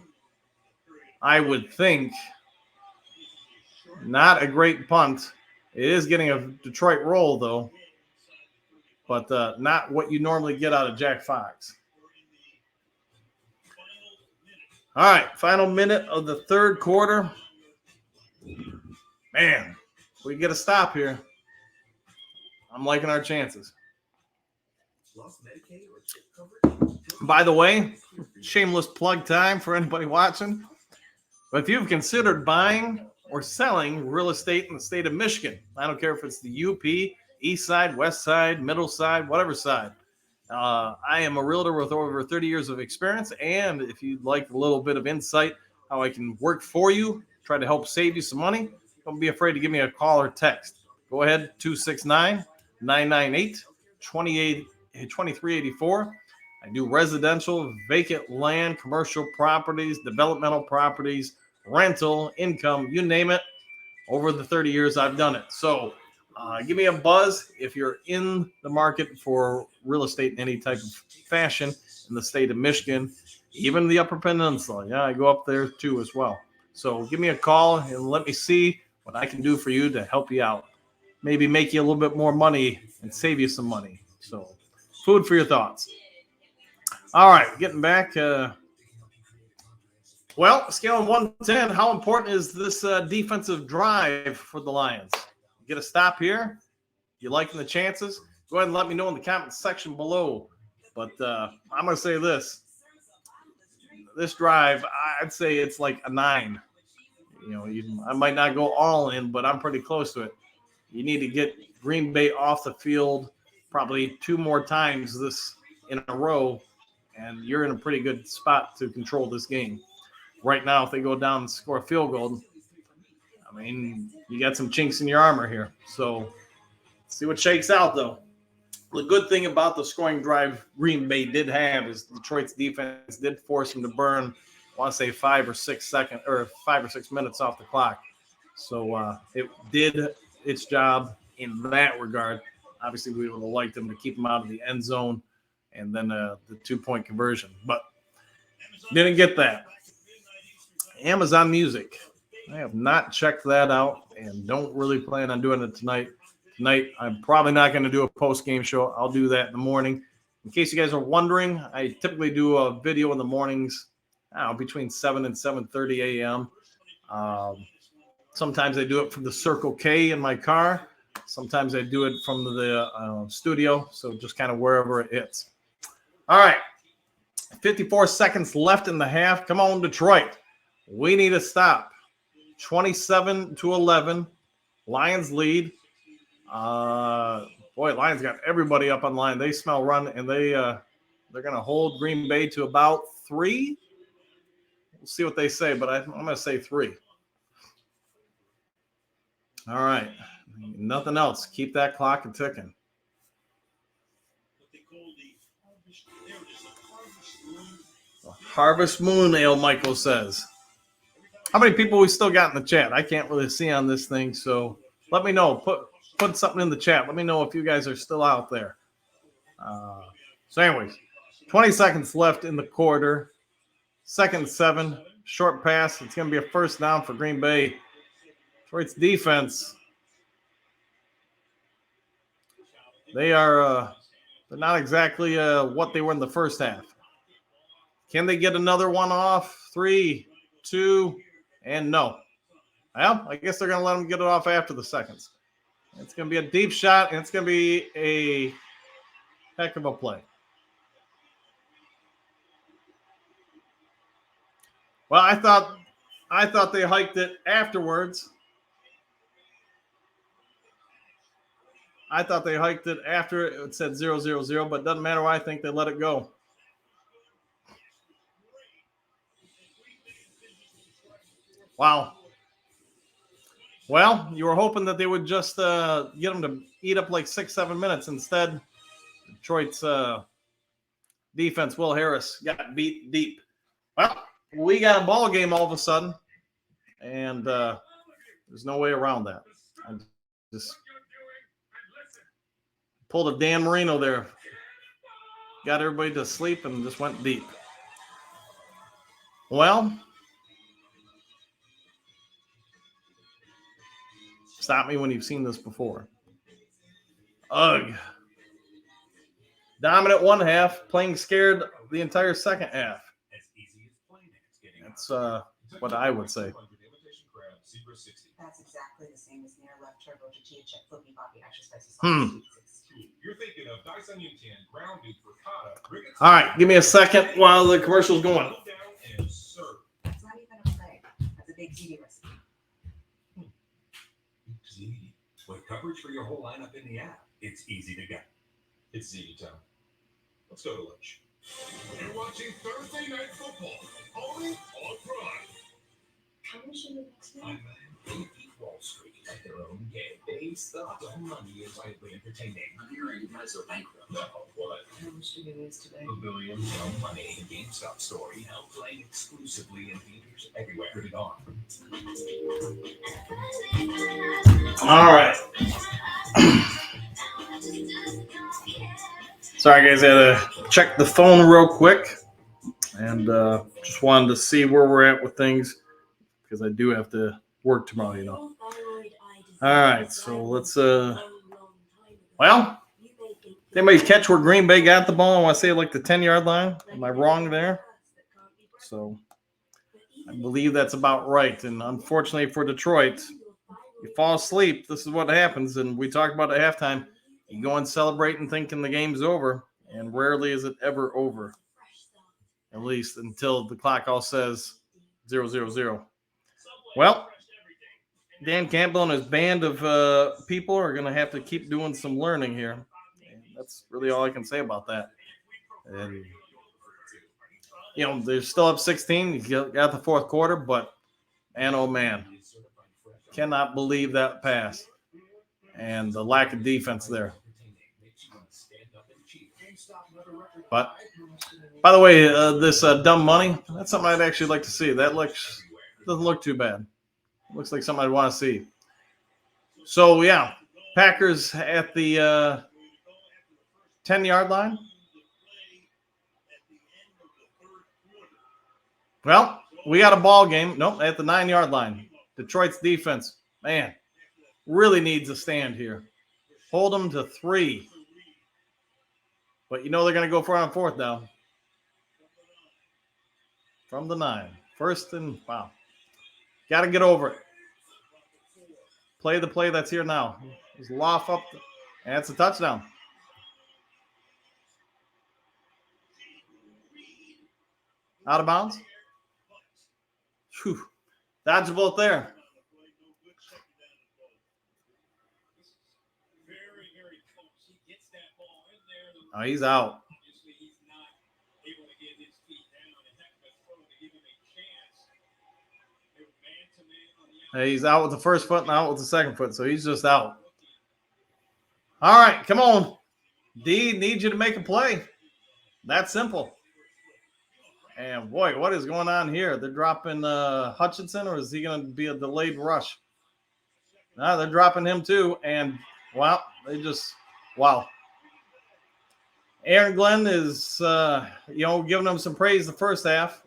I would think not a great punt. It is getting a Detroit roll, though, but not what you normally get out of Jack Fox. All right, final minute of the third quarter. Man, we get a stop here. I'm liking our chances. By the way, shameless plug time for anybody watching. But if you've considered buying or selling real estate in the state of Michigan, I don't care if it's the UP, East Side, West Side, Middle Side, whatever side. I am a realtor with over 30 years of experience. And if you'd like a little bit of insight how I can work for you, try to help save you some money, don't be afraid to give me a call or text. Go ahead, 269-998-2384. I do residential, vacant land, commercial properties, developmental properties, rental, income, you name it. Over the 30 years I've done it. So give me a buzz if you're in the market for real estate in any type of fashion in the state of Michigan, even the Upper Peninsula. Yeah, I go up there too as well. So give me a call and let me see what I can do for you to help you out. Maybe make you a little bit more money and save you some money. So food for your thoughts. All right, getting back. Well, scale of 1 to 10, how important is this defensive drive for the Lions? Get a stop here? You liking the chances? Go ahead and let me know in the comment section below. But I'm going to say this. This drive, I'd say it's like a 9. I might not go all in, but I'm pretty close to it. You need to get Green Bay off the field probably 2 more times this in a row, and you're in a pretty good spot to control this game. Right now, if they go down and score a field goal, I mean, you got some chinks in your armor here. So see what shakes out, though. The good thing about the scoring drive Green Bay did have is Detroit's defense did force them to burn, I want to say 5 or 6 minutes off the clock. So it did its job in that regard. Obviously, we would have liked them to keep them out of the end zone and then the 2-point conversion, but didn't get that. Amazon Music. I have not checked that out and don't really plan on doing it tonight. Tonight, I'm probably not going to do a post-game show. I'll do that in the morning. In case you guys are wondering, I typically do a video in the mornings between 7 and 7:30 a.m. Sometimes I do it from the Circle K in my car. Sometimes I do it from the studio, so just kind of wherever it hits. All right, 54 seconds left in the half. Come on, Detroit. We need a stop. 27-11. Lions lead. Lions got everybody up on line. They smell run, and they're going to hold Green Bay to about 3. We'll see what they say, but I'm going to say 3. All right. Nothing else. Keep that clock ticking. Harvest Moon Ale, Michael says. How many people we still got in the chat? I can't really see on this thing, so let me know. Put something in the chat. Let me know if you guys are still out there. So anyways, 20 seconds left in the quarter. 2nd and 7. Short pass. It's going to be a first down for Green Bay. Detroit's defense. They're not exactly what they were in the first half. Can they get another one off? 3, 2, and no. Well, I guess they're going to let them get it off after the seconds. It's going to be a deep shot, and it's going to be a heck of a play. Well, I thought they hiked it afterwards. I thought they hiked it after it said 0-0-0, but it doesn't matter why I think they let it go. Wow. Well, you were hoping that they would just get them to eat up like 6-7 minutes. Instead, Detroit's defense, Will Harris, got beat deep. Well, we got a ball game all of a sudden, and there's no way around that. I just pulled a Dan Marino there. Got everybody to sleep and just went deep. Well, stop me when you've seen this before. Ugh. Dominant one half, playing scared the entire second half. That's what I would say. That's exactly the same as near left turbo tortilla chip flippy poppy extra spicy sauce. You're thinking of diced onion tin, ground beef, ricotta. All right, give me a second while the commercial's going. That's not even a play. That's a big ZD recipe. ZD. With coverage for your whole lineup in the app, it's easy to get. It's ZD time. Let's go to lunch. You're watching Thursday Night Football, only on Prime. How much should we next I'm they beat Wall Street at their own game. They thought their money is widely entertaining. You're you guys are bankrupt. No, what? How much do we lose today? $1 billion. No money. The GameStop story now playing exclusively in theaters everywhere. Put it on. All right. Sorry, guys. I had to check the phone real quick. And just wanted to see where we're at with things. Because I do have to work tomorrow, you know. All right. So let's, well, anybody catch where Green Bay got the ball? I want to say like the 10-yard line. Am I wrong there? So I believe that's about right. And unfortunately for Detroit, you fall asleep. This is what happens. And we talked about it at halftime. You go and celebrate and thinking the game's over. And rarely is it ever over. At least until the clock all says 0-0-0. Well, Dan Campbell and his band of people are going to have to keep doing some learning here. And that's really all I can say about that. And, you know, they're still up 16. You got the fourth quarter, but, man, oh, man. Cannot believe that pass. And the lack of defense there. But, by the way, this dumb money, that's something I'd actually like to see. That doesn't look too bad. Looks like something I'd want to see. So, yeah, Packers at the 10-yard line. Well, we got a ball game. Nope, at the 9-yard line. Detroit's defense, man, really needs a stand here. Hold them to 3. But you know they're going to go for it on fourth down. From the 9. First and, wow. Got to get over it. Play the play that's here now. Just loft up, and it's a touchdown. Out of bounds. Whew. Dodgeable there. Oh, he's out. He's out with the first foot and out with the second foot, so he's just out. All right, come on. D needs you to make a play. That's simple. And, boy, what is going on here? They're dropping Hutchinson, or is he going to be a delayed rush? No, they're dropping him too. And, wow, wow. Aaron Glenn is, giving them some praise the first half.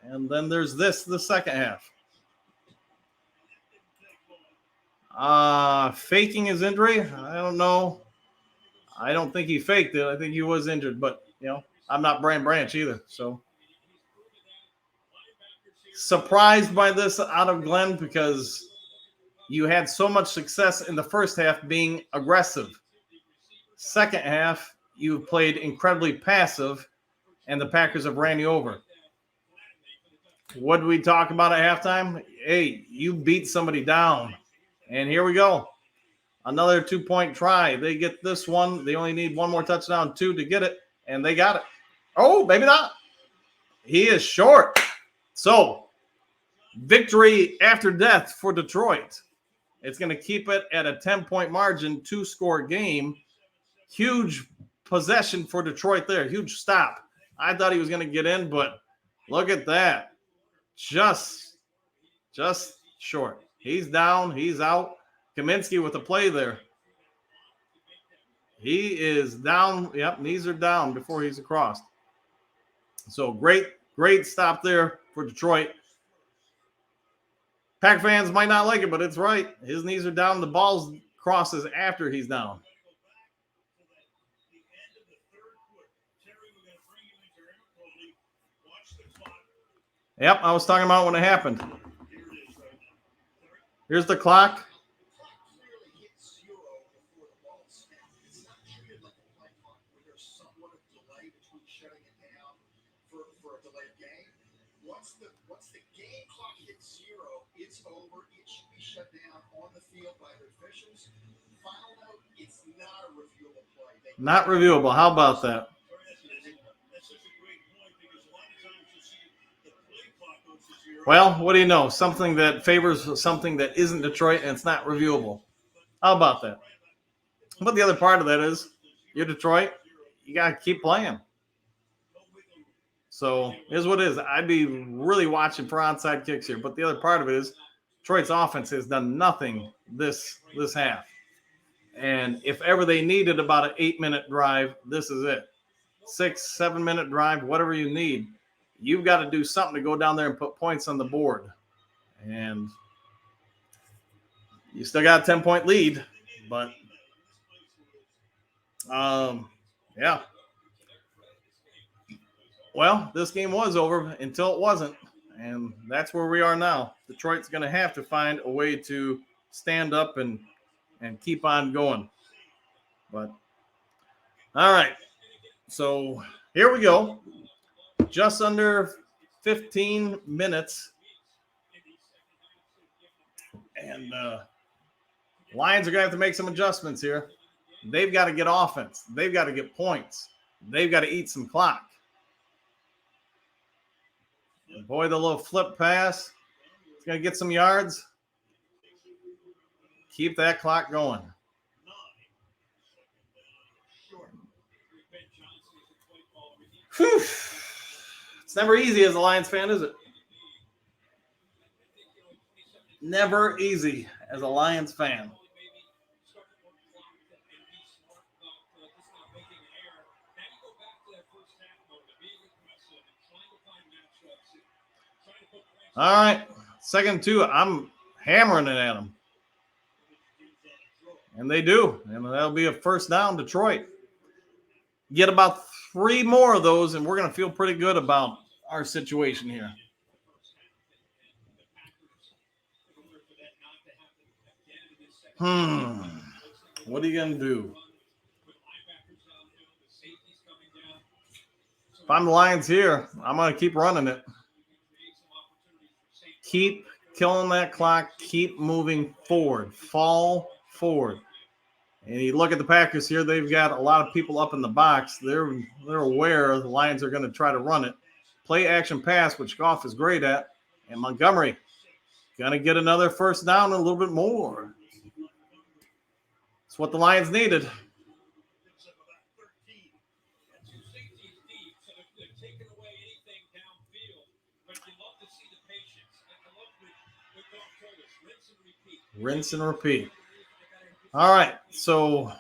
And then there's the second half. Faking his injury? I don't know. I don't think he faked it. I think he was injured, but, I'm not Brian Branch either. So surprised by this out of Glenn because you had so much success in the first half being aggressive. Second half, you played incredibly passive, and the Packers have ran you over. What did we talk about at halftime? Hey, you beat somebody down. And here we go. Another 2-point try. They get this one. They only need one more touchdown, 2 to get it, and they got it. Oh, maybe not. He is short. So victory after death for Detroit. It's going to keep it at a 10-point margin, 2-score game. Huge possession for Detroit there. Huge stop. I thought he was going to get in, but look at that. Just short. He's down. He's out. Kaminsky with the play there. He is down. Yep, knees are down before he's across. So great stop there for Detroit. Pack fans might not like it, but it's right. His knees are down. The ball crosses after he's down. Yep, I was talking about when it happened. Here's the clock. Once the game clock hits 0, it's over. It should be shut down on the field by the officials. Final note, it's not a reviewable play. Not reviewable. How about that? Well, what do you know? Something that favors something that isn't Detroit, and it's not reviewable. How about that? But the other part of that is, you're Detroit, you got to keep playing. So here's what it is. I'd be really watching for onside kicks here. But the other part of it is, Detroit's offense has done nothing this half. And if ever they needed about an 8-minute drive, this is it. 6-7 minute drive, whatever you need. You've got to do something to go down there and put points on the board. And you still got a 10-point lead. But, yeah. Well, this game was over until it wasn't. And that's where we are now. Detroit's going to have to find a way to stand up and keep on going. But, all right. So, here we go. Just under 15 minutes. And Lions are going to have to make some adjustments here. They've got to get offense. They've got to get points. They've got to eat some clock. And boy, the little flip pass. It's going to get some yards. Keep that clock going. Whew. It's never easy as a Lions fan, is it? Never easy as a Lions fan. All right, 2nd and 2. I'm hammering it at them. And they do. And that'll be a first down, Detroit. Get about 3 more of those, and we're going to feel pretty good about our situation here. What are you going to do? If I'm the Lions here, I'm going to keep running it. Keep killing that clock. Keep moving forward. Fall forward. And you look at the Packers here, they've got a lot of people up in the box. They're aware the Lions are going to try to run it. Play action pass, which Goff is great at. And Montgomery going to get another first down and a little bit more. That's what the Lions needed. Rinse and repeat. All right, so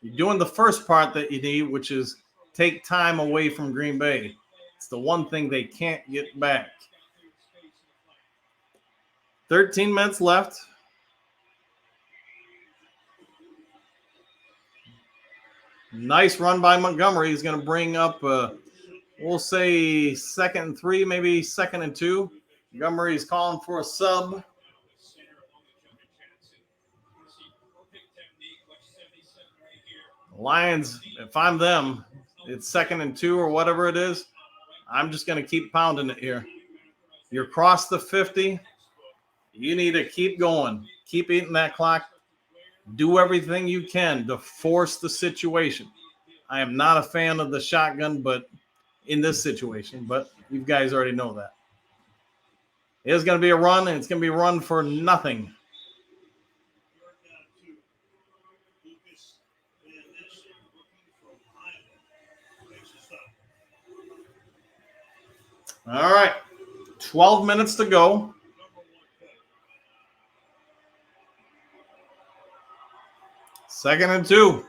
you're doing the first part that you need, which is take time away from Green Bay. It's the one thing they can't get back. 13 minutes left. Nice run by Montgomery. He's going to bring up, we'll say 2nd and 3, maybe 2nd and 2. Montgomery's calling for a sub. Lions, if I'm them, it's 2nd and 2 or whatever it is. I'm just going to keep pounding it here. You're across the 50. You need to keep going. Keep eating that clock. Do everything you can to force the situation. I am not a fan of the shotgun, but in this situation, but you guys already know that. It is going to be a run, and it's going to be a run for nothing. All right. 12 minutes to go. Second and 2.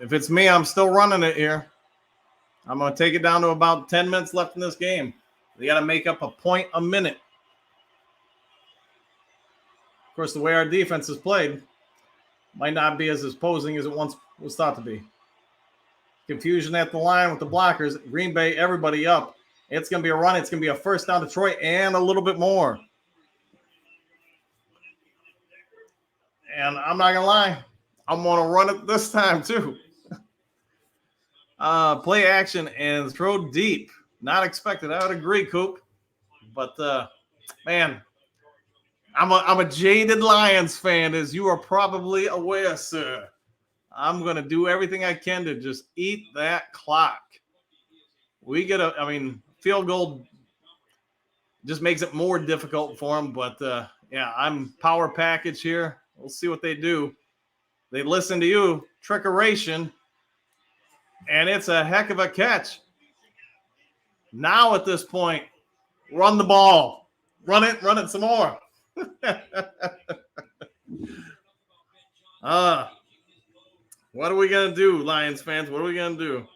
If it's me, I'm still running it here. I'm going to take it down to about 10 minutes left in this game. They got to make up a point a minute. Of course, the way our defense is played might not be as imposing as it once was thought to be. Confusion at the line with the blockers. Green Bay, everybody up. It's going to be a run. It's going to be a first down Detroit and a little bit more. And I'm not going to lie. I'm going to run it this time too. Play action and throw deep. Not expected. I would agree, Coop. But, man, I'm a jaded Lions fan, as you are probably aware, sir. I'm going to do everything I can to just eat that clock. We get field goal just makes it more difficult for them. But, yeah, I'm power package here. We'll see what they do. They listen to you, trickeration, and it's a heck of a catch. Now at this point, run the ball. Run it some more. What are we going to do, Lions fans? What are we going to do?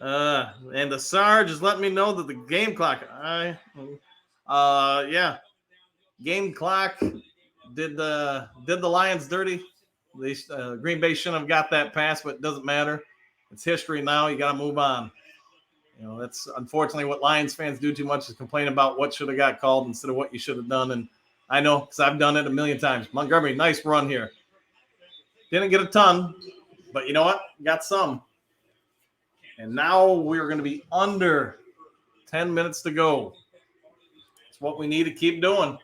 And the Sarge is letting me know that the game clock. Yeah. Game clock did the Lions dirty. Green Bay shouldn't have got that pass, but it doesn't matter. It's history now. You got to move on. You know, that's unfortunately what Lions fans do too much is complain about what should have got called instead of what you should have done. And I know because I've done it a million times. Montgomery, nice run here. Didn't get a ton, but you know what? Got some. And now we're going to be under 10 minutes to go. It's what we need to keep doing.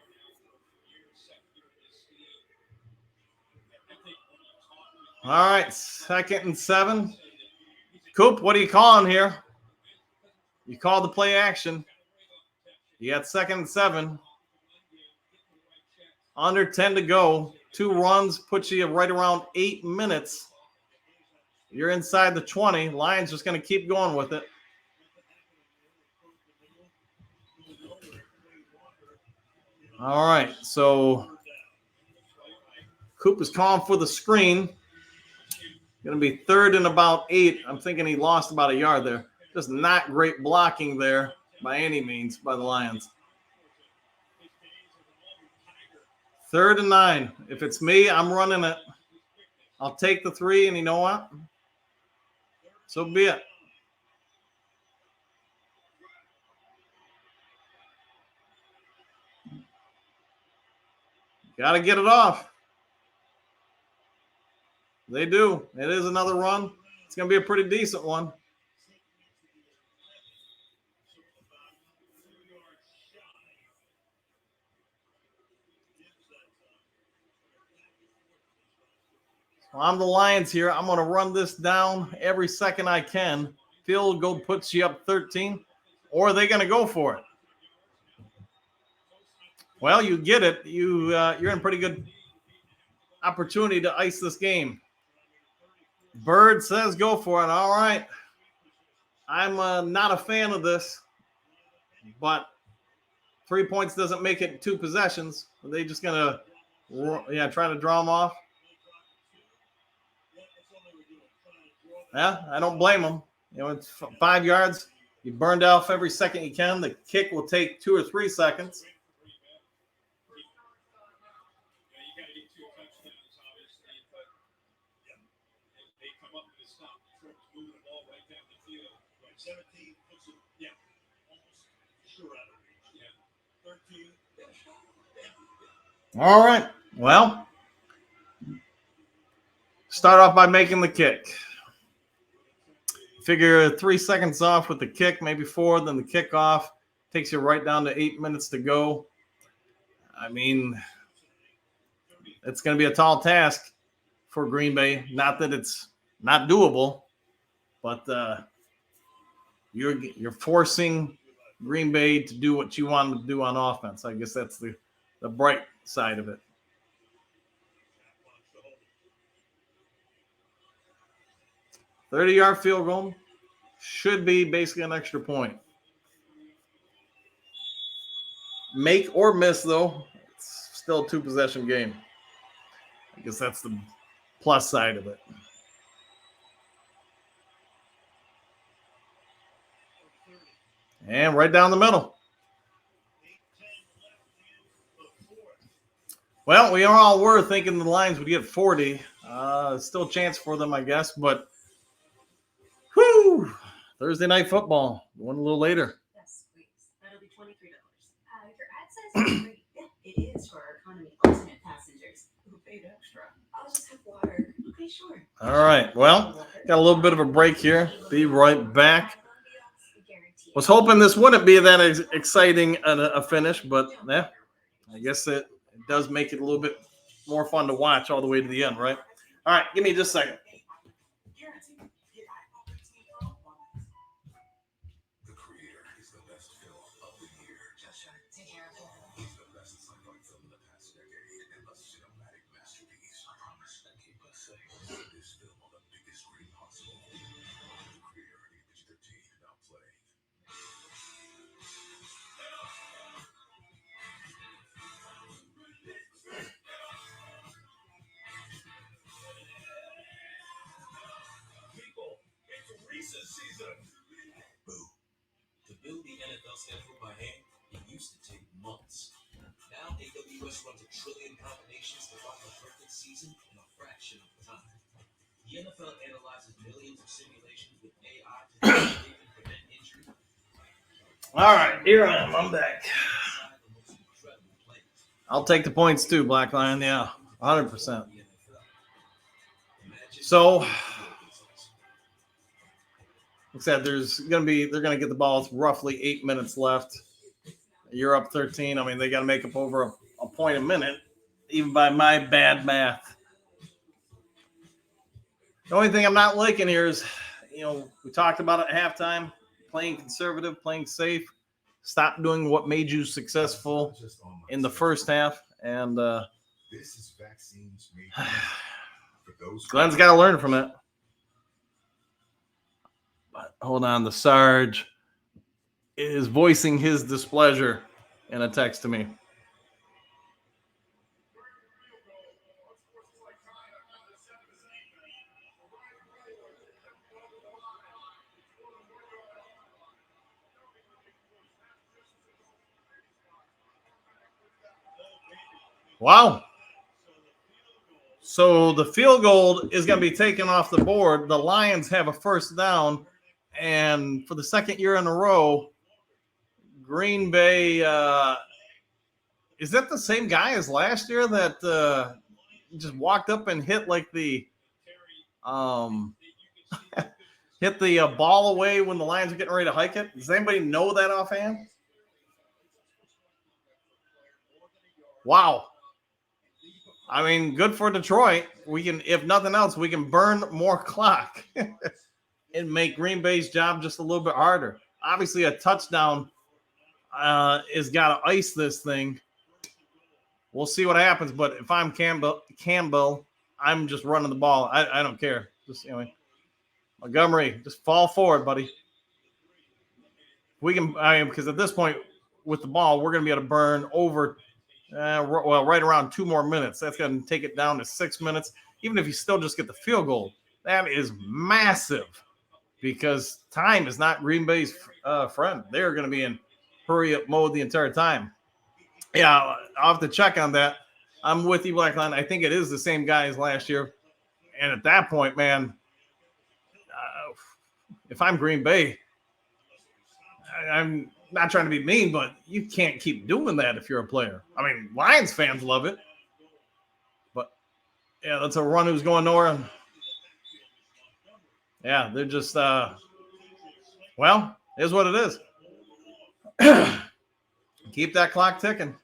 All right, 2nd and 7. Coop, what are you calling here? You called the play action. You got 2nd and 7. Under 10 to go. 2 runs puts you right around 8 minutes. You're inside the 20. Lions just going to keep going with it. All right, so Coop is calling for the screen. Going to be 3rd and about 8. I'm thinking he lost about a yard there. Just not great blocking there by any means by the Lions. 3rd and 9. If it's me, I'm running it. I'll take the 3, and you know what? So be it. Got to get it off. They do. It is another run. It's going to be a pretty decent one. So I'm the Lions here. I'm going to run this down every second I can. Field goal puts you up 13. Or are they going to go for it? Well, you get it. You're in pretty good opportunity to ice this game. Bird says go for it. All right. I'm not a fan of this, but 3 points doesn't make it 2 possessions. Are they just going to, try to draw them off? Yeah, I don't blame them. You know, it's 5 yards. You burned off every second you can. The kick will take 2 or 3 seconds. All right. Well, start off by making the kick. Figure 3 seconds off with the kick, maybe 4, then the kickoff takes you right down to 8 minutes to go. I mean, it's going to be a tall task for Green Bay. Not that it's not doable, but you're forcing Green Bay to do what you want them to do on offense. I guess that's the bright side of it. 30-yard field goal should be basically an extra point. Make or miss, though, it's still a 2-possession game. I guess that's the plus side of it. And right down the middle. Well, we all were thinking the Lions would get 40. Still a chance for them, I guess, but whew, Thursday night football. One a little later. Yes, please. That'll be $23. Your ad says it's free. Yeah, it is for our economy alternate passengers who paid extra. I'll just have water. Okay, sure. All right. Well, got a little bit of a break here. Be right back. Was hoping this wouldn't be that exciting a finish, but yeah, I guess it does make it a little bit more fun to watch all the way to the end, right? All right, give me just a second. The creator is the best film of the year. Just trying to take care of it. He's the best sci-fi film in the past decade and a cinematic masterpiece. I promise to keep us safe. This film on the biggest screen possible. The creator of PG-13 now playing. People, it's recess season. Boo. To build the NFL schedule by hand, it used to take months. Now AWS runs 1 trillion combinations to find the perfect season in a fraction of the time. The NFL analyzes millions of simulations with AI to detect and prevent injury. All right, here I am. I'm back. Inside the most incredible players. I'll take the points too, Black Lion. Yeah, 100%. The NFL. Imagine So, like I said, they're going to get the ball with roughly 8 minutes left. You're up 13. I mean, they got to make up over a point a minute, even by my bad math. The only thing I'm not liking here is, we talked about it at halftime, playing conservative, playing safe. Stop doing what made you successful in the first half. And This is vaccines made for those. Glenn's got to learn from it. But hold on, the Sarge is voicing his displeasure in a text to me. Wow. So the field goal is going to be taken off the board. The Lions have a first down. And for the second year in a row, Green Bay, is that the same guy as last year that just walked up and hit like the hit the ball away when the Lions are getting ready to hike it? Does anybody know that offhand? Wow. I mean, good for Detroit. We can, if nothing else, we can burn more clock and make Green Bay's job just a little bit harder. Obviously, a touchdown is got to ice this thing. We'll see what happens. But if I'm Campbell, I'm just running the ball. I don't care. Just Montgomery, just fall forward, buddy. We can, because at this point with the ball, we're going to be able to burn over. Right around 2 more minutes. That's going to take it down to 6 minutes. Even if you still just get the field goal, that is massive because time is not Green Bay's friend. They're going to be in hurry-up mode the entire time. Yeah, I'll have to check on that. I'm with you, Blackline. I think it is the same guy as last year. And at that point, man, if I'm Green Bay, I'm not trying to be mean, but you can't keep doing that if you're a player. I mean, Lions fans love it. But, yeah, that's a run who's going nowhere. Yeah, they're just, well, here's what it is. Keep that clock ticking.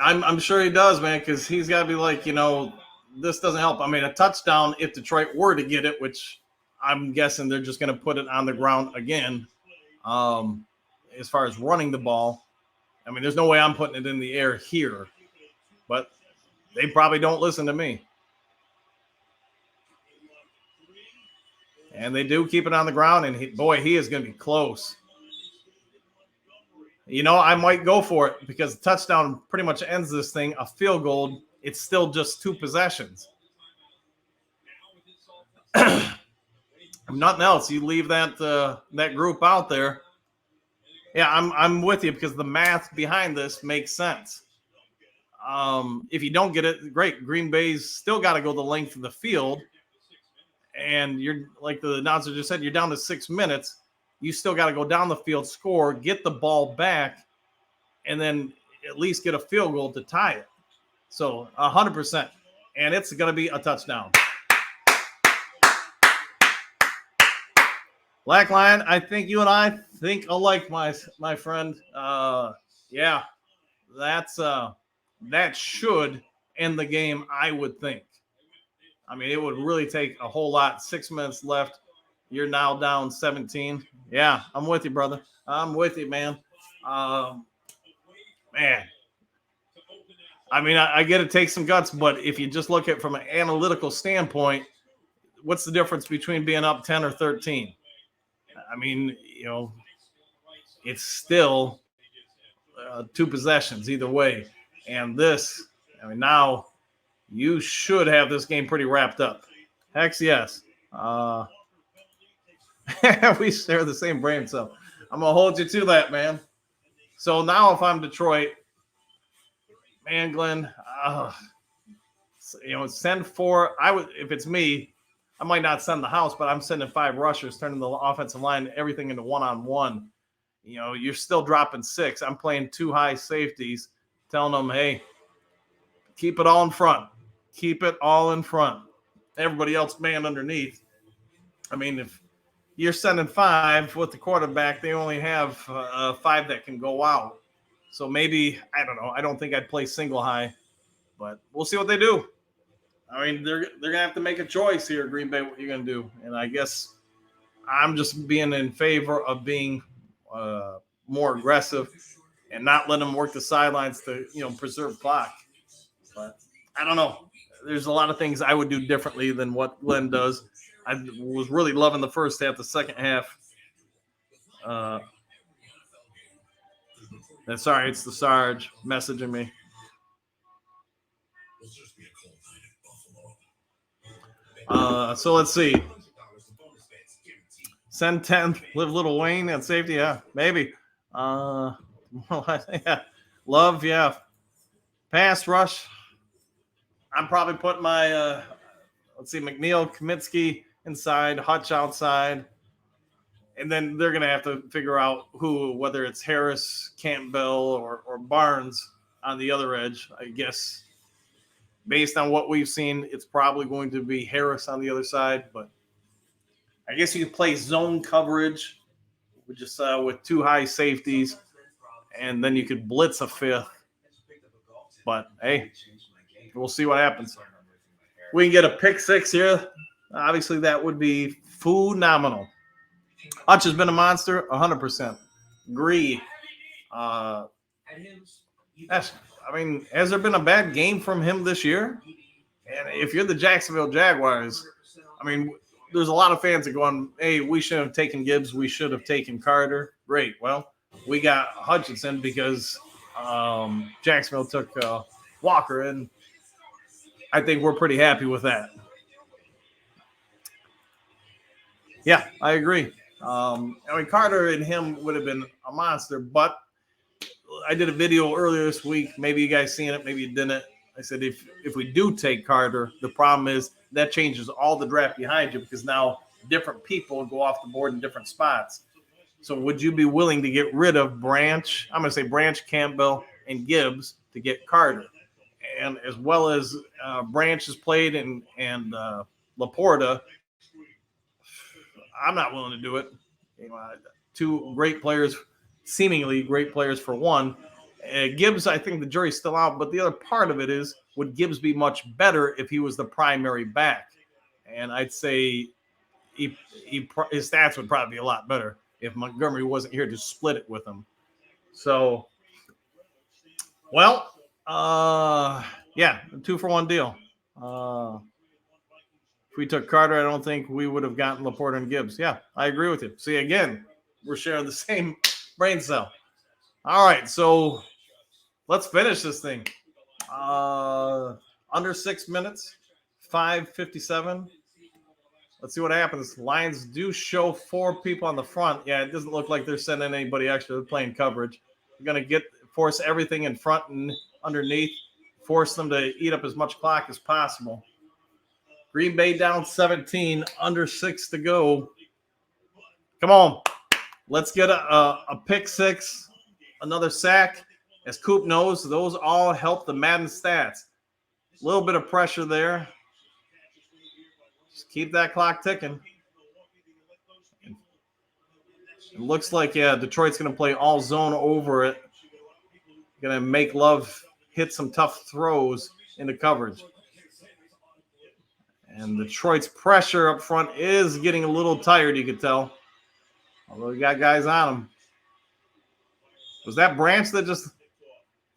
I'm sure he does, man, because he's got to be like, this doesn't help. I mean, a touchdown, if Detroit were to get it, which I'm guessing they're just going to put it on the ground again. As far as running the ball, I mean, there's no way I'm putting it in the air here, but they probably don't listen to me. And they do keep it on the ground, and he is going to be close. I might go for it because the touchdown pretty much ends this thing. A field goal, it's still just 2 possessions. Nothing else. You leave that group out there. Yeah, I'm with you because the math behind this makes sense. If you don't get it, great. Green Bay's still got to go the length of the field. And you're like the announcer just said, you're down to 6 minutes. You still got to go down the field, score, get the ball back, and then at least get a field goal to tie it. So 100%. And it's going to be a touchdown. Black Lion, I think you and I think alike, my friend. Yeah, that should end the game, I would think. I mean, it would really take a whole lot. 6 minutes left. You're now down 17. Yeah, I'm with you, brother. I'm with you, man. Man. I mean, I get it takes some guts, but if you just look at it from an analytical standpoint, what's the difference between being up 10 or 13? I mean, it's still 2 possessions either way. And this, I mean, now you should have this game pretty wrapped up. Hex, yes. We share the same brain, so I'm going to hold you to that, man. So now if I'm Detroit, man, Glenn, send 4. If it's me, I might not send the house, but I'm sending 5 rushers, turning the offensive line, everything into one-on-one. You're still dropping 6. I'm playing 2 high safeties, telling them, hey, keep it all in front. Keep it all in front. Everybody else man underneath. I mean, if you're sending 5 with the quarterback, they only have 5 that can go out. So maybe, I don't know. I don't think I'd play single high, but we'll see what they do. I mean, they're going to have to make a choice here, Green Bay, what you're going to do. And I guess I'm just being in favor of being more aggressive and not letting them work the sidelines to, preserve clock. But I don't know. There's a lot of things I would do differently than what Glenn does. I was really loving the first half. The second half, sorry, it's the Sarge messaging me. So let's see. Send 10, live Little Wayne at safety. Yeah, maybe. Yeah. Love, yeah. Pass rush. I'm probably putting my, McNeil, Kaminsky inside, Hutch outside. And then they're going to have to figure out whether it's Harris, Campbell, or Barnes on the other edge. I guess based on what we've seen, it's probably going to be Harris on the other side. But I guess you could play zone coverage with 2 high safeties, and then you could blitz a 5th. But, hey, we'll see what happens. We can get a pick 6 here. Obviously, that would be phenomenal. Hutch has been a monster, 100%. Agree. Has there been a bad game from him this year? And if you're the Jacksonville Jaguars, I mean, there's a lot of fans that going, hey, we should have taken Gibbs. We should have taken Carter. Great. Well, we got Hutchinson because Jacksonville took Walker, and I think we're pretty happy with that. Yeah, I agree. Carter and him would have been a monster, but I did a video earlier this week. Maybe you guys seen it, maybe you didn't. I said if we do take Carter, the problem is that changes all the draft behind you because now different people go off the board in different spots. So would you be willing to get rid of Branch? I'm going to say Branch, Campbell, and Gibbs to get Carter. And as well as Branch has played and Laporta, I'm not willing to do it. 2 great players, seemingly great players for one, Gibbs, I think the jury's still out, but the other part of it is, would Gibbs be much better if he was the primary back? And I'd say his stats would probably be a lot better if Montgomery wasn't here to split it with him. So, well, yeah, a 2-for-1 deal. If we took Carter, I don't think we would have gotten Laporta and Gibbs. Yeah, I agree with you. See, again, we're sharing the same brain cell. All right, so let's finish this thing. Under 6 minutes, 5:57. Let's see what happens. Lions do show 4 people on the front. Yeah, it doesn't look like they're sending anybody extra. They're playing coverage. They're going to force everything in front and underneath, force them to eat up as much clock as possible. Green Bay down 17, under 6 to go. Come on. Let's get a pick 6, another sack. As Coop knows, those all help the Madden stats. A little bit of pressure there. Just keep that clock ticking. It looks like, yeah, Detroit's going to play all zone over it. Going to make Love hit some tough throws into coverage. And Detroit's pressure up front is getting a little tired, you could tell. Although we got guys on him. Was that Branch that just...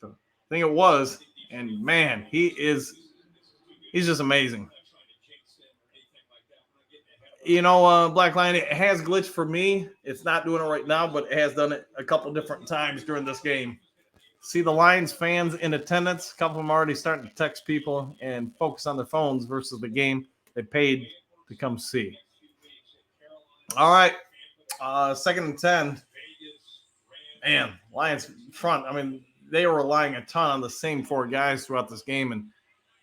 I think it was. And, man, he's just amazing. You know, Black Lion, it has glitched for me. It's not doing it right now, but it has done it a couple different times during this game. See the Lions fans in attendance. A couple of them already starting to text people and focus on their phones versus the game they paid to come see. All right. 2nd and 10. Man, Lions front. I mean, they were relying a ton on the same 4 guys throughout this game, and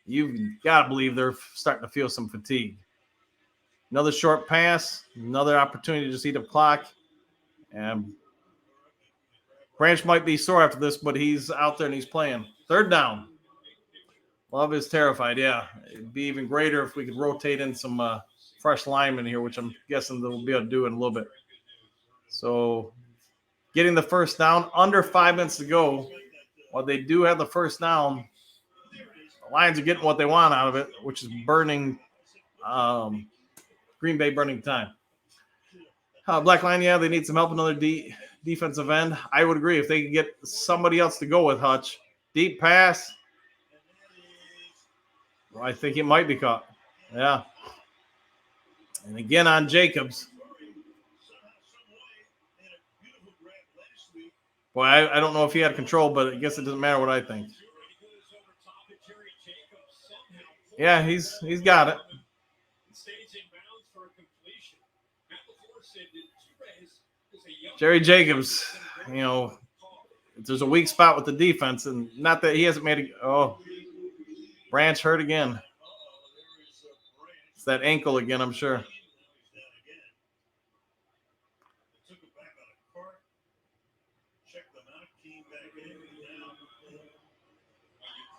you've got to believe they're starting to feel some fatigue. Another short pass, another opportunity to just eat up clock. And Branch might be sore after this, but he's out there and he's playing. 3rd down. Love is terrified, yeah. It'd be even greater if we could rotate in some fresh linemen here, which I'm guessing they'll be able to do in a little bit. So getting the 1st down, under 5 minutes to go. While they do have the 1st down, the Lions are getting what they want out of it, which is burning Green Bay burning time. Black Line, yeah, they need some help, another defensive end. I would agree if they could get somebody else to go with Hutch. Deep pass. Well, I think it might be caught. Yeah. And again on Jacobs. Boy, I don't know if he had control, but I guess it doesn't matter what I think. Yeah, he's got it. Jerry Jacobs, you know, if there's a weak spot with the defense, and not that he hasn't made Branch hurt again. It's that ankle again, I'm sure.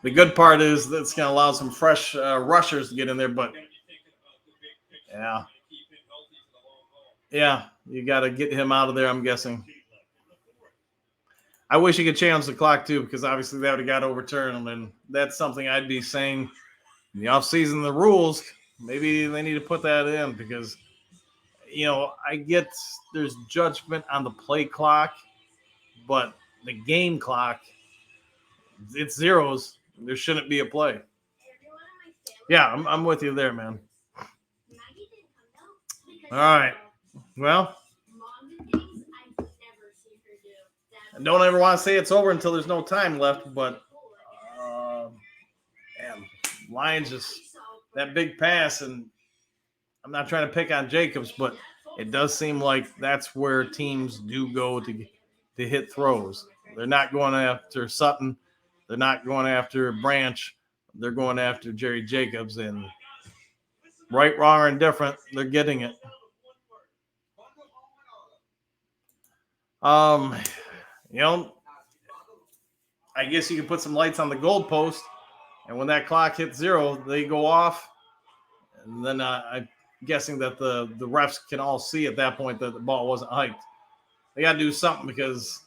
The good part is that it's going to allow some fresh rushers to get in there, but yeah, you got to get him out of there, I'm guessing. I wish you could change the clock too, because obviously that would have got overturned, and that's something I'd be saying in the offseason. The rules, maybe they need to put that in, because, you know, I get there's judgment on the play clock, but the game clock, it's zeros. There shouldn't be a play. Yeah, I'm with you there, man. All right. Well, I don't ever want to say it's over until there's no time left, but man, Lions just that big pass, and I'm not trying to pick on Jacobs, but it does seem like that's where teams do go to hit throws. They're not going after Sutton. They're not going after Branch. They're going after Jerry Jacobs, and right, wrong, or indifferent, they're getting it. You know, I guess you can put some lights on the goalpost, and when that clock hits zero, they go off. And then I'm guessing that the refs can all see at that point that the ball wasn't hiked. They got to do something, because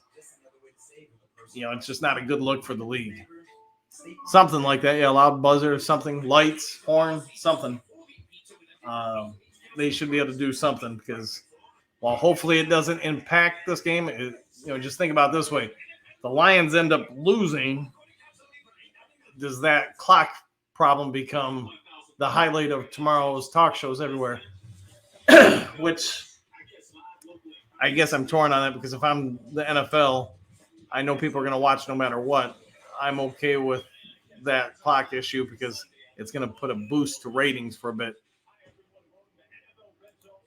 it's just not a good look for the league. Something like that. Yeah, loud buzzer, something, lights, horn, something. They should be able to do something because while hopefully it doesn't impact this game, just think about it this way. The Lions end up losing. Does that clock problem become the highlight of tomorrow's talk shows everywhere? Which I guess I'm torn on it because if I'm the NFL, I know people are going to watch no matter what. I'm okay with that clock issue because it's going to put a boost to ratings for a bit.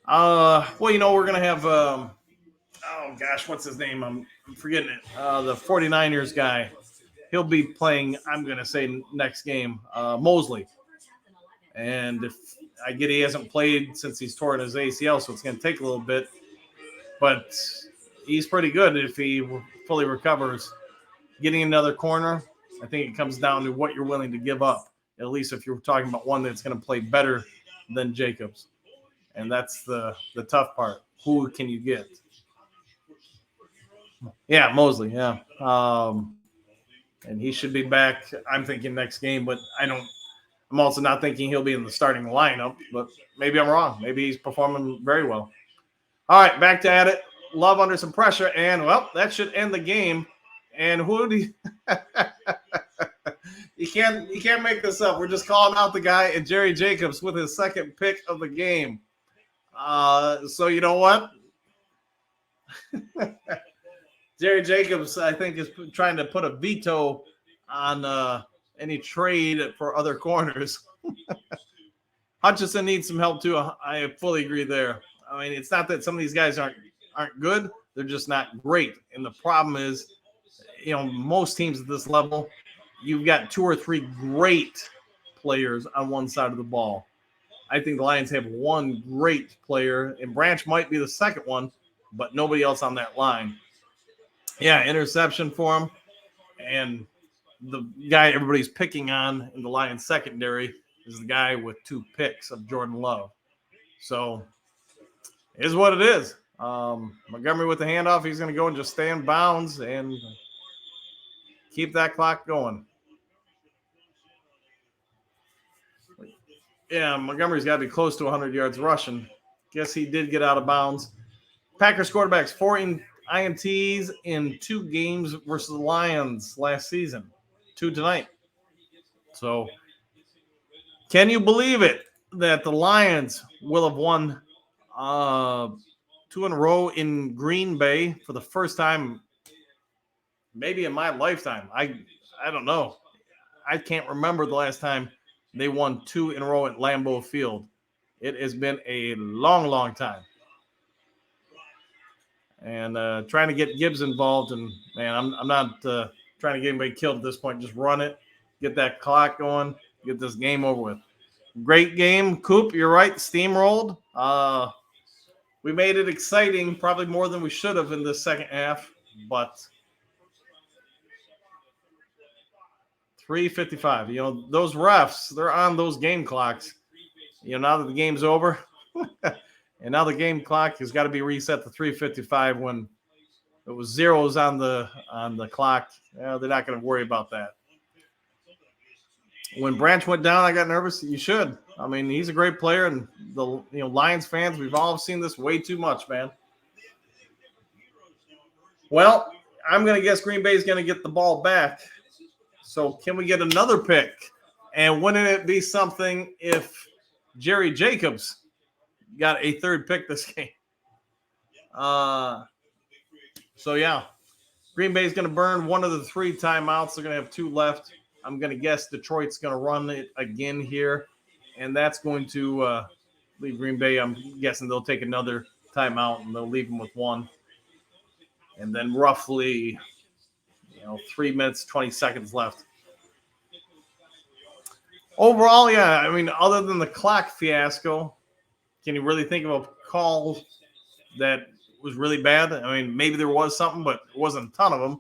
We're going to have, what's his name? I'm forgetting it. The 49ers guy. He'll be playing, I'm going to say, next game, Mosley. And if I get he hasn't played since he's torn his ACL, so it's going to take a little bit. But he's pretty good if he fully recovers. Getting another corner, I think it comes down to what you're willing to give up, at least if you're talking about one that's going to play better than Jacobs. And that's the tough part. Who can you get? Yeah, Mosley, yeah. And he should be back, I'm thinking, next game, but I'm also not thinking he'll be in the starting lineup, but maybe I'm wrong. Maybe he's performing very well. All right, back to it. Love under some pressure, and, that should end the game. And who do you – you can't make this up. We're just calling out the guy, and Jerry Jacobs with his second pick of the game. So you know what? Jerry Jacobs, I think, is trying to put a veto on any trade for other corners. Hutchinson needs some help, too. I fully agree there. I mean, it's not that some of these guys aren't good. They're just not great. And the problem is, most teams at this level, you've got 2 or 3 great players on one side of the ball. I think the Lions have one great player, and Branch might be the second one, but nobody else on that line. Yeah, interception for him. And the guy everybody's picking on in the Lions secondary is the guy with 2 picks of Jordan Love. So it is what it is. Montgomery with the handoff, he's going to go and just stay in bounds and keep that clock going. Yeah, Montgomery's got to be close to 100 yards rushing. Guess he did get out of bounds. Packers quarterbacks, 4 INTs in 2 games versus the Lions last season. 2 tonight. So can you believe it that the Lions will have won 2 in a row in Green Bay for the first time maybe in my lifetime? I don't know. I can't remember the last time they won 2 in a row at Lambeau Field. It has been a long, long time. And trying to get Gibbs involved, and man, I'm not trying to get anybody killed at this point. Just run it, get that clock going, get this game over with. Great game, Coop. You're right, steamrolled. We made it exciting, probably more than we should have in the second half, but 3:55. Those refs, they're on those game clocks. Now that the game's over, and now the game clock has got to be reset to 3:55 when it was zeros on the clock. They're not going to worry about that. When Branch went down, I got nervous. You should. I mean, he's a great player, and the Lions fans, we've all seen this way too much, man. Well, I'm going to guess Green Bay is going to get the ball back. So can we get another pick? And wouldn't it be something if Jerry Jacobs got a 3rd pick this game? So, yeah, Green Bay is going to burn one of the 3 timeouts. They're going to have 2 left. I'm going to guess Detroit's going to run it again here, and that's going to leave Green Bay. I'm guessing they'll take another timeout, and they'll leave them with 1. And then roughly 3 minutes, 20 seconds left. Overall, yeah, I mean, other than the clock fiasco, can you really think of a call that was really bad? I mean, maybe there was something, but it wasn't a ton of them.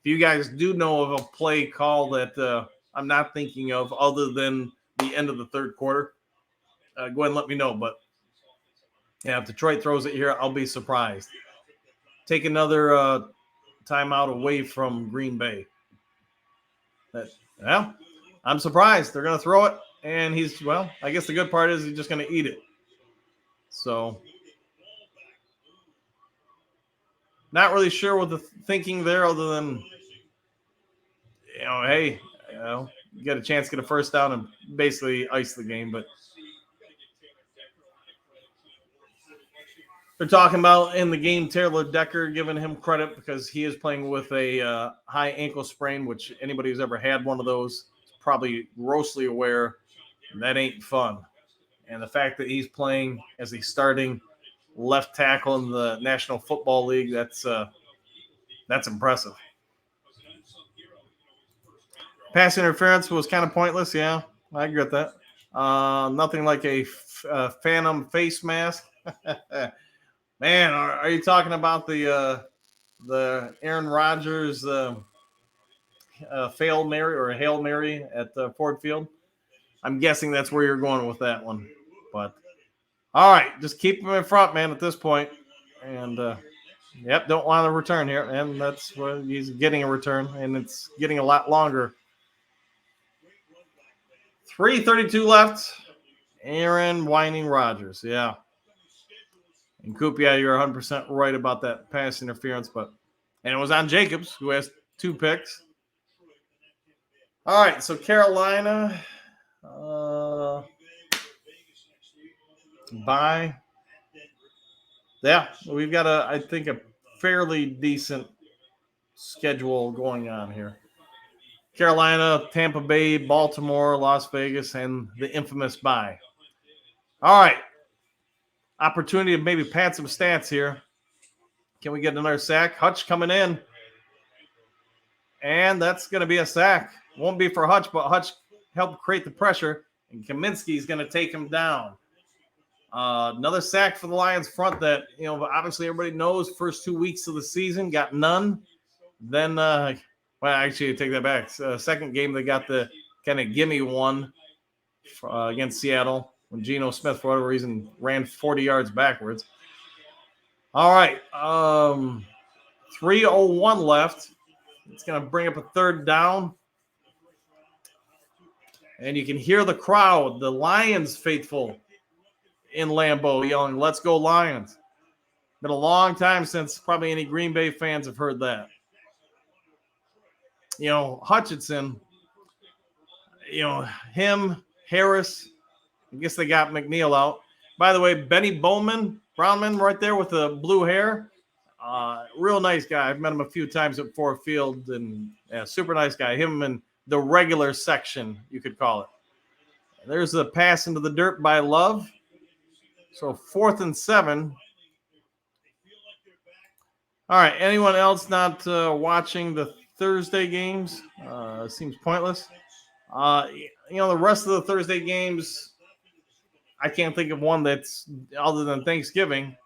If you guys do know of a play call that I'm not thinking of other than the end of the 3rd quarter, go ahead and let me know. But, yeah, if Detroit throws it here, I'll be surprised. Take another timeout away from Green Bay. Well, I'm surprised. They're going to throw it, and I guess the good part is he's just going to eat it. So, not really sure what the thinking there other than, hey, you get a chance to get a first down and basically ice the game. But they're talking about in the game Taylor Decker, giving him credit because he is playing with a high ankle sprain, which anybody who's ever had one of those is probably grossly aware that ain't fun. And the fact that he's playing as a starting left tackle in the National Football League, that's impressive. Pass interference was kind of pointless. Yeah, I agree with that. Nothing like a phantom face mask. Man, are you talking about the Aaron Rodgers Hail Mary at Ford Field? I'm guessing that's where you're going with that one. But all right, just keep him in front, man, at this point. And don't want a return here, and that's what he's getting a return, and it's getting a lot longer. 3:32 left. Aaron whining Rodgers, yeah. And Coop, yeah, you're 100% right about that pass interference, and it was on Jacobs, who has 2 picks. All right, so Carolina, bye. Yeah, we've got I think a fairly decent schedule going on here. Carolina, Tampa Bay, Baltimore, Las Vegas, and the infamous bye. All right. Opportunity to maybe pad some stats here. Can we get another sack? Hutch coming in. And that's going to be a sack. Won't be for Hutch, but Hutch helped create the pressure. And Kaminsky's going to take him down. Another sack for the Lions front that, obviously everybody knows first 2 weeks of the season, got none. Then, actually, I take that back. Second game, they got the kind of gimme one against Seattle when Geno Smith, for whatever reason, ran 40 yards backwards. All right. 3:01 left. It's going to bring up a third down. And you can hear the crowd, the Lions faithful in Lambeau yelling, "Let's go Lions." Been a long time since probably any Green Bay fans have heard that. Hutchinson, him, Harris, I guess they got McNeil out. By the way, Benny Brownman right there with the blue hair. Real nice guy. I've met him a few times at Ford Field, and super nice guy. Him in the regular section, you could call it. There's the pass into the dirt by Love. So 4th and 7. All right. Anyone else not watching the Thursday games? Seems pointless. The rest of the Thursday games, I can't think of one that's other than Thanksgiving.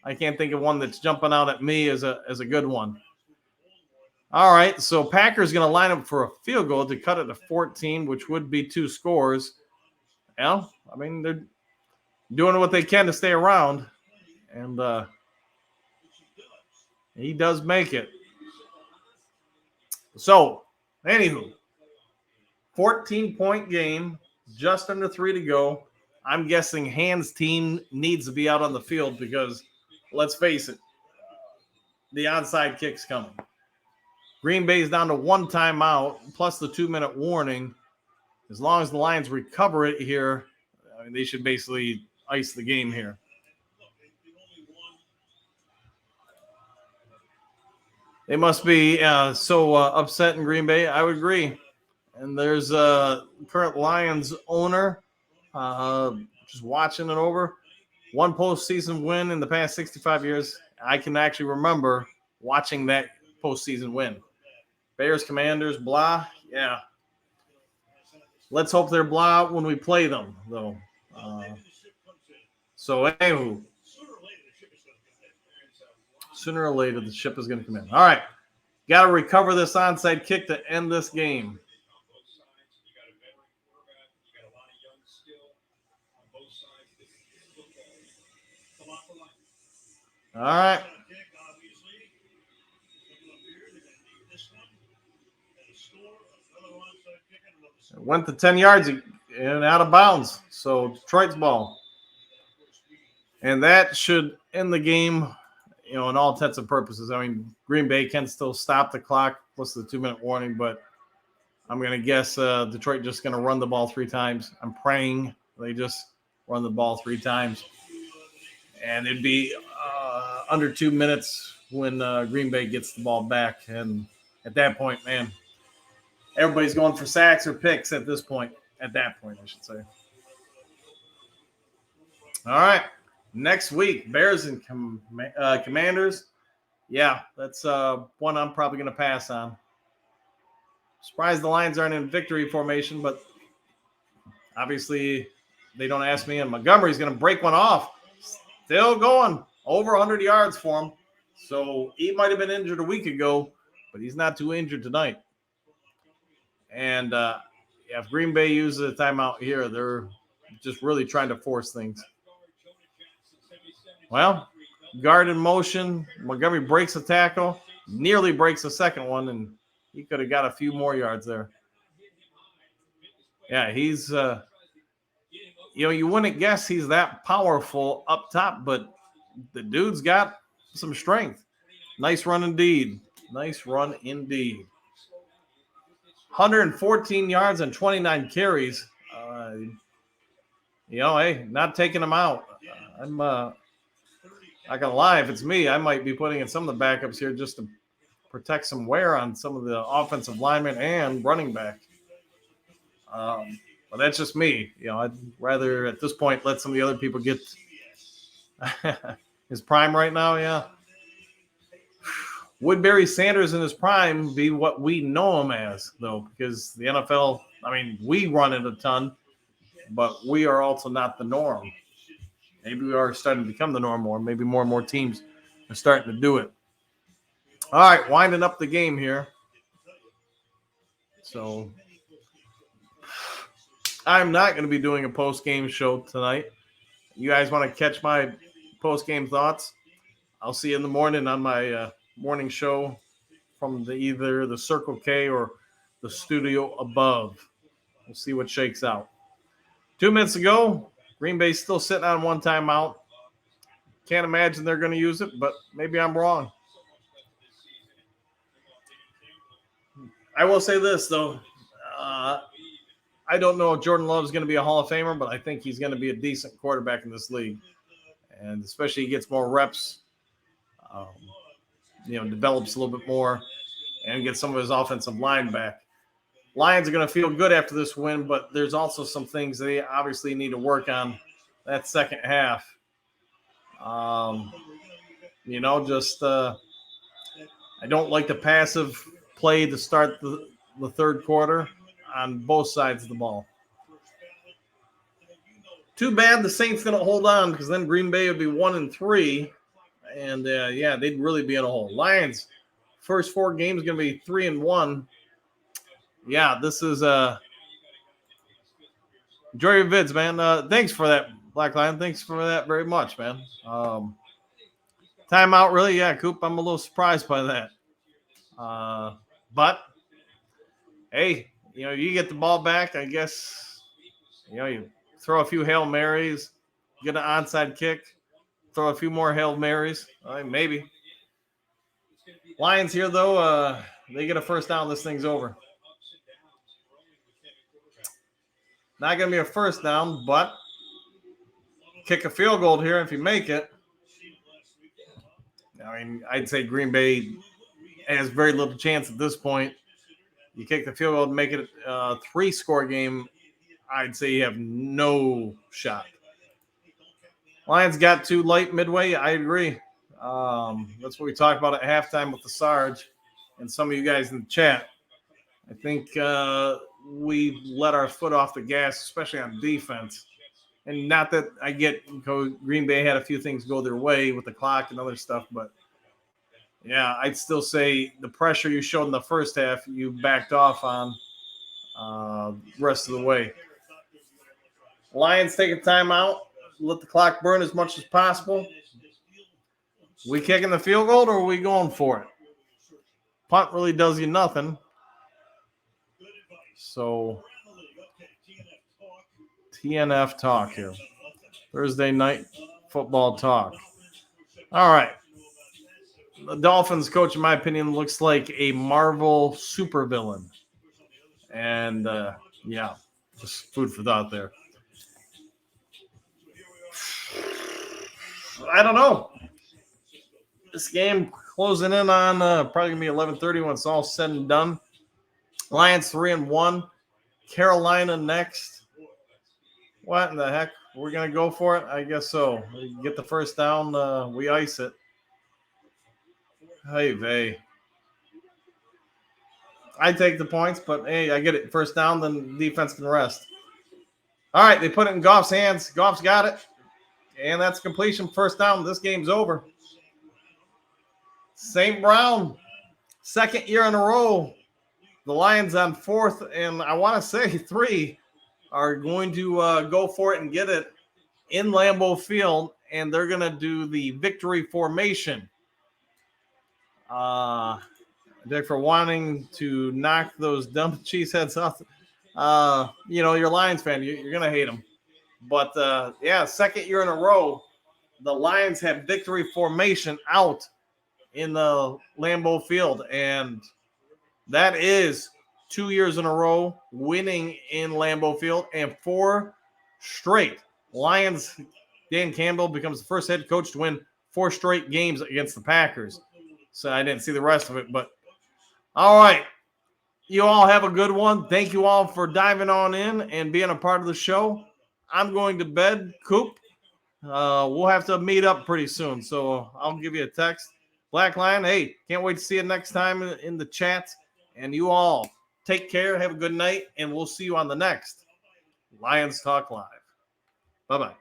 I can't think of one that's jumping out at me as a good one. All right, so Packers going to line up for a field goal to cut it to 14, which would be 2 scores. Well, I mean, they're doing what they can to stay around, and he does make it. So, anywho, 14-point game, just under 3 to go. I'm guessing Hans' team needs to be out on the field because, let's face it, the onside kick's coming. Green Bay's down to 1 timeout, plus the 2-minute warning. As long as the Lions recover it here, they should basically ice the game here. They must be so upset in Green Bay. I would agree. And there's a current Lions owner just watching it over. 1 postseason win in the past 65 years. I can actually remember watching that postseason win. Bears, Commanders, blah. Yeah. Let's hope they're blah when we play them, though. So, anywho. Sooner or later, the ship is going to come in. All right. Got to recover this onside kick to end this game. All right. It went to 10 yards and out of bounds. So Detroit's ball. And that should end the game, in all intents and purposes. I mean, Green Bay can still stop the clock plus the 2-minute warning, but I'm going to guess Detroit just going to run the ball 3 times. I'm praying they just run the ball 3 times. And it'd be under 2 minutes when Green Bay gets the ball back. And at that point, man, everybody's going for sacks or picks at this point. At that point, I should say. All right. Next week, Bears and Commanders. Yeah, that's one I'm probably going to pass on. Surprised the Lions aren't in victory formation, but obviously they don't ask me. And Montgomery's going to break one off. Still going. Over 100 yards for him. So he might have been injured a week ago, but he's not too injured tonight. And if Green Bay uses a timeout here, they're just really trying to force things. Well, guard in motion. Montgomery breaks a tackle, nearly breaks the second one, and he could have got a few more yards there. Yeah, he's, you wouldn't guess he's that powerful up top, but the dude's got some strength. Nice run indeed. Nice run indeed. 114 yards and 29 carries. Hey, not taking him out. I'm not gonna lie. If it's me, I might be putting in some of the backups here just to protect some wear on some of the offensive linemen and running back. But that's just me. I'd rather at this point let some of the other people get his prime right now. Yeah. Would Barry Sanders in his prime be what we know him as, though? Because the NFL, we run it a ton, but we are also not the norm. Maybe we are starting to become the norm more. Maybe more and more teams are starting to do it. All right, winding up the game here. So I'm not going to be doing a post-game show tonight. You guys want to catch my post-game thoughts? I'll see you in the morning on my morning show from either the Circle K or the studio above. We'll see what shakes out. 2 minutes ago, Green Bay's still sitting on 1 timeout. Can't imagine they're going to use it, but maybe I'm wrong. I will say this, though. I don't know if Jordan Love is going to be a Hall of Famer, but I think he's going to be a decent quarterback in this league. And especially he gets more reps, develops a little bit more, and gets some of his offensive line back. Lions are going to feel good after this win, but there's also some things they obviously need to work on that second half. I don't like the passive play to start the third quarter on both sides of the ball. Too bad the Saints going to hold on because then Green Bay would be 1-3. And, they'd really be in a hole. Lions, first 4 games going to be 3-1. Yeah, this is enjoy your vids, man. Thanks for that, Black Lion. Thanks for that very much, man. Timeout, really? Yeah, Coop, I'm a little surprised by that. But, hey, you get the ball back, I guess, you throw a few Hail Marys, get an onside kick, throw a few more Hail Marys. Maybe. Lions here, though, they get a first down. This thing's over. Not going to be a first down, but kick a field goal here if you make it. I'd say Green Bay has very little chance at this point. You kick the field goal and make it a 3-score game, I'd say you have no shot. Lions got too light midway. I agree. That's what we talked about at halftime with the Sarge and some of you guys in the chat. I think we let our foot off the gas, especially on defense. And not that I get Green Bay had a few things go their way with the clock and other stuff, but yeah, I'd still say the pressure you showed in the first half, you backed off on rest of the way. Lions take a timeout, let the clock burn as much as possible. We kicking the field goal or are we going for it? Punt really does you nothing. So TNF talk here. Thursday night football talk. All right. The Dolphins coach, in my opinion, looks like a Marvel supervillain. And, yeah, just food for thought there. I don't know. This game closing in on probably going to be 11:30 when it's all said and done. Lions 3-1. Carolina next. What in the heck? We're going to go for it? I guess so. We get the first down. We ice it. Hey, vey. I take the points, but hey, I get it. First down, then defense can rest. All right, they put it in Goff's hands. Goff's got it. And that's completion. First down. This game's over. St. Brown, second year in a row. The Lions on 4th, and I want to say 3, are going to go for it and get it in Lambeau Field, and they're going to do the victory formation. Dick, for wanting to knock those dumb cheeseheads off. You're a Lions fan. You're going to hate them. But, yeah, second year in a row, the Lions have victory formation out in the Lambeau Field. And that is 2 years in a row winning in Lambeau Field and 4 straight. Lions, Dan Campbell becomes the first head coach to win 4 straight games against the Packers. So I didn't see the rest of it, but all right. You all have a good one. Thank you all for diving on in and being a part of the show. I'm going to bed. Coop, we'll have to meet up pretty soon, so I'll give you a text. Black Lion, hey, can't wait to see you next time in the chat. And you all take care, have a good night, and we'll see you on the next Lions Talk Live. Bye-bye.